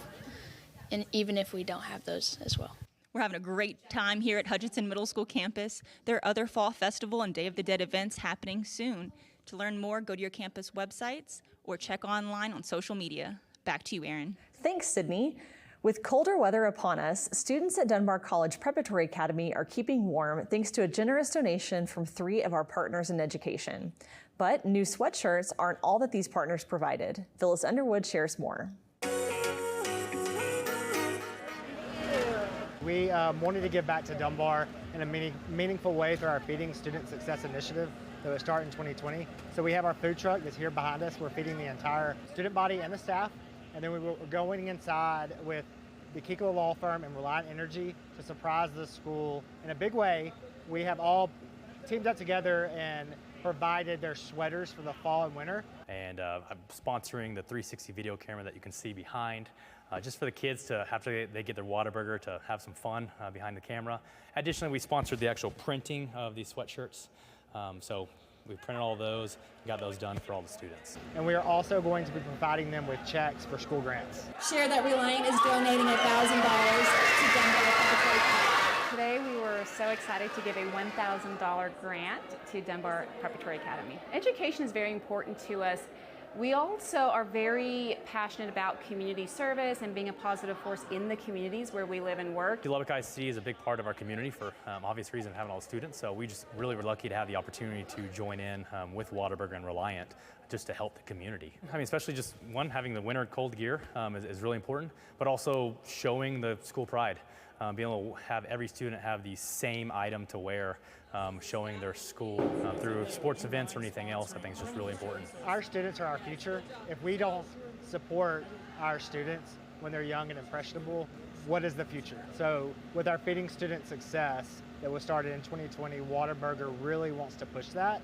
and even if we don't have those as well. We're having a great time here at Hutchinson Middle School campus. There are other Fall Festival and Day of the Dead events happening soon. To learn more, go to your campus websites or check online on social media. Back to you, Erin. Thanks, Sydney. With colder weather upon us, students at Dunbar College Preparatory Academy are keeping warm thanks to a generous donation from 3 of our partners in education. But new sweatshirts aren't all that these partners provided. Phyllis Underwood shares more. We wanted to give back to Dunbar in a meaningful way through our Feeding Student Success Initiative that will start in 2020. So we have our food truck that's here behind us. We're feeding the entire student body and the staff. And then we're going inside with the Kickoff Law Firm and Reliant Energy to surprise the school in a big way. We have all teamed up together and provided their sweaters for the fall and winter. And I'm sponsoring the 360 video camera that you can see behind, just for the kids to after they get their Whataburger to have some fun behind the camera. Additionally, we sponsored the actual printing of these sweatshirts. So we printed all those, got those done for all the students. And we are also going to be providing them with checks for school grants. Share that Reliant is donating $1,000 to Dunbar Preparatory Academy. Today we were so excited to give a $1,000 grant to Dunbar Preparatory Academy. Education is very important to us. We also are very passionate about community service and being a positive force in the communities where we live and work. Lubbock ISD is a big part of our community for obvious reason of having all the students, so we just really were lucky to have the opportunity to join in with Whataburger and Reliant just to help the community. I mean, especially just one, having the winter cold gear is really important, but also showing the school pride. Being able to have every student have the same item to wear, showing their school through sports events or anything else, I think is just really important. Our students are our future. If we don't support our students when they're young and impressionable, what is the future? So with our Feeding Student Success that was started in 2020, Whataburger really wants to push that.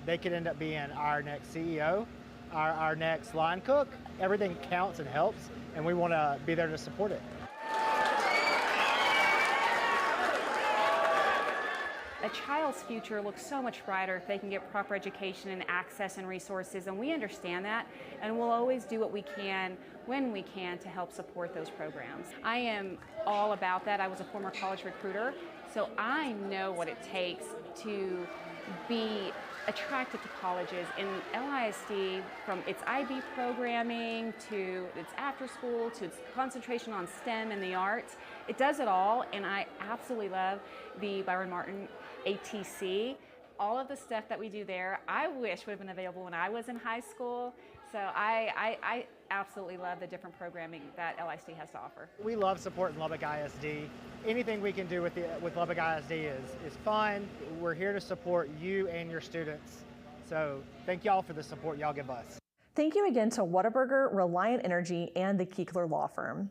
They could end up being our next CEO, our next line cook. Everything counts and helps, and we want to be there to support it. A child's future looks so much brighter if they can get proper education and access and resources, and we understand that, and we'll always do what we can when we can to help support those programs. I am all about that. I was a former college recruiter, so I know what it takes to be attracted to colleges. In LISD, from its IB programming to its after school to its concentration on STEM and the arts, it does it all, and I absolutely love the Byron Martin ATC. All of the stuff that we do there, I wish would have been available when I was in high school. So I absolutely love the different programming that LISD has to offer. We love supporting Lubbock ISD. Anything we can do with Lubbock ISD is fun. We're here to support you and your students. So thank y'all for the support y'all give us. Thank you again to Whataburger, Reliant Energy, and the Keekler Law Firm.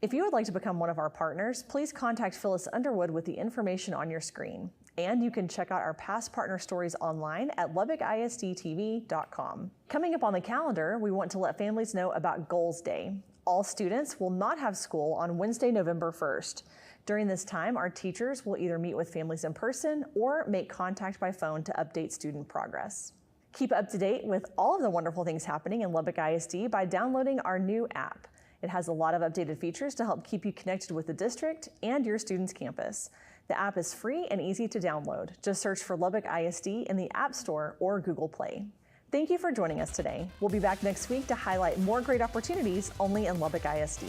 If you would like to become one of our partners, please contact Phyllis Underwood with the information on your screen. And you can check out our past partner stories online at LubbockISDTV.com. Coming up on the calendar, we want to let families know about Goals Day. All students will not have school on Wednesday, November 1st. During this time, our teachers will either meet with families in person or make contact by phone to update student progress. Keep up to date with all of the wonderful things happening in Lubbock ISD by downloading our new app. It has a lot of updated features to help keep you connected with the district and your student's campus. The app is free and easy to download. Just search for Lubbock ISD in the App Store or Google Play. Thank you for joining us today. We'll be back next week to highlight more great opportunities only in Lubbock ISD.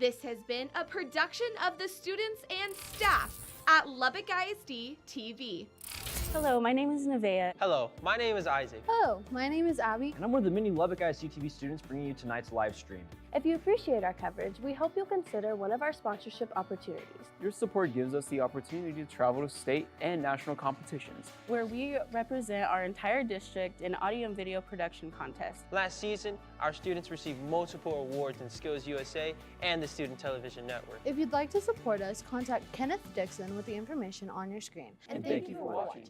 This has been a production of the students and staff at Lubbock ISD TV. Hello, my name is Nevaeh. Hello, my name is Isaac. Hello, my name is Abby. And I'm one of the many Lubbock ISD TV students bringing you tonight's live stream. If you appreciate our coverage, we hope you'll consider one of our sponsorship opportunities, Your support gives us the opportunity to travel to state and national competitions. where we represent our entire district in audio and video production contests. Last season, our students received multiple awards in Skills USA and the Student Television Network. If you'd like to support us, contact Kenneth Dixon with the information on your screen. And thank you for watching.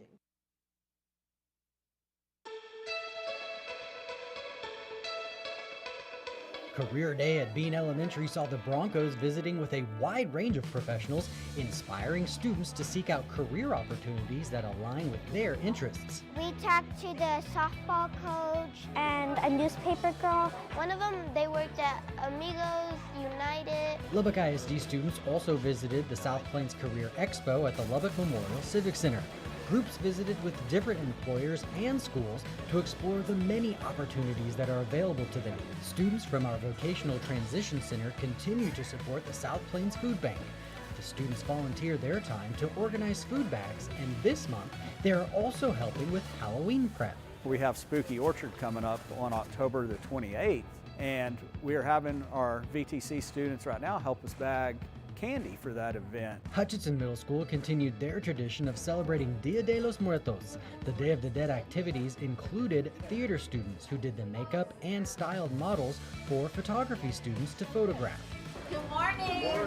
Career Day at Bean Elementary saw the Broncos visiting with a wide range of professionals, inspiring students to seek out career opportunities that align with their interests. We talked to the softball coach and a newspaper girl. One of them, they worked at Amigos United. Lubbock ISD students also visited the South Plains Career Expo at the Lubbock Memorial Civic Center. Groups visited with different employers and schools to explore the many opportunities that are available to them. Students from our Vocational Transition Center continue to support the South Plains Food Bank. The students volunteer their time to organize food bags, and this month they are also helping with Halloween prep. We have Spooky Orchard coming up on October the 28th, and we are having our VTC students right now help us bag candy for that event. Hutchinson Middle School continued their tradition of celebrating Dia de los Muertos. The Day of the Dead activities included theater students who did the makeup and styled models for photography students to photograph. Good morning.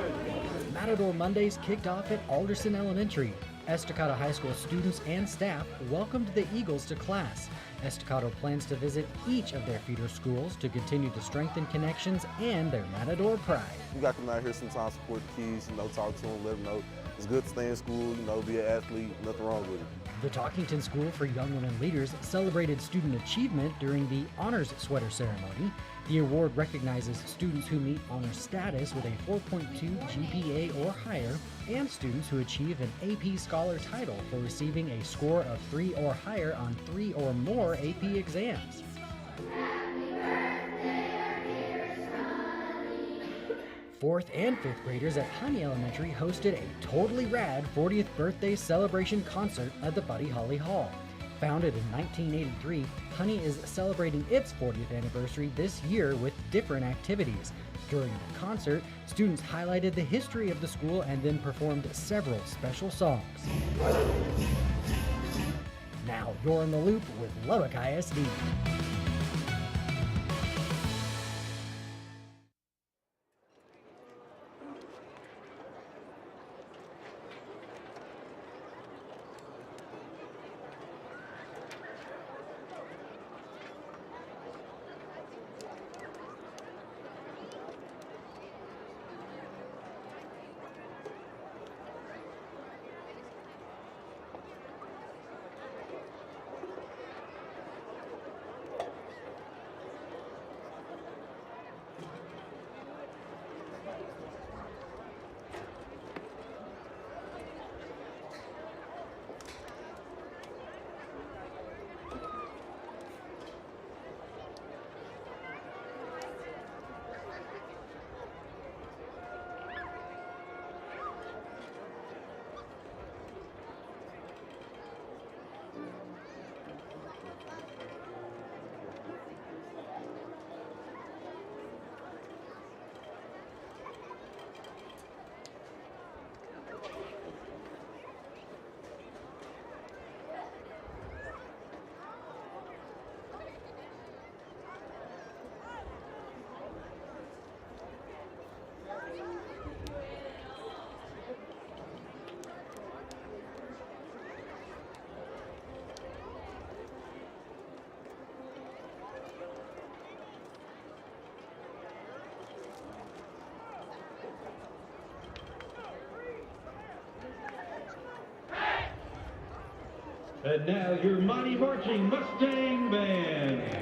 Matador Mondays kicked off at Alderson Elementary. Estacado High School students and staff welcomed the Eagles to class. Estacado plans to visit each of their feeder schools to continue to strengthen connections and their Matador pride. You got to come out here sometimes, support the kids, talk to them, let them know it's good to stay in school, be an athlete, nothing wrong with it. The Talkington School for Young Women Leaders celebrated student achievement during the Honors Sweater Ceremony. The award recognizes students who meet honor status with a 4.2 GPA or higher, and students who achieve an AP Scholar title for receiving a score of 3 or higher on 3 or more AP exams. Fourth and fifth graders at Honey Elementary hosted a totally rad 40th birthday celebration concert at the Buddy Holly Hall. Founded in 1983, Honey is celebrating its 40th anniversary this year with different activities. During the concert, students highlighted the history of the school and then performed several special songs. Now you're in the loop with Lubbock ISD. And now your mighty marching Mustang Band.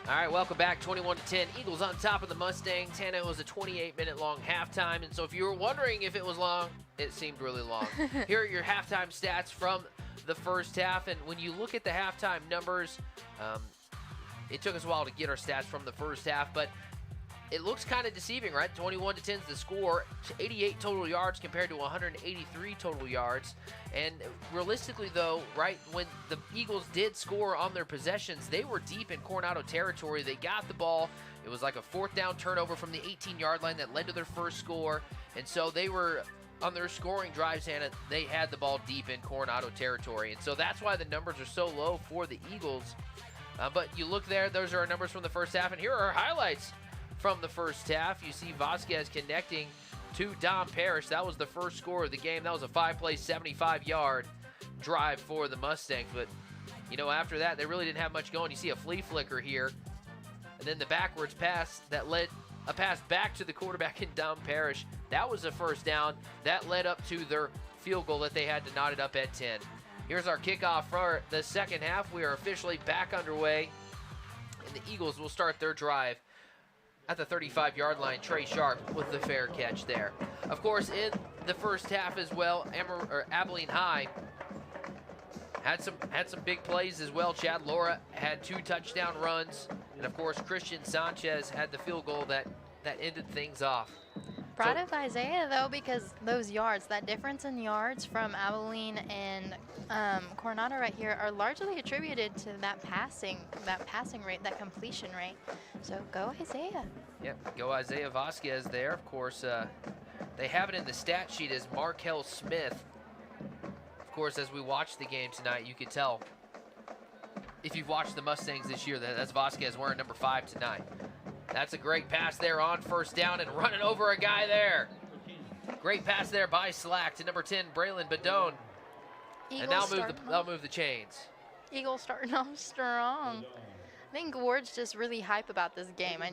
All right, welcome back. 21-10, Eagles on top of the Mustangs. Hannah, it was a 28-minute long halftime, and so if you were wondering if it was long, it seemed really long. Here are your halftime stats from the first half, and when you look at the halftime numbers, it took us a while to get our stats from the first half, but it looks kind of deceiving, right? 21-10 is the score, 88 total yards compared to 183 total yards. And realistically, though, right, when the Eagles did score on their possessions, they were deep in Coronado territory. They got the ball. It was like a fourth down turnover from the 18-yard line that led to their first score. And so they were, on their scoring drives, Hannah, they had the ball deep in Coronado territory. And so that's why the numbers are so low for the Eagles. But you look there, those are our numbers from the first half. And here are our highlights from the first half. You see Vasquez connecting to Dom Parrish. That was the first score of the game. That was a 5-play, 75-yard drive for the Mustangs. But, you know, after that, they really didn't have much going. You see a flea flicker here. And then the backwards pass that led a pass back to the quarterback in Dom Parrish. That was a first down. That led up to their field goal that they had to knot it up at 10. Here's our kickoff for the second half. We are officially back underway. And the Eagles will start their drive at the 35-yard line. Trey Sharp with the fair catch there. Of course, in the first half as well, Abilene High had some big plays as well. Chad Laura had 2 touchdown runs, and of course Christian Sanchez had the field goal that ended things off. Proud of Isaiah though, because those yards, that difference in yards from Abilene and Coronado right here are largely attributed to that passing rate, that completion rate. So go Isaiah. Yep, go Isaiah Vasquez there. Of course, they have it in the stat sheet as Markel Smith. Of course, as we watch the game tonight, you could tell if you've watched the Mustangs this year, that's Vasquez wearing number 5 tonight. That's a great pass there on first down and running over a guy there. Great pass there by Slack to number 10, Braylon Badone. And they'll move the chains. Eagles starting off strong. I think Ward's just really hype about this game. I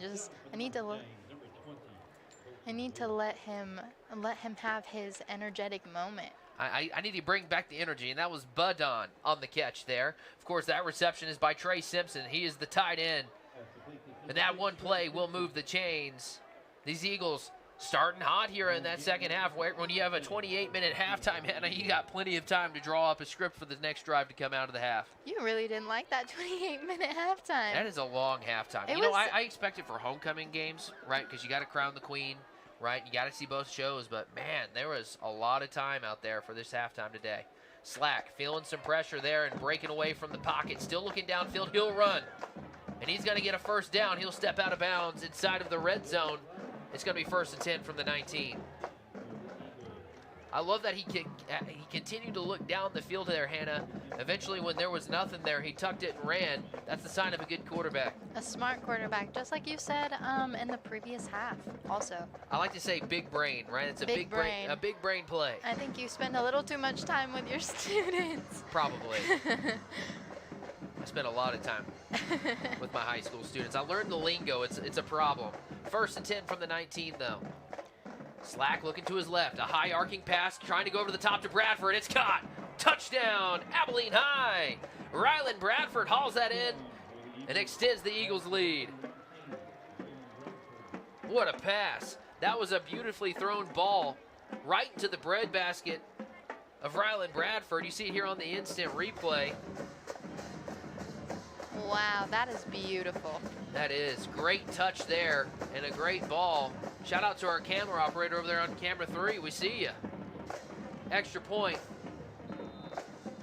need to let him have his energetic moment. I need to bring back the energy, and that was Badone on the catch there. Of course, that reception is by Trey Simpson. He is the tight end. And that one play will move the chains. These Eagles starting hot here in that second half. When you have a 28-minute halftime, Hannah, you got plenty of time to draw up a script for the next drive to come out of the half. You really didn't like that 28-minute halftime. That is a long halftime. You know, I expect it for homecoming games, right? Because you got to crown the queen, right? You got to see both shows. But, man, there was a lot of time out there for this halftime today. Slack feeling some pressure there and breaking away from the pocket. Still looking downfield. He'll run. And he's going to get a first down. He'll step out of bounds inside of the red zone. It's going to be 1st and 10 from the 19. I love that he continued to look down the field there, Hannah. Eventually, when there was nothing there, he tucked it and ran. That's the sign of a good quarterback. A smart quarterback, just like you said in the previous half also. I like to say big brain, right? It's a big brain. A big brain play. I think you spend a little too much time with your students. Probably. I spent a lot of time with my high school students. I learned the lingo. It's a problem. 1st and 10 from the 19, though. Slack looking to his left. A high arcing pass, trying to go over the top to Bradford. It's caught. Touchdown, Abilene High. Rylan Bradford hauls that in and extends the Eagles' lead. What a pass. That was a beautifully thrown ball right into the breadbasket of Rylan Bradford. You see it here on the instant replay. Wow, that is beautiful. That is. Great touch there and a great ball. Shout out to our camera operator over there on camera 3. We see you. Extra point.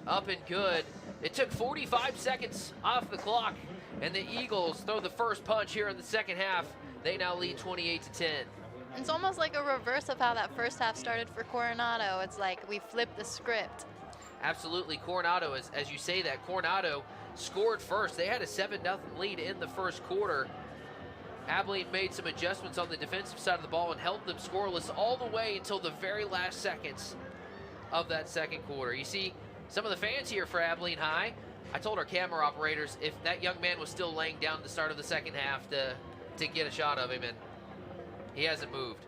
Up and good. It took 45 seconds off the clock, and the Eagles throw the first punch here in the second half. They now lead 28-10. It's almost like a reverse of how that first half started for Coronado. It's like we flipped the script. Absolutely. Coronado, as you say that, Coronado scored first. They had a 7-0 lead in the first quarter. Abilene made some adjustments on the defensive side of the ball and held them scoreless all the way until the very last seconds of that second quarter. You see some of the fans here for Abilene High. I told our camera operators if that young man was still laying down at the start of the second half to get a shot of him, and he hasn't moved.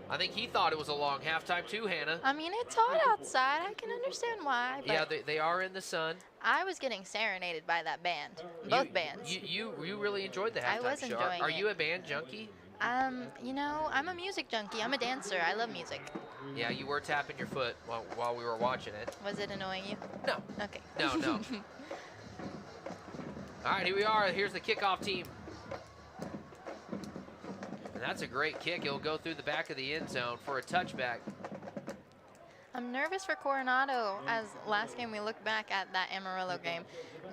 I think he thought it was a long halftime too, Hannah. I mean, it's hot outside. I can understand why. But Yeah, they are in the sun. I was getting serenaded by that band, both bands. You really enjoyed the halftime I was show. enjoying Are it. you a band junkie? You know, I'm a music junkie. I'm a dancer. I love music. Yeah, you were tapping your foot while we were watching it. Was it annoying you? No. Okay. No. All right, here we are. Here's the kickoff team. And that's a great kick. It'll go through the back of the end zone for a touchback. I'm nervous for Coronado, as last game we looked back at that Amarillo game.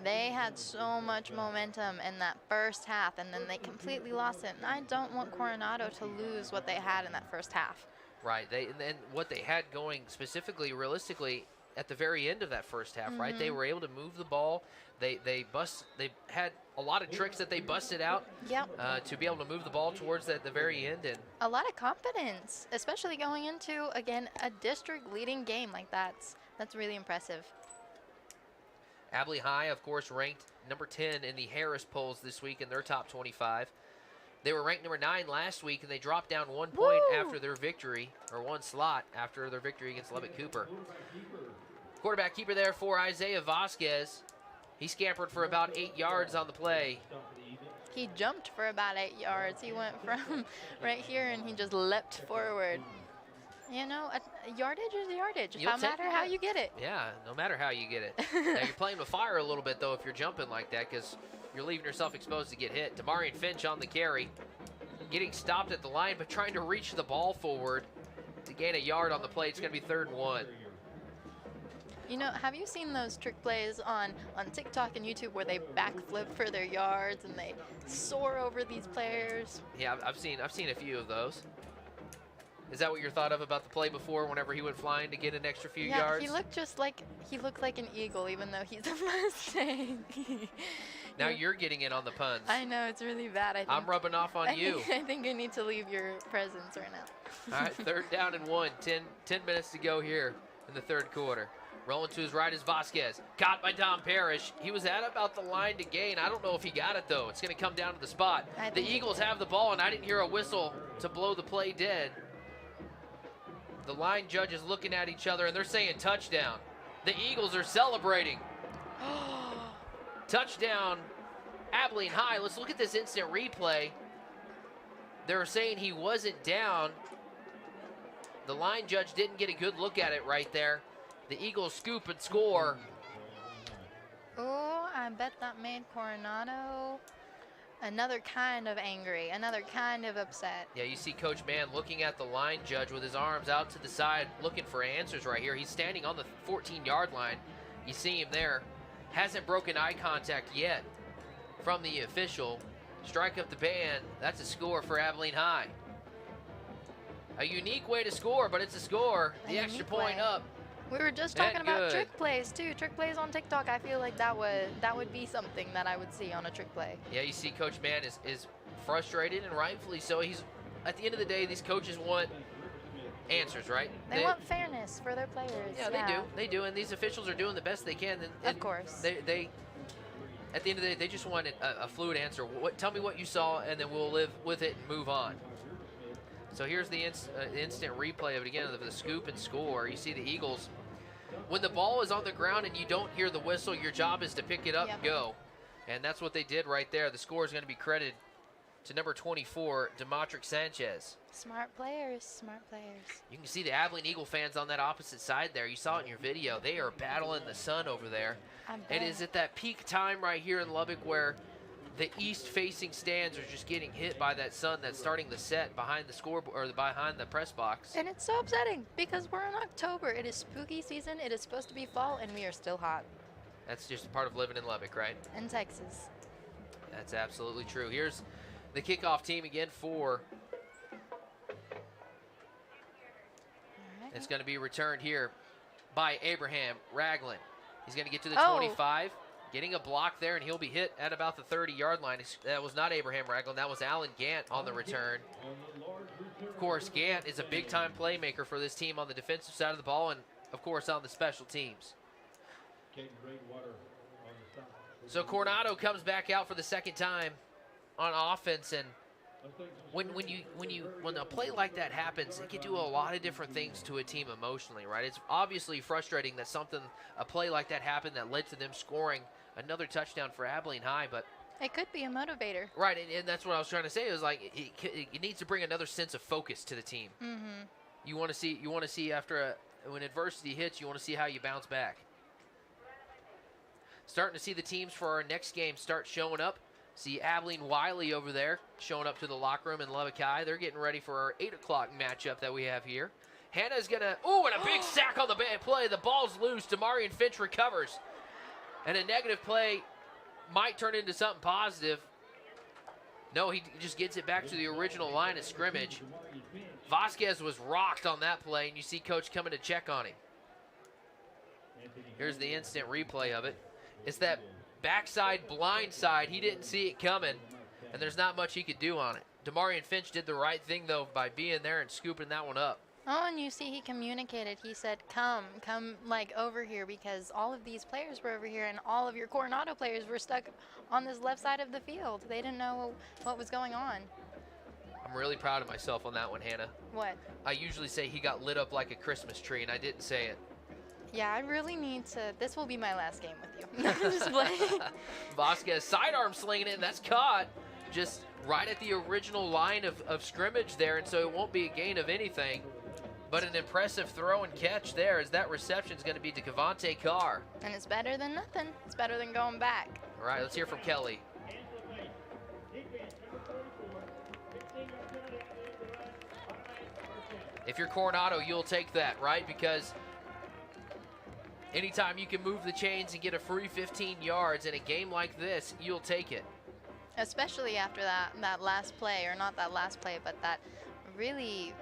They had so much momentum in that first half, and then they completely lost it. And I don't want Coronado to lose what they had in that first half. Right, and what they had going specifically, realistically, at the very end of that first half, right? They were able to move the ball. They had a lot of tricks that they busted out to be able to move the ball towards the very end. And a lot of confidence, especially going into, again, a district-leading game like that. That's really impressive. Abilene High, of course, ranked number 10 in the Harris polls this week in their top 25. They were ranked number 9 last week, and they dropped down 1 point after their victory, or 1 slot after their victory against Lubbock Cooper. Quarterback keeper there for Isaiah Vasquez. He scampered for about 8 yards on the play. He jumped for about 8 yards. He went from right here, and he just leapt forward. You know, yardage is yardage, no matter how you get it. Yeah, no matter how you get it. Now, you're playing with fire a little bit, though, if you're jumping like that, because you're leaving yourself exposed to get hit. Damarian Finch on the carry, getting stopped at the line, but trying to reach the ball forward to gain a yard on the play. It's going to be 3rd and 1. You know, have you seen those trick plays on TikTok and YouTube where they backflip for their yards and they soar over these players? Yeah, I've seen a few of those. Is that what you thought of about the play before, whenever he went flying to get an extra few yards? Yeah, he looked like an eagle, even though he's a Mustang. Now you're getting in on the puns. I know, it's really bad. I'm rubbing off on you. I think I need to leave your presence right now. All right, 3rd down and 1. 10 minutes to go here in the 3rd quarter. Rolling to his right is Vasquez. Caught by Dom Parrish. He was at about the line to gain. I don't know if he got it, though. It's going to come down to the spot. The Eagles have the ball, and I didn't hear a whistle to blow the play dead. The line judge is looking at each other, and they're saying touchdown. The Eagles are celebrating. Touchdown, Abilene High. Let's look at this instant replay. They're saying he wasn't down. The line judge didn't get a good look at it right there. The Eagles scoop and score. Oh, I bet that made Coronado another kind of angry, another kind of upset. Yeah, you see Coach Mann looking at the line judge with his arms out to the side, looking for answers right here. He's standing on the 14-yard line. You see him there. Hasn't broken eye contact yet from the official. Strike up the band. That's a score for Abilene High. A unique way to score, but it's a score. The extra point up. We were just talking about trick plays too. Trick plays on TikTok. I feel like that would be something that I would see on a trick play. Yeah, you see Coach Mann is frustrated, and rightfully so. He's at the end of the day, these coaches want answers, right? They want fairness for their players. Yeah, they do, and these officials are doing the best they can. And of course. They at the end of the day, they just want a fluid answer. Tell me what you saw, and then we'll live with it and move on. So here's the instant replay of it again, of the scoop and score. You see the Eagles. When the ball is on the ground and you don't hear the whistle, your job is to pick it up and go. And that's what they did right there. The score is going to be credited to number 24, Demetric Sanchez. Smart players, smart players. You can see the Abilene Eagle fans on that opposite side there. You saw it in your video. They are battling the sun over there. It is at that peak time right here in Lubbock where the east-facing stands are just getting hit by that sun that's starting to set behind the scoreboard or behind the press box. And it's so upsetting because we're in October. It is spooky season. It is supposed to be fall, and we are still hot. That's just part of living in Lubbock, right? In Texas. That's absolutely true. Here's the kickoff team again for. It's going to be returned here by Abraham Ragland. He's going to get to the 25. Getting a block there, and he'll be hit at about the 30-yard line. That was not Abraham Ragland. That was Alan Gant on the return. Of course, Gant is a big-time playmaker for this team on the defensive side of the ball and, of course, on the special teams. So Coronado comes back out for the second time on offense, and when a play like that happens, it can do a lot of different things to a team emotionally, right? It's obviously frustrating that a play like that happened that led to them scoring another touchdown for Abilene High, but it could be a motivator. Right, and that's what I was trying to say. It was like it needs to bring another sense of focus to the team. Mm-hmm. You want to see after when adversity hits, you want to see how you bounce back. Starting to see the teams for our next game start showing up. See Abilene Wiley over there showing up to the locker room in Lubbock High. They're getting ready for our 8 o'clock matchup that we have here. Hannah's going to, and a big sack on the play. The ball's loose. Damarian Finch recovers. And a negative play might turn into something positive. No, he just gets it back to the original line of scrimmage. Vasquez was rocked on that play, and you see Coach coming to check on him. Here's the instant replay of it. It's that backside blind side. He didn't see it coming, and there's not much he could do on it. Damarian Finch did the right thing, though, by being there and scooping that one up. Oh, and you see he communicated. He said, come like over here, because all of these players were over here and all of your Coronado players were stuck on this left side of the field. They didn't know what was going on. I'm really proud of myself on that one, Hannah. What? I usually say he got lit up like a Christmas tree, and I didn't say it. Yeah, I really need to. This will be my last game with you. Just play. Vasquez sidearm slinging it, and that's caught just right at the original line of scrimmage there, and so it won't be a gain of anything. But an impressive throw and catch there, as that reception is going to be to Cavante Carr. And it's better than nothing. It's better than going back. All right, let's hear from Kelly. If you're Coronado, you'll take that, right? Because anytime you can move the chains and get a free 15 yards in a game like this, you'll take it. Especially after that last play, or not that last play, but that really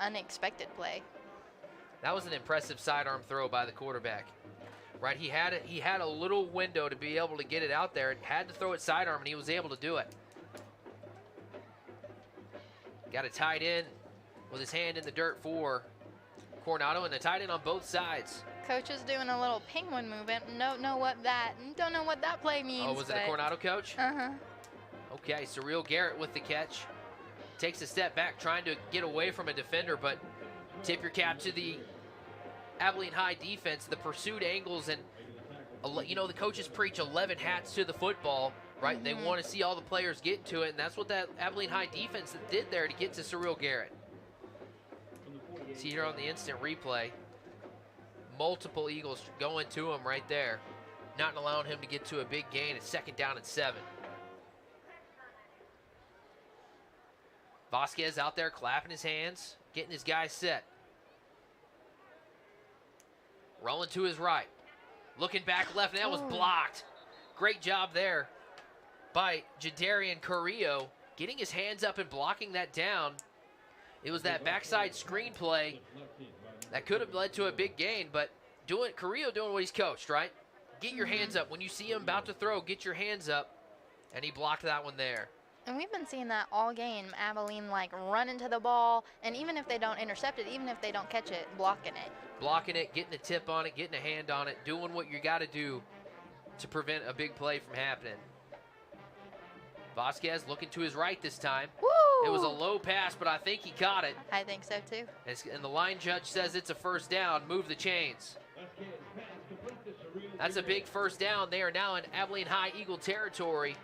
unexpected play. That was an impressive sidearm throw by the quarterback. Right, he had a little window to be able to get it out there. Had to throw it sidearm, and he was able to do it. Got it tied in with his hand in the dirt for Coronado, and a tight end on both sides. Coach is doing a little penguin movement. Don't know what that play means. Oh, was it a Coronado coach? Uh-huh. Okay, Surreal Garrett with the catch. Takes a step back, trying to get away from a defender, but tip your cap to the Abilene High defense, the pursuit angles, and the coaches preach 11 hats to the football, right? Mm-hmm. They want to see all the players get to it, and that's what that Abilene High defense did there to get to Surreal Garrett. See here on the instant replay, multiple Eagles going to him right there, not allowing him to get to a big gain. It's 2nd down and 7. Vasquez out there clapping his hands, getting his guys set. Rolling to his right. Looking back left, and that was blocked. Great job there by Jadarian Carrillo, getting his hands up and blocking that down. It was that backside screen play that could have led to a big gain, but Carrillo doing what he's coached, right? Get your hands up. When you see him about to throw, get your hands up, and he blocked that one there. And we've been seeing that all game. Abilene run into the ball, and even if they don't intercept it, even if they don't catch it, blocking it. Blocking it, getting a tip on it, getting a hand on it, doing what you got to do to prevent a big play from happening. Vasquez looking to his right this time. Woo! It was a low pass, but I think he caught it. I think so too. And the line judge says it's a 1st down. Move the chains. That's a big 1st down. They are now in Abilene High Eagle territory.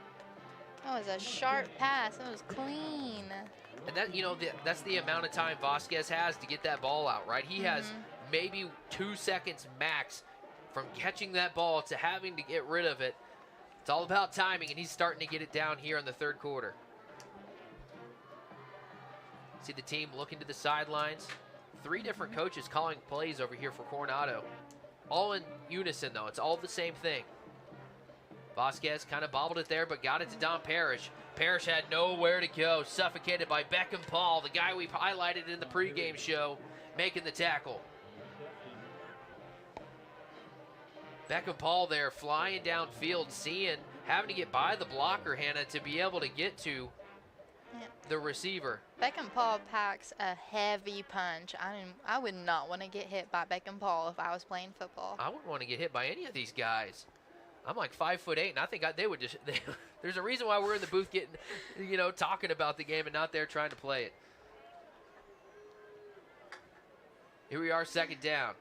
That was a sharp pass. It was clean. And that, that's the amount of time Vasquez has to get that ball out, right? He has maybe 2 seconds max from catching that ball to having to get rid of it. It's all about timing, and he's starting to get it down here in the 3rd quarter. See the team looking to the sidelines. 3 different coaches calling plays over here for Coronado. All in unison, though. It's all the same thing. Vasquez kind of bobbled it there, but got it to Don Parrish. Parrish had nowhere to go, suffocated by Beckham Paul, the guy we highlighted in the pregame show, making the tackle. Beckham Paul there flying downfield, having to get by the blocker, Hannah, to be able to get to the receiver. Beckham Paul packs a heavy punch. I would not want to get hit by Beckham Paul if I was playing football. I wouldn't want to get hit by any of these guys. I'm like 5'8", and I think they would just. There's a reason why we're in the booth getting, talking about the game and not there trying to play it. Here we are, second down.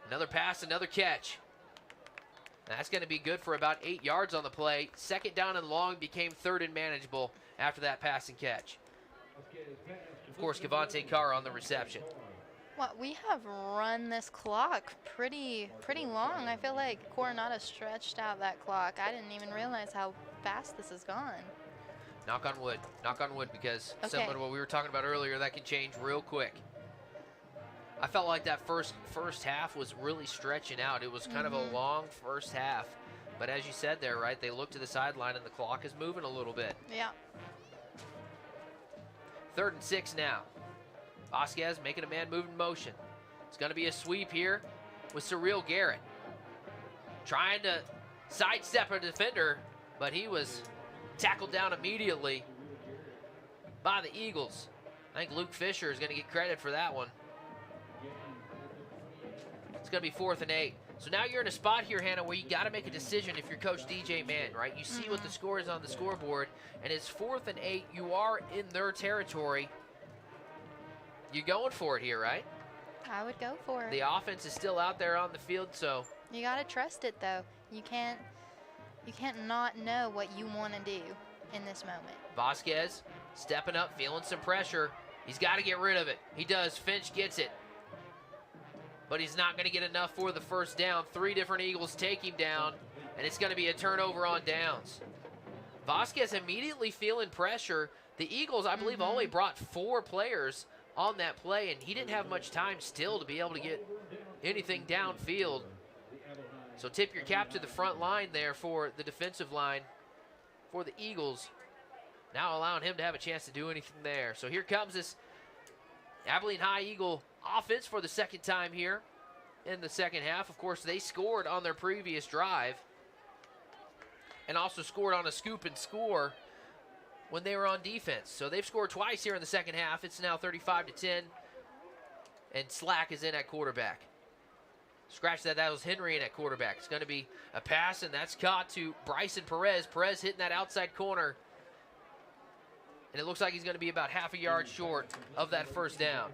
Another pass, another catch. That's going to be good for about 8 yards on the play. Second down and long became third and manageable after that pass and catch. Of course, Cavante Carr on the reception. Well, we have run this clock pretty long. I feel like Coronado stretched out that clock. I didn't even realize how fast this has gone. Knock on wood, because Okay. similar to what we were talking about earlier, that can change real quick. I felt like that first half was really stretching out. It was kind of a long first half. But as you said there, right, they look to the sideline and the clock is moving a little bit. Yeah. 3rd and 6 now. Vasquez making a man move in motion. It's going to be a sweep here with Cyril Garrett. Trying to sidestep a defender, but he was tackled down immediately by the Eagles. I think Luke Fisher is going to get credit for that one. It's going to be 4th and 8. So now you're in a spot here, Hannah, where you got to make a decision if you're Coach DJ Mann, right? You see what the score is on the scoreboard, and it's 4th and 8. You are in their territory. You're going for it here, right? I would go for it. The offense is still out there on the field, so You got to trust it, though. You can't not know what you want to do in this moment. Vasquez stepping up, feeling some pressure. He's got to get rid of it. He does. Finch gets it. But he's not going to get enough for the first down. 3 different Eagles take him down, and it's going to be a turnover on downs. Vasquez immediately feeling pressure. The Eagles, I believe, only brought 4 players on that play, and he didn't have much time still to be able to get anything downfield. So tip your cap to the front line there for the defensive line for the Eagles. Now allowing him to have a chance to do anything there. So here comes this Abilene High Eagle offense for the second time here in the second half. Of course, they scored on their previous drive and also scored on a scoop and score when they were on defense. So they've scored twice here in the second half. It's now 35-10, and Slack is in at quarterback. Scratch that. That was Henry in at quarterback. It's going to be a pass, and that's caught to Bryson Perez. Perez hitting that outside corner, and it looks like he's going to be about half a yard short of that first down.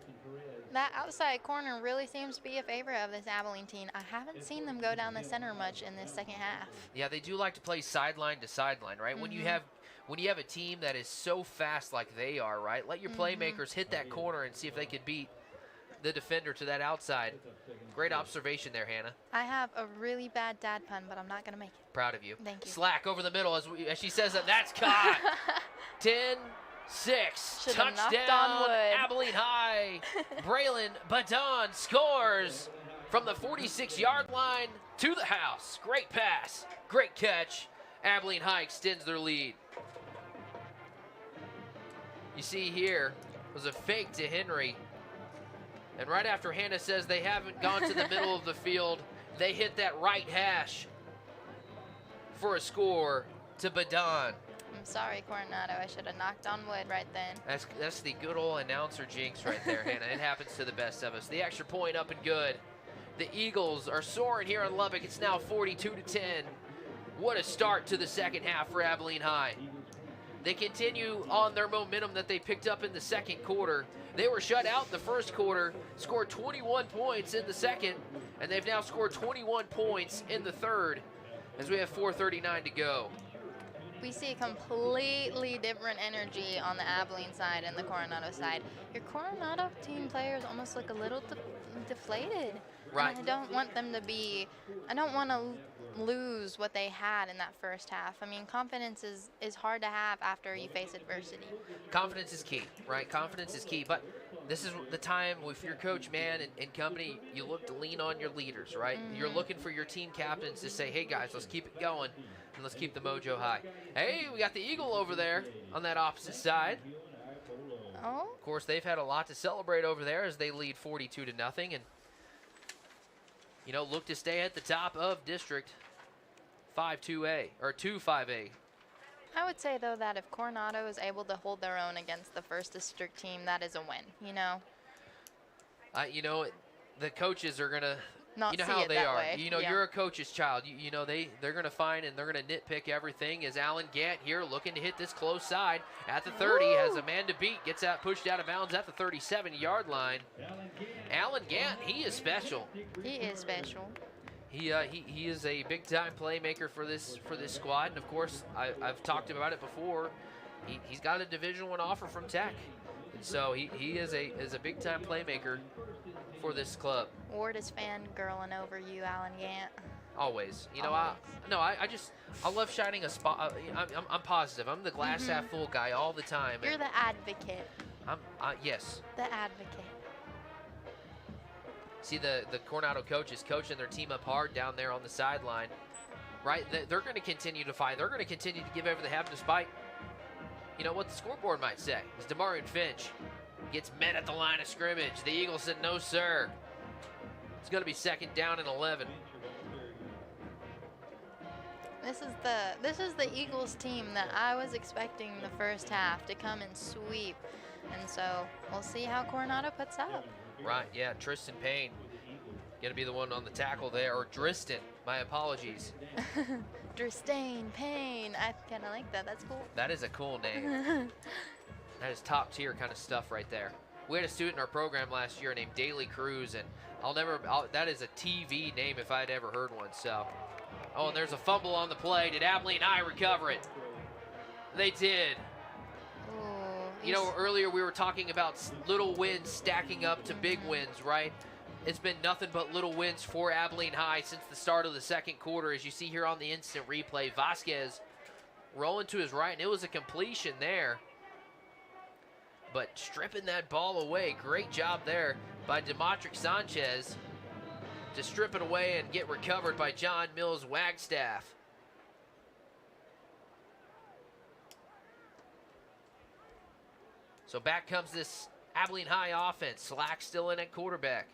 That outside corner really seems to be a favorite of this Abilene team. I haven't seen them go down the center much in this second half. Yeah, they do like to play sideline to sideline, right? When you have a team that is so fast like they are, right? Let your playmakers hit that corner and see if they could beat the defender to that outside. Great observation there, Hannah. I have a really bad dad pun, but I'm not going to make it. Proud of you. Thank you. Slack over the middle as she says that. That's caught. 10-6. Should've knocked on Touchdown, wood. Abilene High. Braylon Badon scores from the 46-yard line to the house. Great pass. Great catch. Abilene High extends their lead. You see here was a fake to Henry. And right after Hannah says they haven't gone to the middle of the field, they hit that right hash for a score to Badon. I'm sorry, Coronado. I should have knocked on wood right then. That's the good old announcer jinx right there, Hannah. It happens to the best of us. The extra point up and good. The Eagles are soaring here in Lubbock. It's now 42-10. What a start to the second half for Abilene High. They continue on their momentum that they picked up in the second quarter. They were shut out in the first quarter, scored 21 points in the second, and they've now scored 21 points in the third as we have 4:39 to go. We see completely different energy on the Abilene side and the Coronado side. Your Coronado team players almost look a little deflated. Right. And I don't want them to be, I don't want to lose what they had in that first half. I mean, confidence is hard to have after you face adversity. Confidence is key, right? Confidence is key, but this is the time with your coach, man, and company, you look to lean on your leaders, right? You're looking for your team captains to say, hey, guys, let's keep it going, and let's keep the mojo high. Hey, we got the Eagle over there on that opposite side. Oh. Of course, they've had a lot to celebrate over there as they lead 42-0, and, you know, look to stay at the top of District 5-2A, or 2-5A. I would say, though, that if Coronado is able to hold their own against the first district team, that is a win, you know? You know, the coaches are going to not you know see how it they that are. way. You know, Yeah. you're a coach's child. You know, they're going to find and they're going to nitpick everything. As Alan Gant here looking to hit this close side at the 30, has a man to beat, gets out, pushed out of bounds at the 37-yard line. Alan Gant, he is special. He is special. He is a big-time playmaker for this squad, and of course, I've talked about it before. He's got a Division I offer from Tech, and so he is a big-time playmaker for this club. Ward is fangirling over you, Alan Gant. Always, you know. I love shining a spot. I'm positive. I'm the glass half full guy all the time. You're the advocate. Yes. The advocate. See the Coronado coaches coaching their team up hard down there on the sideline. Right? They're going to continue to fight. They're going to continue to give everything they have despite, you know, what the scoreboard might say. As Damarian Finch gets met at the line of scrimmage. The Eagles said, no, sir. It's going to be 2nd down and 11. This is the Eagles team that I was expecting the first half to come and sweep. And so we'll see how Coronado puts up. Right, yeah, Tristan Payne going to be the one on the tackle there, or Dristan, my apologies. Dristain Payne, I kind of like that. That's cool. That is a cool name. That is top tier kind of stuff right there. We had a student in our program last year named Daly Cruz, and that is a TV name if I'd ever heard one. So, oh, and there's a fumble on the play. Did Abilene High recover it? They did. You know, earlier we were talking about little wins stacking up to big wins, right? It's been nothing but little wins for Abilene High since the start of the second quarter. As you see here on the instant replay, Vasquez rolling to his right, and it was a completion there. But stripping that ball away, great job there by Demetric Sanchez to strip it away and get recovered by John Mills Wagstaff. So back comes this Abilene High offense. Slack still in at quarterback.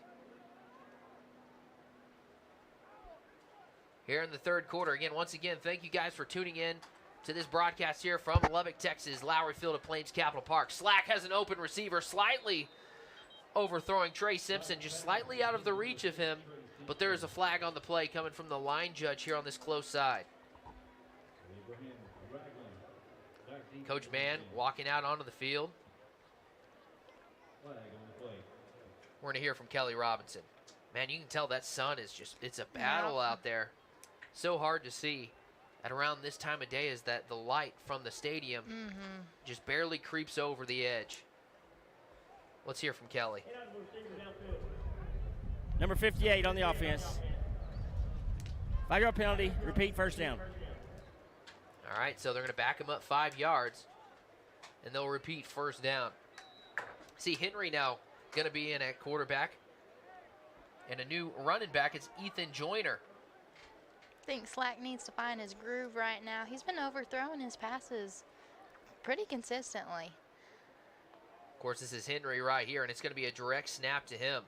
Here in the third quarter. Once again, thank you guys for tuning in to this broadcast here from Lubbock, Texas, Lowry Field at PlainsCapital Park. Slack has an open receiver, slightly overthrowing Trey Simpson, just slightly out of the reach of him. But there is a flag on the play coming from the line judge here on this close side. Coach Mann walking out onto the field. We're going to hear from Kelly Robinson. Man, you can tell that sun is just, it's a battle out there. So hard to see at around this time of day is that the light from the stadium just barely creeps over the edge. Let's hear from Kelly. Number 58 on the offense. 5-yard penalty, repeat, first down. All right, so they're going to back him up 5 yards, and they'll repeat first down. See, Henry now going to be in at quarterback. And a new running back, it's Ethan Joyner. I think Slack needs to find his groove right now. He's been overthrowing his passes pretty consistently. Of course, this is Henry right here, and it's going to be a direct snap to him.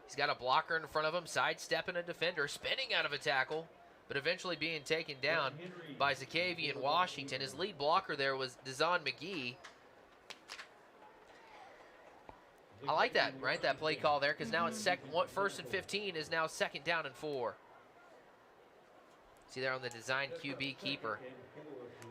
He's got a blocker in front of him, sidestepping a defender, spinning out of a tackle, but eventually being taken down by Zakavian Washington. His lead blocker there was Dezon McGee. I like that, right? That play call there, because now it's first and 15 is now 2nd down and 4. See there on the design QB keeper.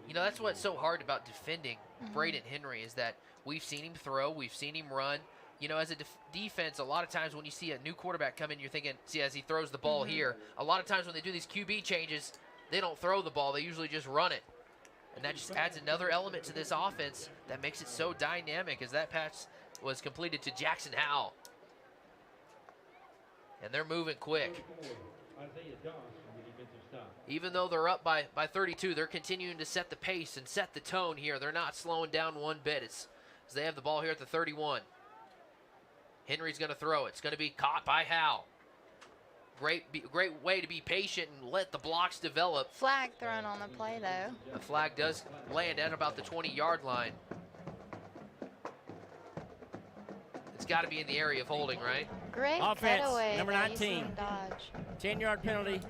You know, that's what's so hard about defending Braden Henry is that we've seen him throw, we've seen him run. You know, as a defense, a lot of times when you see a new quarterback come in, you're thinking, see, as he throws the ball here, a lot of times when they do these QB changes, they don't throw the ball, they usually just run it. And that just adds another element to this offense that makes it so dynamic, as that pass was completed to Jackson Howell. And they're moving quick. Even though they're up by 32, they're continuing to set the pace and set the tone here. They're not slowing down one bit as they have the ball here at the 31. Henry's going to throw it. It's going to be caught by Howell. Great way to be patient and let the blocks develop. Flag thrown on the play, though. The flag does land at about the 20-yard line. It's got to be in the area of holding, right? Great offense, cutaway. number 19. Dodge. 10-yard penalty.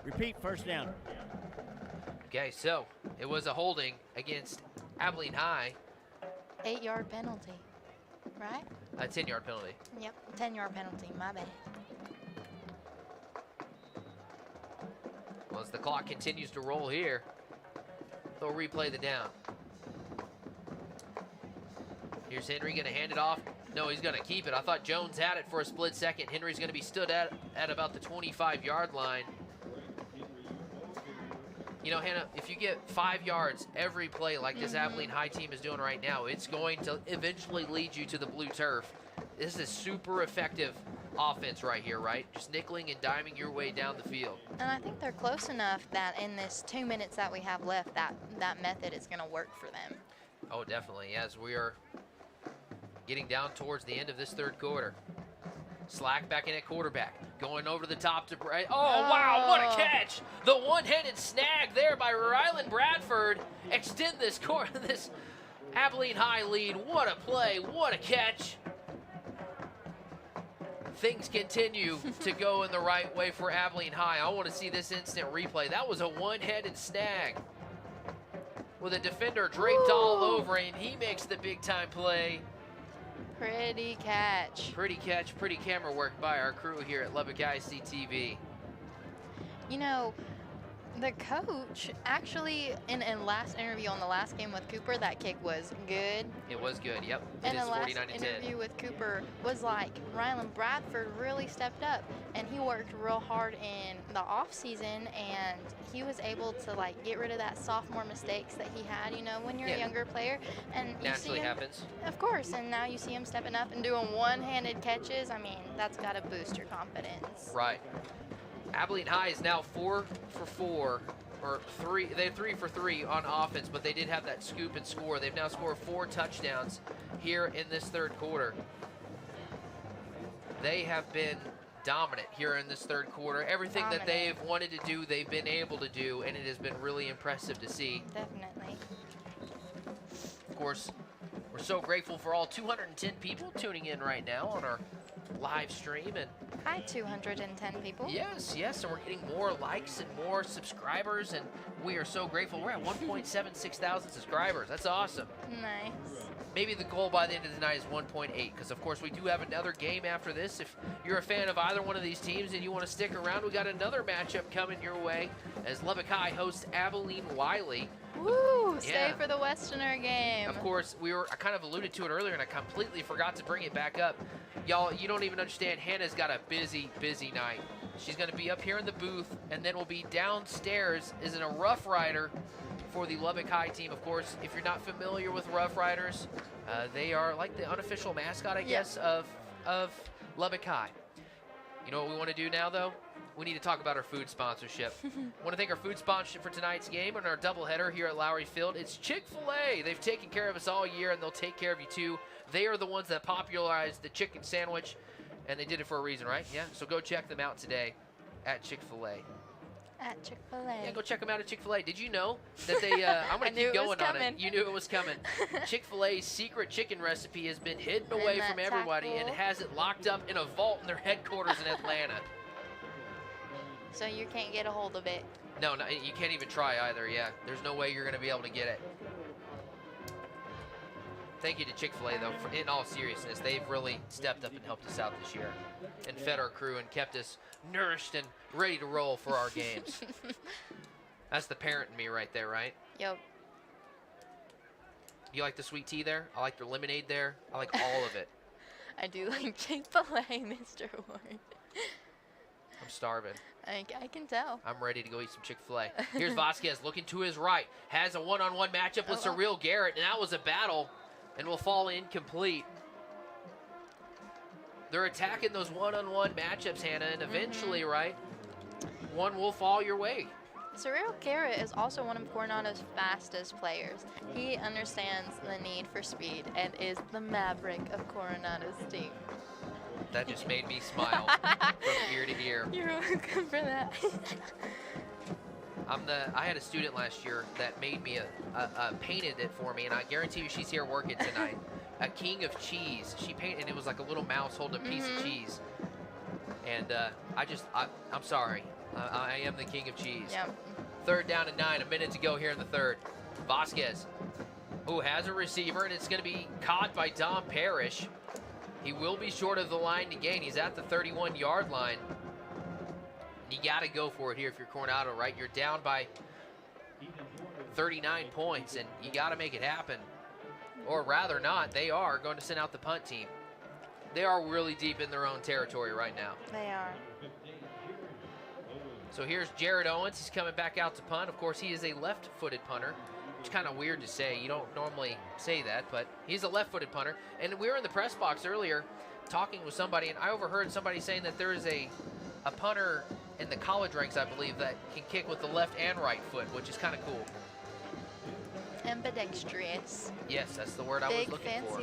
Repeat, first down. Okay, so it was a holding against Abilene High. 8-yard penalty, right? A 10-yard penalty. Yep, 10-yard penalty, my bad. Well, as the clock continues to roll here, they'll replay the down. Here's Henry going to hand it off. No, he's going to keep it. I thought Jones had it for a split second. Henry's going to be stood at about the 25-yard line. You know, Hannah, if you get 5 yards every play like this Abilene High team is doing right now, it's going to eventually lead you to the blue turf. This is super effective offense right here, right? Just nickeling and diming your way down the field. And I think they're close enough that in this 2 minutes that we have left, that method is going to work for them. Oh, definitely, as we are getting down towards the end of this third quarter. Slack back in at quarterback, going over to the top to Bray. Oh, wow, what a catch! The one-handed snag there by Rylan Bradford. Extend this Abilene High lead. What a play, what a catch. Things continue to go in the right way for Abilene High. I want to see this instant replay. That was a one-handed snag with a defender draped all over him. He makes the big-time play. Pretty catch. Pretty catch, pretty camera work by our crew here at Lubbock ISD TV. You know, the coach actually, in last interview on the last game with Cooper, that kick was good. It was good, yep. And It is the last 49-10. interview with Cooper was like, Rylan Bradford really stepped up, and he worked real hard in the off season, and he was able to like get rid of that sophomore mistakes that he had, you know, when you're a younger player. And you Naturally see him, happens. Of course, and now you see him stepping up and doing one-handed catches. I mean, that's got to boost your confidence. Right. Abilene High is now 4 for 4, or 3. They're 3 for 3 on offense, but they did have that scoop and score. They've now scored 4 touchdowns here in this third quarter. They have been dominant here in this third quarter. Everything that they've wanted to do, they've been able to do, and it has been really impressive to see. Definitely. Of course, we're so grateful for all 210 people tuning in right now on our live stream. And hi, 210 people. Yes, and we're getting more likes and more subscribers, and we are so grateful. We're at 1.76 thousand subscribers. That's awesome. Nice. Maybe the goal by the end of the night is 1.8, because of course we do have another game after this. If you're a fan of either one of these teams and you want to stick around, we got another matchup coming your way as Lubbock High hosts Abilene Wiley. Woo! Stay for the Westerner game. Of course, I kind of alluded to it earlier, and I completely forgot to bring it back up. Y'all, you don't even understand. Hannah's got a busy, busy night. She's going to be up here in the booth, and then we'll be downstairs as in a Rough Rider for the Lubbock High team. Of course, if you're not familiar with Rough Riders, they are like the unofficial mascot, I guess, of Lubbock High. You know what we want to do now, though? We need to talk about our food sponsorship. I want to thank our food sponsorship for tonight's game and our doubleheader here at Lowry Field. It's Chick-fil-A. They've taken care of us all year, and they'll take care of you too. They are the ones that popularized the chicken sandwich, and they did it for a reason, right? Yeah, so go check them out today at Chick-fil-A. At Chick-fil-A. Yeah, go check them out at Chick-fil-A. Did you know that they, I'm going to keep going on it. You knew it was coming. Chick-fil-A's secret chicken recipe has been hidden away from everybody and has it locked up in a vault in their headquarters in Atlanta. So you can't get a hold of it. No, you can't even try either, yeah. There's no way you're going to be able to get it. Thank you to Chick-fil-A, though, in all seriousness. They've really stepped up and helped us out this year and fed our crew and kept us nourished and ready to roll for our games. That's the parent in me right there, right? Yep. You like the sweet tea there? I like the lemonade there. I like all of it. I do like Chick-fil-A, Mr. Ward. I'm starving. I can tell. I'm ready to go eat some Chick-fil-A. Here's Vasquez looking to his right. Has a one-on-one matchup with Surreal Garrett, and that was a battle, and will fall incomplete. They're attacking those one-on-one matchups, Hannah, and eventually, right, one will fall your way. Surreal Garrett is also one of Coronado's fastest players. He understands the need for speed and is the maverick of Coronado's team. That just made me smile from ear to ear. You're welcome for that. I had a student last year that made me painted it for me, and I guarantee you she's here working tonight. A king of cheese. She painted, and it was like a little mouse holding a piece of cheese. And I'm sorry. I am the king of cheese. Yep. 3rd down and 9, a minute to go here in the third. Vasquez, who has a receiver, and it's going to be caught by Dom Parrish. He will be short of the line to gain. He's at the 31-yard line. You got to go for it here if you're Coronado, right? You're down by 39 points, and you got to make it happen. Or rather not, they are going to send out the punt team. They are really deep in their own territory right now. They are. So here's Jared Owens. He's coming back out to punt. Of course, he is a left-footed punter. It's kind of weird to say. You don't normally say that, but he's a left-footed punter. And we were in the press box earlier talking with somebody, and I overheard somebody saying that there is a punter in the college ranks, I believe, that can kick with the left and right foot, which is kind of cool. Ambidextrous. Yes, that's the word I was looking for.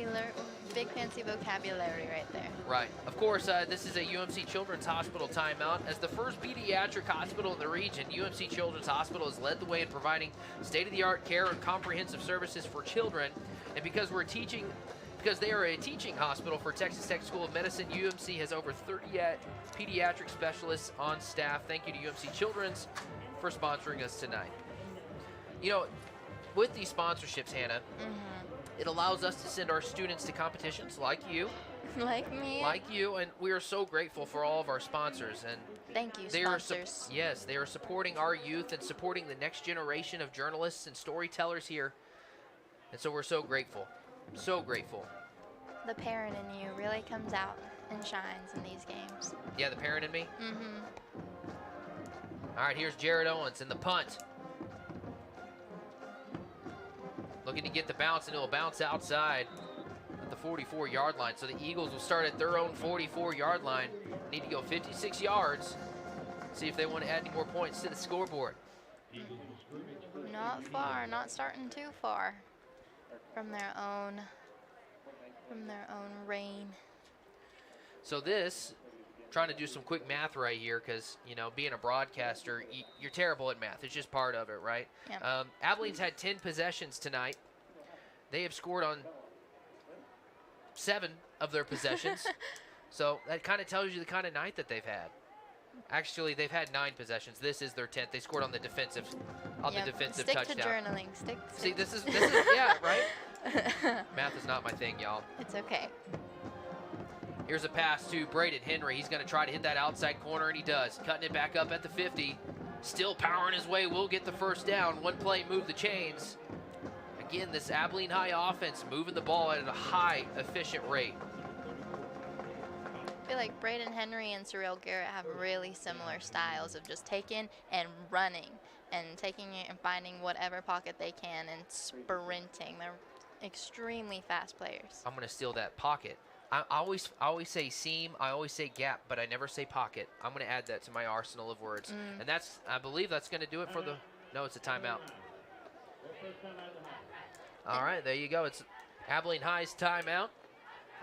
Big fancy vocabulary right there. Right. Of course, this is a UMC Children's Hospital timeout. As the first pediatric hospital in the region, UMC Children's Hospital has led the way in providing state-of-the-art care and comprehensive services for children. And because they are a teaching hospital for Texas Tech School of Medicine, UMC has over 30 pediatric specialists on staff. Thank you to UMC Children's for sponsoring us tonight. You know, with these sponsorships, Hannah, it allows us to send our students to competitions like you. Like me. Like you, and we are so grateful for all of our sponsors. And thank you, they sponsors. Yes, they are supporting our youth and supporting the next generation of journalists and storytellers here. And so we're so grateful. So grateful. The parent in you really comes out and shines in these games. Yeah, the parent in me? All right, here's Jared Owens in the punt. Looking to get the bounce, and it will bounce outside at the 44-yard line. So the Eagles will start at their own 44-yard line. Need to go 56 yards. See if they want to add any more points to the scoreboard. Not far, not starting too far from their own reign. So this, trying to do some quick math right here, because, you know, being a broadcaster, you're terrible at math. It's just part of it, right? Yep. Abilene's had 10 possessions tonight. They have scored on 7 of their possessions. So that kind of tells you the kind of night that they've had. Actually, they've had 9 possessions. This is their 10th. They scored on the defensive, Stick touchdown. to journaling. See, this is yeah, right? Math is not my thing, y'all. It's okay. Here's a pass to Braden Henry. He's going to try to hit that outside corner, and he does. Cutting it back up at the 50. Still powering his way. Will get the first down. One play, move the chains. Again, this Abilene High offense moving the ball at a high, efficient rate. I feel like Braden Henry and Surreal Garrett have really similar styles of just taking and running and taking it and finding whatever pocket they can and sprinting. They're extremely fast players. I'm going to steal that pocket. I always say seam, I always say gap, but I never say pocket. I'm going to add that to my arsenal of words. And I believe that's going to do it for the, no, it's a timeout. All right, there you go. It's Abilene High's timeout.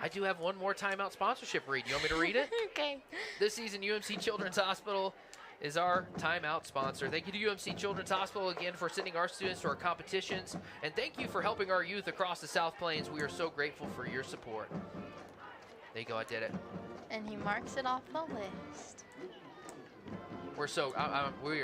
I do have one more timeout sponsorship read. You want me to read it? Okay. This season, UMC Children's Hospital is our timeout sponsor. Thank you to UMC Children's Hospital again for sending our students to our competitions. And thank you for helping our youth across the South Plains. We are so grateful for your support. There you go, I did it. And he marks it off the list. We are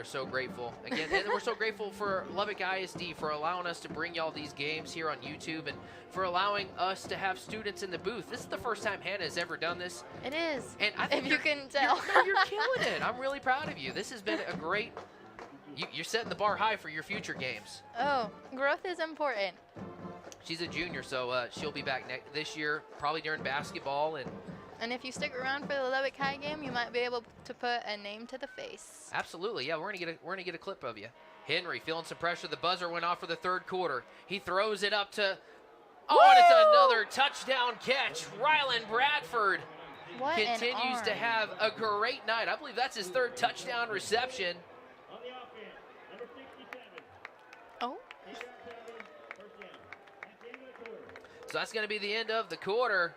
so grateful. Again, and we're so grateful for Lubbock ISD for allowing us to bring y'all these games here on YouTube and for allowing us to have students in the booth. This is the first time Hannah has ever done this. It is, and I think if you can tell. You're killing it. I'm really proud of you. This has been a great, you're setting the bar high for your future games. Oh, growth is important. She's a junior, so she'll be back this year, probably during basketball. And if you stick around for the Lubbock High game, you might be able to put a name to the face. Absolutely, yeah. We're gonna get a clip of you. Henry feeling some pressure. The buzzer went off for the third quarter. He throws it up to. Oh, and it's another touchdown catch. Rylan Bradford continues to have a great night. I believe that's his 3rd touchdown reception. Oh. So that's going to be the end of the quarter.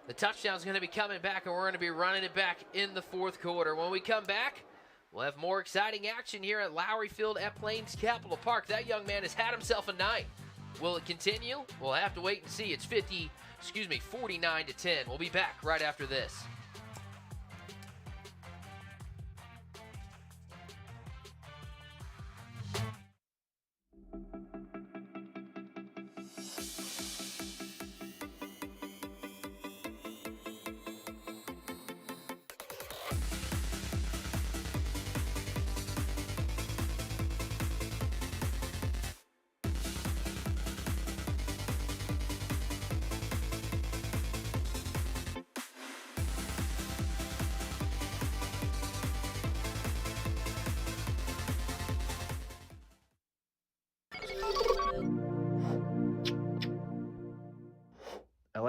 The touchdown's going to be coming back, and we're going to be running it back in the 4th quarter. When we come back, we'll have more exciting action here at Lowry Field at PlainsCapital Park. That young man has had himself a night. Will it continue? We'll have to wait and see. It's 49-10. We'll be back right after this.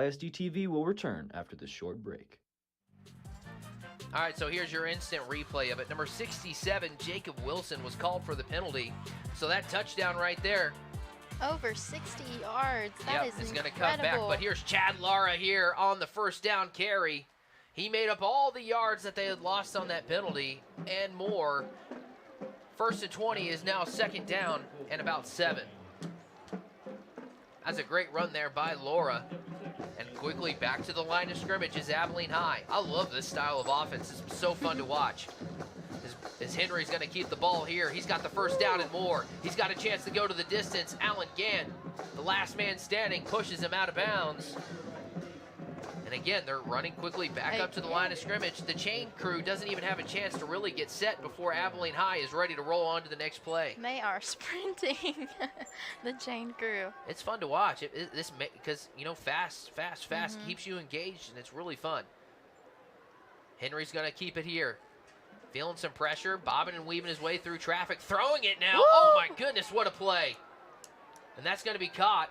ISD TV will return after this short break. All right, so here's your instant replay of it. Number 67, Jacob Wilson, was called for the penalty. So that touchdown right there. Over 60 yards. That is going to come back. incredible. But here's Chad Lara here on the first down carry. He made up all the yards that they had lost on that penalty and more. 1st and 20 is now 2nd down and about 7. That's a great run there by Laura. And quickly back to the line of scrimmage is Abilene High. I love this style of offense. It's so fun to watch. As Henry's going to keep the ball here. He's got the first down and more. He's got a chance to go to the distance. Allen Gant, the last man standing, pushes him out of bounds. And again, they're running quickly back up to the line of scrimmage. The chain crew doesn't even have a chance to really get set before Abilene High is ready to roll on to the next play. They are sprinting, the chain crew. It's fun to watch. Because, you know, fast keeps you engaged, and it's really fun. Henry's going to keep it here. Feeling some pressure, bobbing and weaving his way through traffic, throwing it now. Woo! Oh, my goodness, what a play. And that's going to be caught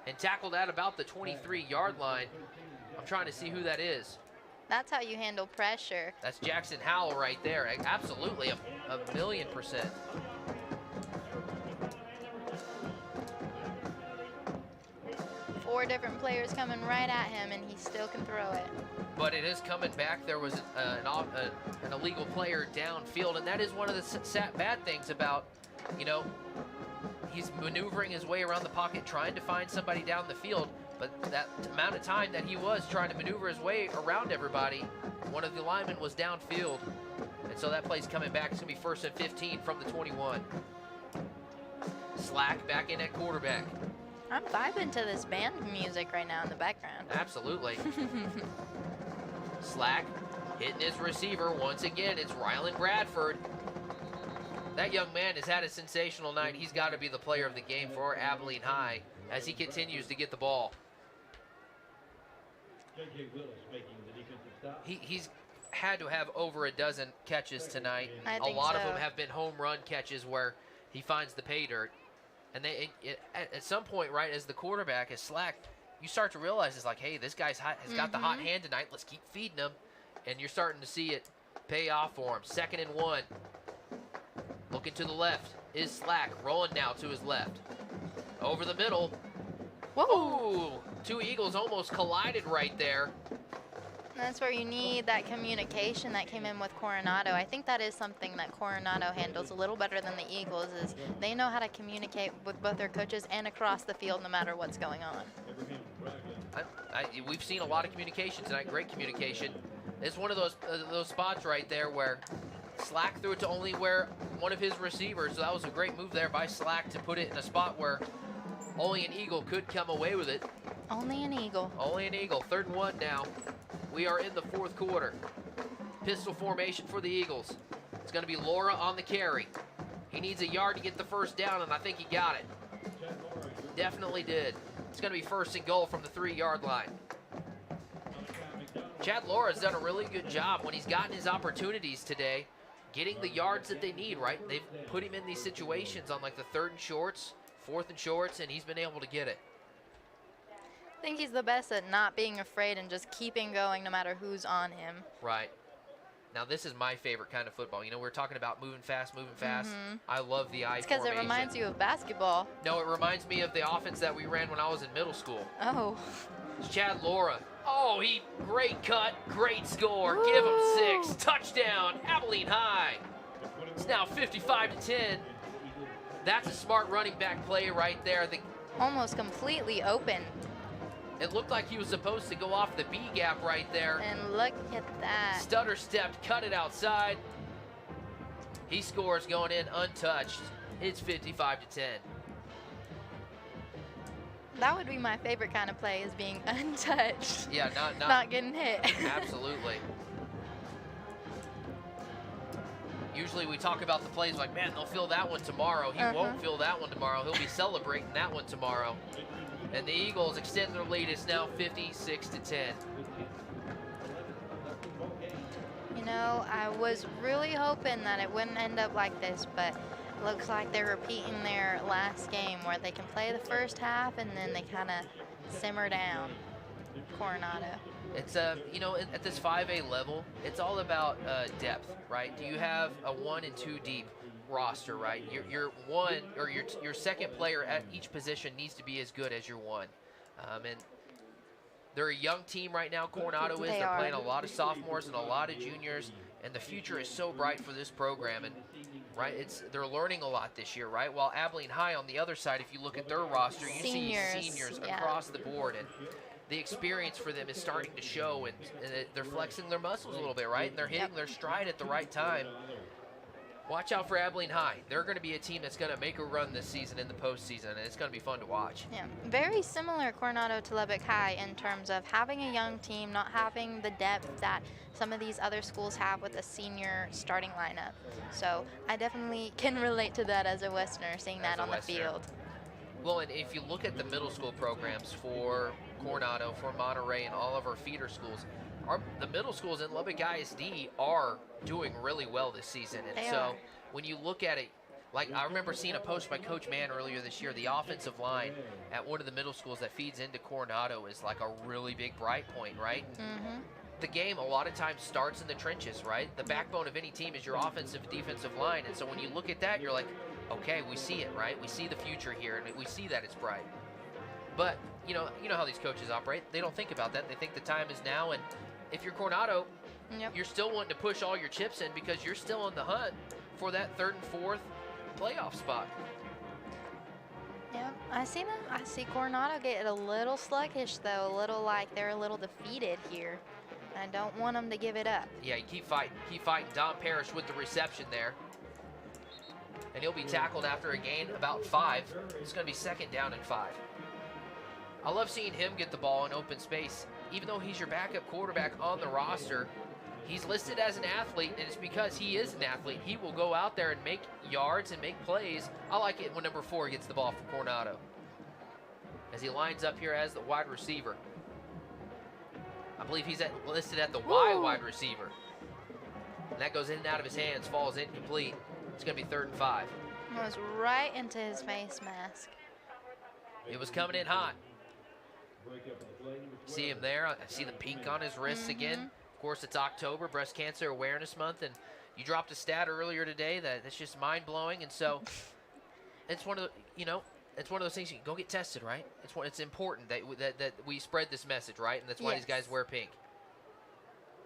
and tackled at about the 23-yard line. I'm trying to see who that is. That's how you handle pressure. That's Jackson Howell right there. Absolutely, a 1,000,000%. Four different players coming right at him, and he still can throw it. But it is coming back. There was an illegal player downfield, and that is one of the bad things about, you know, he's maneuvering his way around the pocket, trying to find somebody down the field. But that amount of time that he was trying to maneuver his way around everybody, one of the linemen was downfield. And so that play's coming back. It's going to be 1st and 15 from the 21. Slack back in at quarterback. I'm vibing to this band music right now in the background. Absolutely. Slack hitting his receiver. Once again, it's Rylan Bradford. That young man has had a sensational night. He's got to be the player of the game for Abilene High as he continues to get the ball. He's had to have over a dozen catches tonight. A lot of them have been home run catches where he finds the pay dirt. And at some point, right, as the quarterback is Slack, you start to realize it's like, hey, this guy's has got the hot hand tonight. Let's keep feeding him. And you're starting to see it pay off for him. 2nd and 1. Looking to the left is Slack, rolling now to his left. Over the middle. Whoa! Two Eagles almost collided right there. That's where you need that communication that came in with Coronado. I think that is something that Coronado handles a little better than the Eagles, is they know how to communicate with both their coaches and across the field no matter what's going on. We've seen a lot of communication tonight, great communication. It's one of those spots right there where Slack threw it to only where one of his receivers. So that was a great move there by Slack to put it in a spot where only an Eagle could come away with it. Only an Eagle. Only an Eagle. 3rd and 1 now. We are in the 4th quarter. Pistol formation for the Eagles. It's going to be Laura on the carry. He needs a yard to get the first down, and I think he got it. Definitely did. It's going to be 1st and goal from the 3-yard line. Chad Laura's done a really good job when he's gotten his opportunities today, getting the yards that they need, right? They've put him in these situations on like the 3rd and shorts, 4th and shorts, and he's been able to get it. I think he's the best at not being afraid and just keeping going no matter who's on him. Right. Now, this is my favorite kind of football. You know, we're talking about moving fast. I love the I formation. It's because it reminds you of basketball. No, it reminds me of the offense that we ran when I was in middle school. Oh. It's Chad Laura. Oh, great cut, great score. Woo! Give him 6. Touchdown, Abilene High. It's now 55-10. That's a smart running back play right there. Almost completely open. It looked like he was supposed to go off the B gap right there. And look at that. Stutter stepped, cut it outside. He scores going in untouched. It's 55-10. That would be my favorite kind of play, is being untouched. Yeah, not getting hit. Absolutely. Usually we talk about the plays like, man, they'll feel that one tomorrow. He won't feel that one tomorrow. He'll be celebrating that one tomorrow. And the Eagles extend their lead. It's now 56-10. You know, I was really hoping that it wouldn't end up like this, but it looks like they're repeating their last game where they can play the first half and then they kind of simmer down. Coronado. It's you know, at this 5A level, it's all about depth, right? Do you have a 1 and 2 deep roster, right? Your one or your second player at each position needs to be as good as your one, and they're a young team right now. Coronado is. They're playing a lot of sophomores and a lot of juniors, and the future is so bright for this program. And right, they're learning a lot this year, right? While Abilene High on the other side, if you look at their roster, you see seniors across the board, and the experience for them is starting to show, and they're flexing their muscles a little bit, right? And they're hitting their stride at the right time. Watch out for Abilene High. They're going to be a team that's going to make a run this season in the postseason, and it's going to be fun to watch. Yeah, very similar Coronado to Lubbock High in terms of having a young team, not having the depth that some of these other schools have with a senior starting lineup. So I definitely can relate to that as a Westerner, seeing that on the field. Well, and if you look at the middle school programs for Coronado, for Monterey, and all of our feeder schools, the middle schools in Lubbock ISD are doing really well this season. And so when you look at it, like I remember seeing a post by Coach Mann earlier this year, the offensive line at one of the middle schools that feeds into Coronado is like a really big bright point, right? Mm-hmm. The game a lot of times starts in the trenches, right? The backbone of any team is your offensive defensive line. And so when you look at that, you're like, okay, we see it, right? We see the future here, and we see that it's bright. But you know how these coaches operate. They don't think about that. They think the time is now, and if you're Coronado, you're still wanting to push all your chips in because you're still on the hunt for that 3rd and 4th playoff spot. Yep, I see them. I see Coronado get a little sluggish, though, a little like they're a little defeated here. I don't want them to give it up. Yeah, you keep fighting. Keep fighting. Don Parrish with the reception there. And he'll be tackled after a gain about 5. It's going to be 2nd down and 5. I love seeing him get the ball in open space. Even though he's your backup quarterback on the roster, he's listed as an athlete, and it's because he is an athlete. He will go out there and make yards and make plays. I like it when number 4 gets the ball for Coronado, as he lines up here as the wide receiver. I believe he's listed at the wide receiver. And that goes in and out of his hands, falls incomplete. It's going to be 3rd and 5. It was right into his face mask. It was coming in hot. See him there. I see the pink on his wrists again. Of course, it's October, Breast Cancer Awareness Month, and you dropped a stat earlier today that's just mind-blowing. And so it's one of the, it's one of those things you can go get tested, right? It's important that we spread this message, right? And that's why these guys wear pink.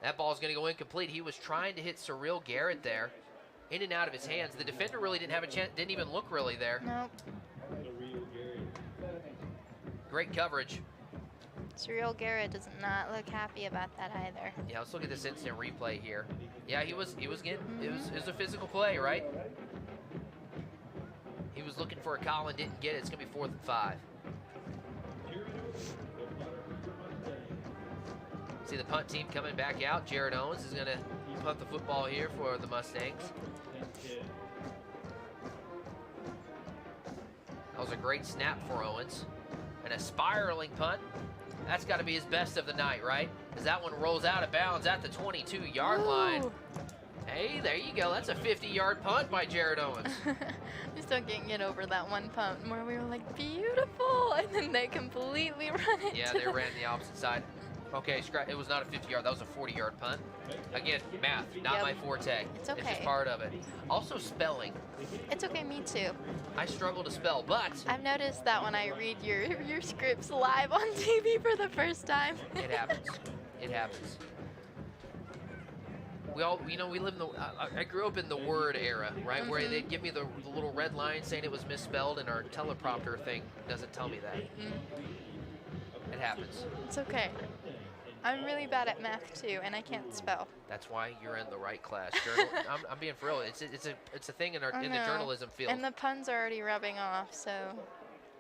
That ball's going to go incomplete. He was trying to hit Cyril Garrett there, in and out of his hands. The defender really didn't have a chance, didn't even look really there. Nope. Great coverage. Cyril Garrett does not look happy about that either. Yeah, let's look at this instant replay here. Yeah, he was getting, it was a physical play, right? He was looking for a call and didn't get it. It's going to be 4th and 5. See the punt team coming back out. Jared Owens is going to punt the football here for the Mustangs. That was a great snap for Owens. And a spiraling punt. That's got to be his best of the night, right? As that one rolls out of bounds at the 22-yard line. Hey, there you go. That's a 50-yard punt by Jared Owens. We still can't get over that one punt where we were like, beautiful, and then they completely run it. Yeah, they ran the opposite side. Okay, it was not a 50-yard. That was a 40-yard punt. Again, math, not my forte. It's okay. It's just part of it. Also, spelling. It's okay, me too. I struggle to spell, but I've noticed that when I read your scripts live on TV for the first time. It happens. It happens. We live in the, I grew up in the Word era, right? Where they'd give me the little red line saying it was misspelled, and our teleprompter thing doesn't tell me that. It happens. It's okay. I'm really bad at math too, and I can't spell. That's why you're in the right class. I'm being for real. It's a thing in the journalism field. And the puns are already rubbing off, so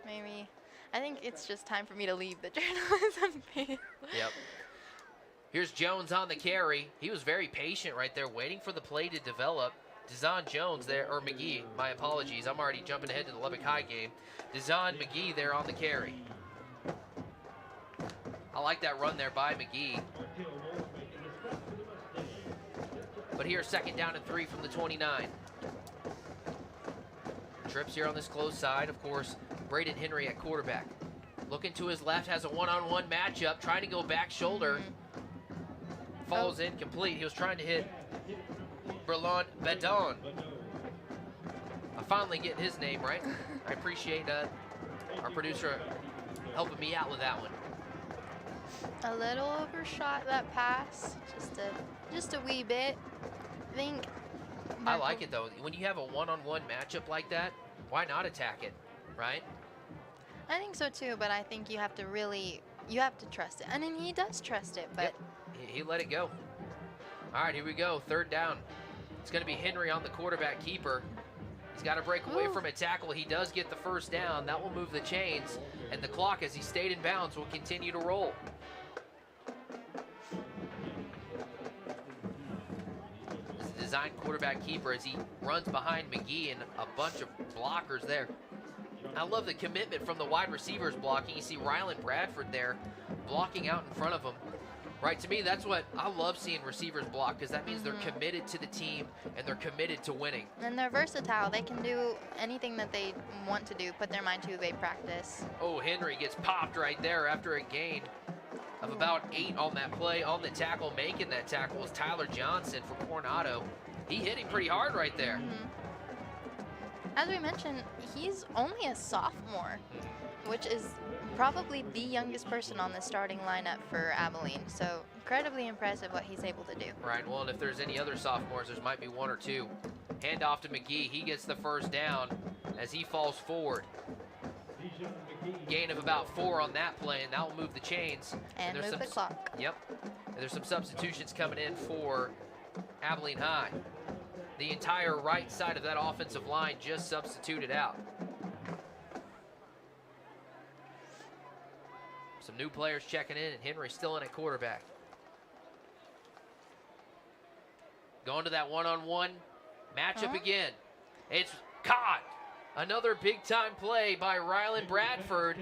maybe I think it's just time for me to leave the journalism field. Yep. Here's Jones on the carry. He was very patient right there, waiting for the play to develop. Dezon Jones there, or McGee, my apologies. I'm already jumping ahead to the Lubbock High game. Dezon McGee there on the carry. I like that run there by McGee. But here's 2nd down and 3 from the 29. Trips here on this close side. Of course, Braden Henry at quarterback. Looking to his left, has a one-on-one matchup, trying to go back shoulder. Falls incomplete. He was trying to hit Berlon Bedon. I finally get his name right. I appreciate our producer helping me out with that one. A little overshot that pass, just a wee bit. I think. I like it though. When you have a one-on-one matchup like that, why not attack it, right? I think so too, but I think you have to trust it. I mean, he does trust it, but. Yep. He let it go. All right, here we go. Third down. It's going to be Henry on the quarterback keeper. He's got to break away from a tackle. He does get the first down. That will move the chains, and the clock, as he stayed in bounds, will continue to roll. This is a designed quarterback keeper as he runs behind McGee and a bunch of blockers there. I love the commitment from the wide receivers blocking. You see Rylan Bradford there blocking out in front of him. Right, to me, that's what I love seeing receivers block, because that means they're committed to the team and they're committed to winning. And they're versatile. They can do anything that they want to do, put their mind to, they practice. Oh, Henry gets popped right there after a gain of about 8 on that play. On the tackle, making that tackle was Tyler Johnson for Coronado. He hit him pretty hard right there. As we mentioned, he's only a sophomore, which is probably the youngest person on the starting lineup for Abilene. So incredibly impressive what he's able to do. Right, well, and if there's any other sophomores, there might be 1 or 2. Hand off to McGee. He gets the first down as he falls forward. Gain of about 4 on that play, and that will move the chains. And move the clock. Yep. And there's some substitutions coming in for Abilene High. The entire right side of that offensive line just substituted out. Some new players checking in, and Henry still in at quarterback. Going to that one-on-one matchup again. It's caught. Another big-time play by Rylan Bradford.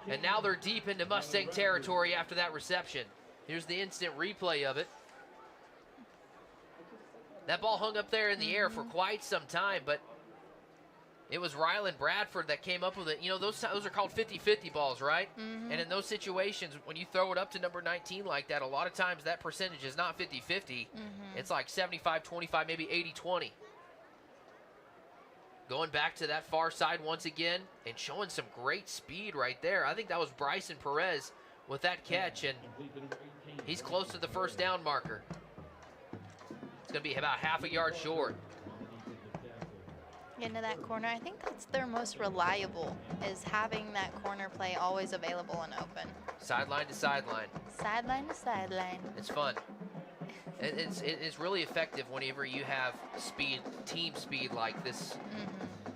And now they're deep into Mustang territory after that reception. Here's the instant replay of it. That ball hung up there in the air for quite some time, but it was Rylan Bradford that came up with it. You know, those are called 50-50 balls, right? And in those situations, when you throw it up to number 19 like that, a lot of times that percentage is not 50-50. It's like 75-25, maybe 80-20. Going back to that far side once again and showing some great speed right there. I think that was Bryson Perez with that catch, and he's close to the first down marker. It's going to be about half a yard short. Into that corner, I think that's their most reliable, is having that corner play always available and open. Sideline to sideline. Sideline to sideline. It's fun. It's really effective whenever you have speed, team speed like this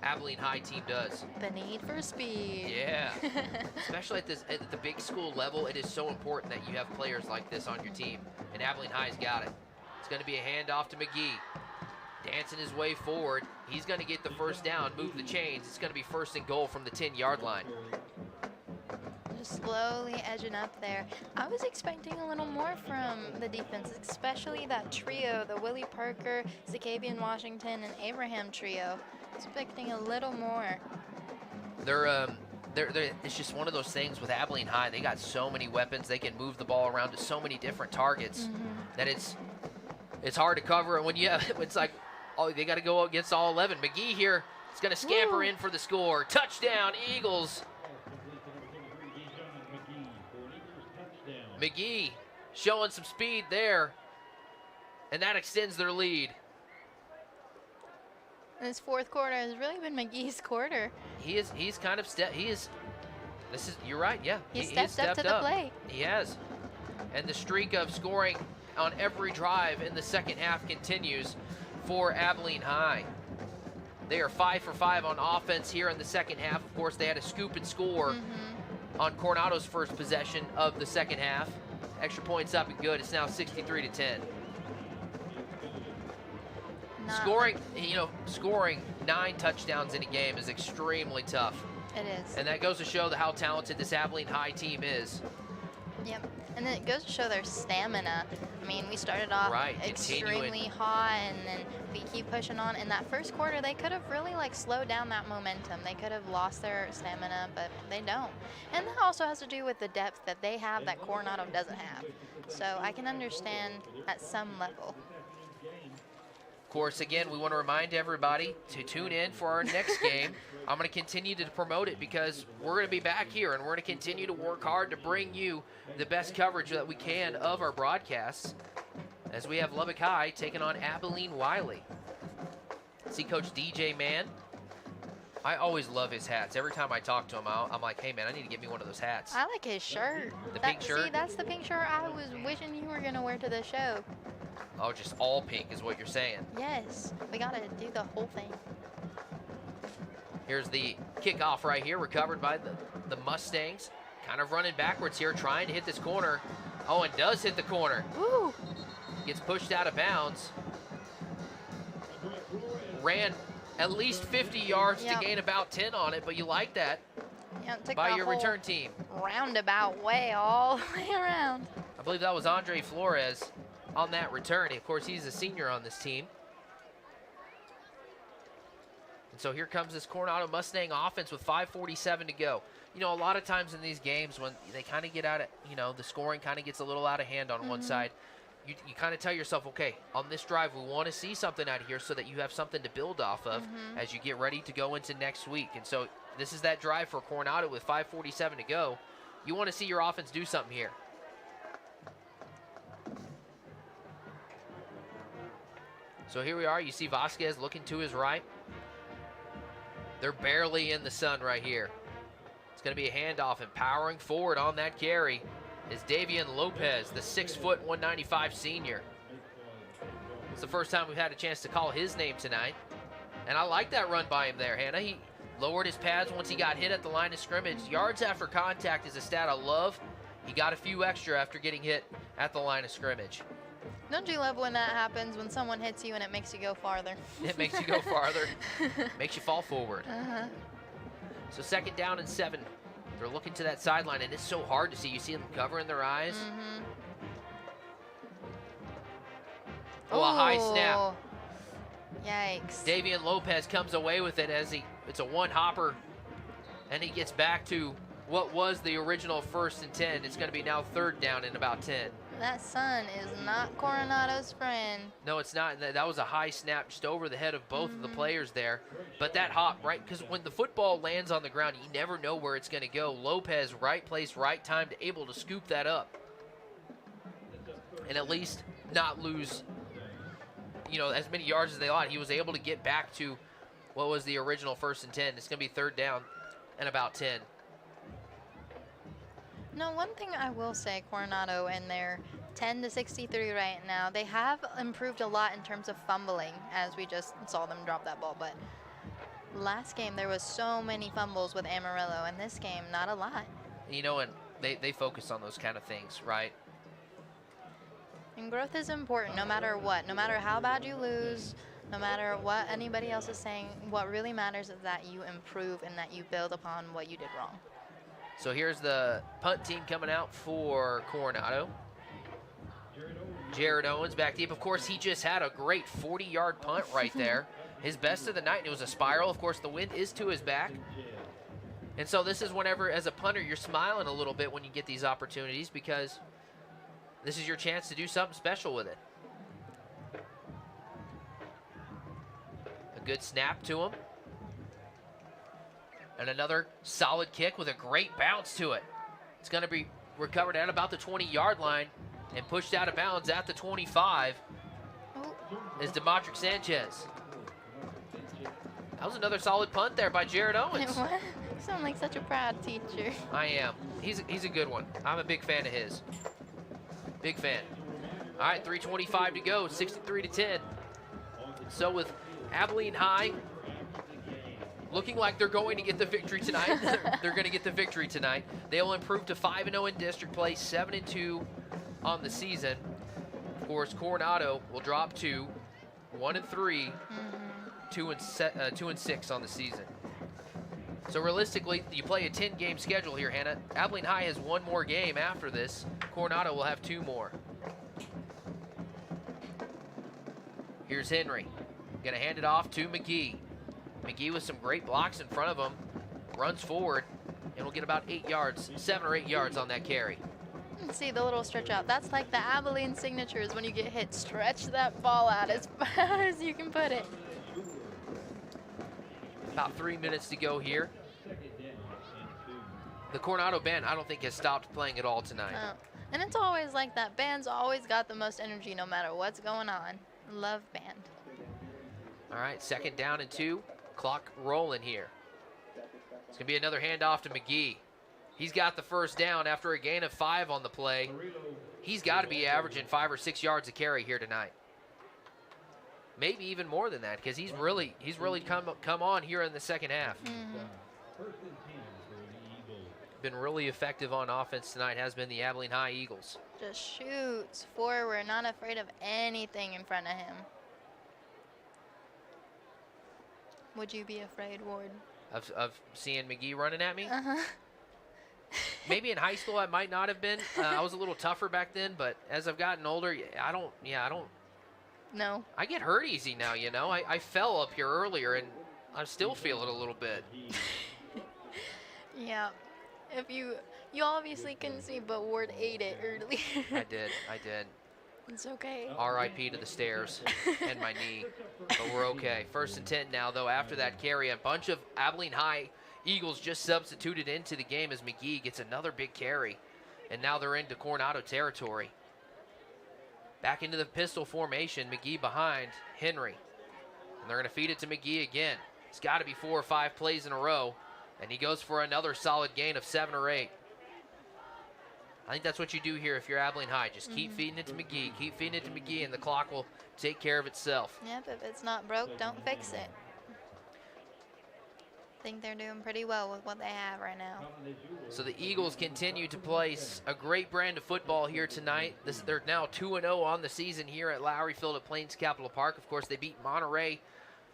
Abilene High team does. The need for speed. Yeah. Especially at the big school level, it is so important that you have players like this on your team, and Abilene High's got it. It's going to be a handoff to McGee. Dancing his way forward. He's going to get the first down, move the chains. It's going to be first and goal from the 10-yard line. Just slowly edging up there. I was expecting a little more from the defense, especially that trio, the Willie Parker, Zacavian Washington, and Abraham trio. Expecting a little more. It's just one of those things with Abilene High. They got so many weapons. They can move the ball around to so many different targets that it's hard to cover. And when you have, it's like, oh, they got to go against all 11. McGee here is going to scamper in for the score. Touchdown, Eagles. McGee showing some speed there, and that extends their lead. This fourth quarter has really been McGee's quarter. He's kind of you're right, yeah. He's stepped up to the plate. He has. And the streak of scoring on every drive in the second half continues for Abilene High. They are 5 for 5 on offense here in the second half. Of course, they had a scoop and score on Coronado's first possession of the second half. Extra points up and good. It's now 63-10. Scoring 9 touchdowns in a game is extremely tough. It is. And that goes to show how talented this Abilene High team is. Yep, and then it goes to show their stamina. I mean, we started off extremely hot, and then we keep pushing on. In that first quarter, they could have really like slowed down that momentum. They could have lost their stamina, but they don't. And that also has to do with the depth that they have that Coronado doesn't have. So I can understand at some level. Of course, again, we want to remind everybody to tune in for our next game. I'm going to continue to promote it because we're going to be back here, and we're going to continue to work hard to bring you the best coverage that we can of our broadcasts as we have Lubbock High taking on Abilene Wiley. See Coach DJ Mann. I always love his hats. Every time I talk to him, I'm like, hey, man, I need to get me one of those hats. I like his shirt. The pink shirt? See, that's the pink shirt I was wishing you were going to wear to the show. Oh, just all pink is what you're saying. Yes, we got to do the whole thing. Here's the kickoff right here, recovered by the Mustangs. Kind of running backwards here, trying to hit this corner. Oh, and does hit the corner. Woo! Gets pushed out of bounds. Ran at least 50 yards to gain about 10 on it, but you like that by your return team. Roundabout way all the way around. I believe that was Andre Flores on that return. Of course, he's a senior on this team. And so here comes this Coronado Mustang offense with 5:47 to go. You know, a lot of times in these games when they kind of get out of, you know, the scoring kind of gets a little out of hand on one side, you kind of tell yourself, okay, on this drive, we want to see something out of here so that you have something to build off of as you get ready to go into next week. And so this is that drive for Coronado with 5:47 to go. You want to see your offense do something here. So here we are. You see Vasquez looking to his right. They're barely in the sun right here. It's going to be a handoff, and powering forward on that carry is Davian Lopez, the 6', 195 senior. It's the first time we've had a chance to call his name tonight. And I like that run by him there, Hannah. He lowered his pads once he got hit at the line of scrimmage. Yards after contact is a stat I love. He got a few extra after getting hit at the line of scrimmage. Don't you love when that happens, when someone hits you and it makes you go farther? It makes you go farther. Makes you fall forward. So 2nd down and 7. They're looking to that sideline, and it's so hard to see. You see them covering their eyes. Oh, a high snap. Yikes. Davian Lopez comes away with it as it's a one-hopper, and he gets back to what was the original 1st and 10. It's going to be now 3rd down and about 10. That sun is not Coronado's friend. No, it's not. That was a high snap just over the head of both of the players there. But that hop, right, because when the football lands on the ground, you never know where it's going to go. Lopez, right place, right time, to able to scoop that up and at least not lose, you know, as many yards as they thought. He was able to get back to what was the original 1st and 10. It's going to be 3rd down and about 10. No, one thing I will say, Coronado, and they're 10-63 right now, they have improved a lot in terms of fumbling, as we just saw them drop that ball. But last game, there was so many fumbles with Amarillo, and this game, not a lot. You know, and they focus on those kind of things, right? And growth is important no matter what. No matter how bad you lose, no matter what anybody else is saying, what really matters is that you improve and that you build upon what you did wrong. So here's the punt team coming out for Coronado. Jared Owens back deep. Of course, he just had a great 40-yard punt right there. His best of the night, and it was a spiral. Of course, the wind is to his back. And so this is whenever, as a punter, you're smiling a little bit when you get these opportunities because this is your chance to do something special with it. A good snap to him. And another solid kick with a great bounce to it. It's going to be recovered at about the 20-yard line and pushed out of bounds at the 25 is Demetric Sanchez. That was another solid punt there by Jared Owens. What? You sound like such a proud teacher. I am. He's a good one. I'm a big fan of his. Big fan. All right, 3:25 to go, 63-10. So with Abilene High looking like they're going to get the victory tonight. They're going to get the victory tonight. They will improve to 5-0 in district play, 7-2 on the season. Of course, Coronado will drop to 1-3, 2-6 on the season. So realistically, you play a 10-game schedule here, Hannah. Abilene High has one more game after this. Coronado will have 2 more. Here's Henry. Gonna hand it off to McGee. McGee with some great blocks in front of him. Runs forward and will get about 8 yards, 7 or 8 yards on that carry. See the little stretch out. That's like the Abilene signatures when you get hit. Stretch that ball out as far as you can put it. About 3 minutes to go here. The Coronado band, I don't think, has stopped playing at all tonight. No. And it's always like that. Band's always got the most energy no matter what's going on. Love band. All right, 2nd down and 2. Clock rolling here. It's going to be another handoff to McGee. He's got the first down after a gain of 5 on the play. He's got to be averaging 5 or 6 yards a carry here tonight. Maybe even more than that, because he's really come on here in the second half. Been really effective on offense tonight, has been the Abilene High Eagles. Just shoots forward, not afraid of anything in front of him. Would you be afraid, Ward? Of seeing McGee running at me? Uh-huh. Maybe in high school I might not have been. I was a little tougher back then, but as I've gotten older, I don't. No. I get hurt easy now, you know. I fell up here earlier, and I still feel it a little bit. Yeah. If you obviously couldn't see, but Ward ate it earlier. I did. It's okay. R.I.P. to the stairs and my knee, but we're okay. 1st and 10 now, though. After that carry, a bunch of Abilene High Eagles just substituted into the game as McGee gets another big carry, and now they're into Coronado territory. Back into the pistol formation, McGee behind Henry, and they're going to feed it to McGee again. It's got to be 4 or 5 plays in a row, and he goes for another solid gain of 7 or 8. I think that's what you do here if you're Abilene High. Just keep feeding it to McGee, and the clock will take care of itself. Yep, if it's not broke, don't fix it. I think they're doing pretty well with what they have right now. So the Eagles continue to play a great brand of football here tonight. They're now 2-0 on the season here at Lowry Field at PlainsCapital Park. Of course, they beat Monterey,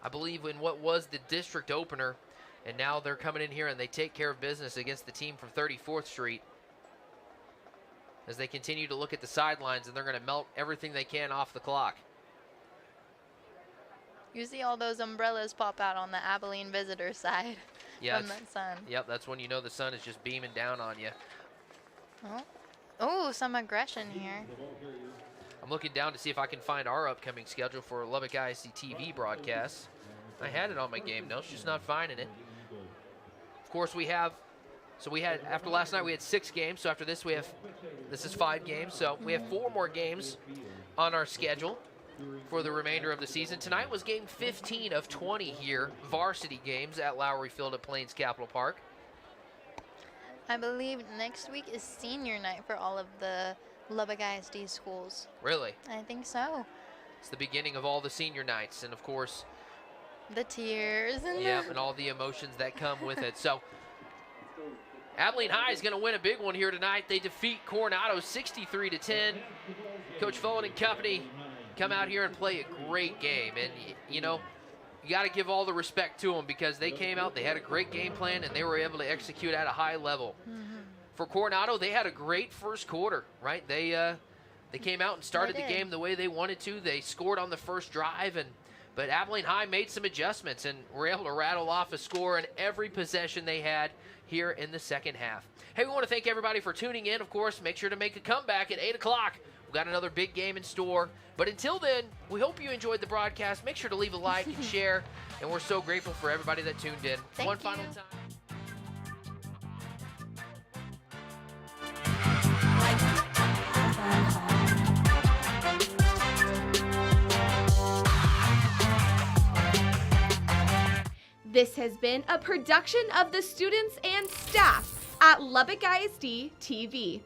I believe, in what was the district opener. And now they're coming in here and they take care of business against the team from 34th Street. As they continue to look at the sidelines, and they're going to melt everything they can off the clock. You see all those umbrellas pop out on the Abilene visitor side from that sun. Yep, that's when you know the sun is just beaming down on you. Oh, some aggression here. I'm looking down to see if I can find our upcoming schedule for Lubbock ISD TV broadcasts. I had it on my game notes, just not finding it. Of course, after last night we had 6 games, so after this this is 5 games, so we have 4 more games on our schedule for the remainder of the season. Tonight was game 15 of 20 here, varsity games at Lowry Field at PlainsCapital Park. I believe next week is senior night for all of the Lubbock ISD schools. Really? I think so. It's the beginning of all the senior nights, and of course, the tears and and all the emotions that come with it. So Abilene High is going to win a big one here tonight. They defeat Coronado 63-10. Coach Fullen and company come out here and play a great game. And, you know, you got to give all the respect to them because they came out, they had a great game plan, and they were able to execute at a high level. For Coronado, they had a great first quarter, right? They came out and started the game the way they wanted to. They scored on the first drive, but Abilene High made some adjustments and were able to rattle off a score in every possession they had here in the second half. Hey, we want to thank everybody for tuning in. Of course, make sure to make a comeback at 8 o'clock. We've got another big game in store. But until then, we hope you enjoyed the broadcast. Make sure to leave a like and share. And we're so grateful for everybody that tuned in. One final time. This has been a production of the students and staff at Lubbock ISD TV.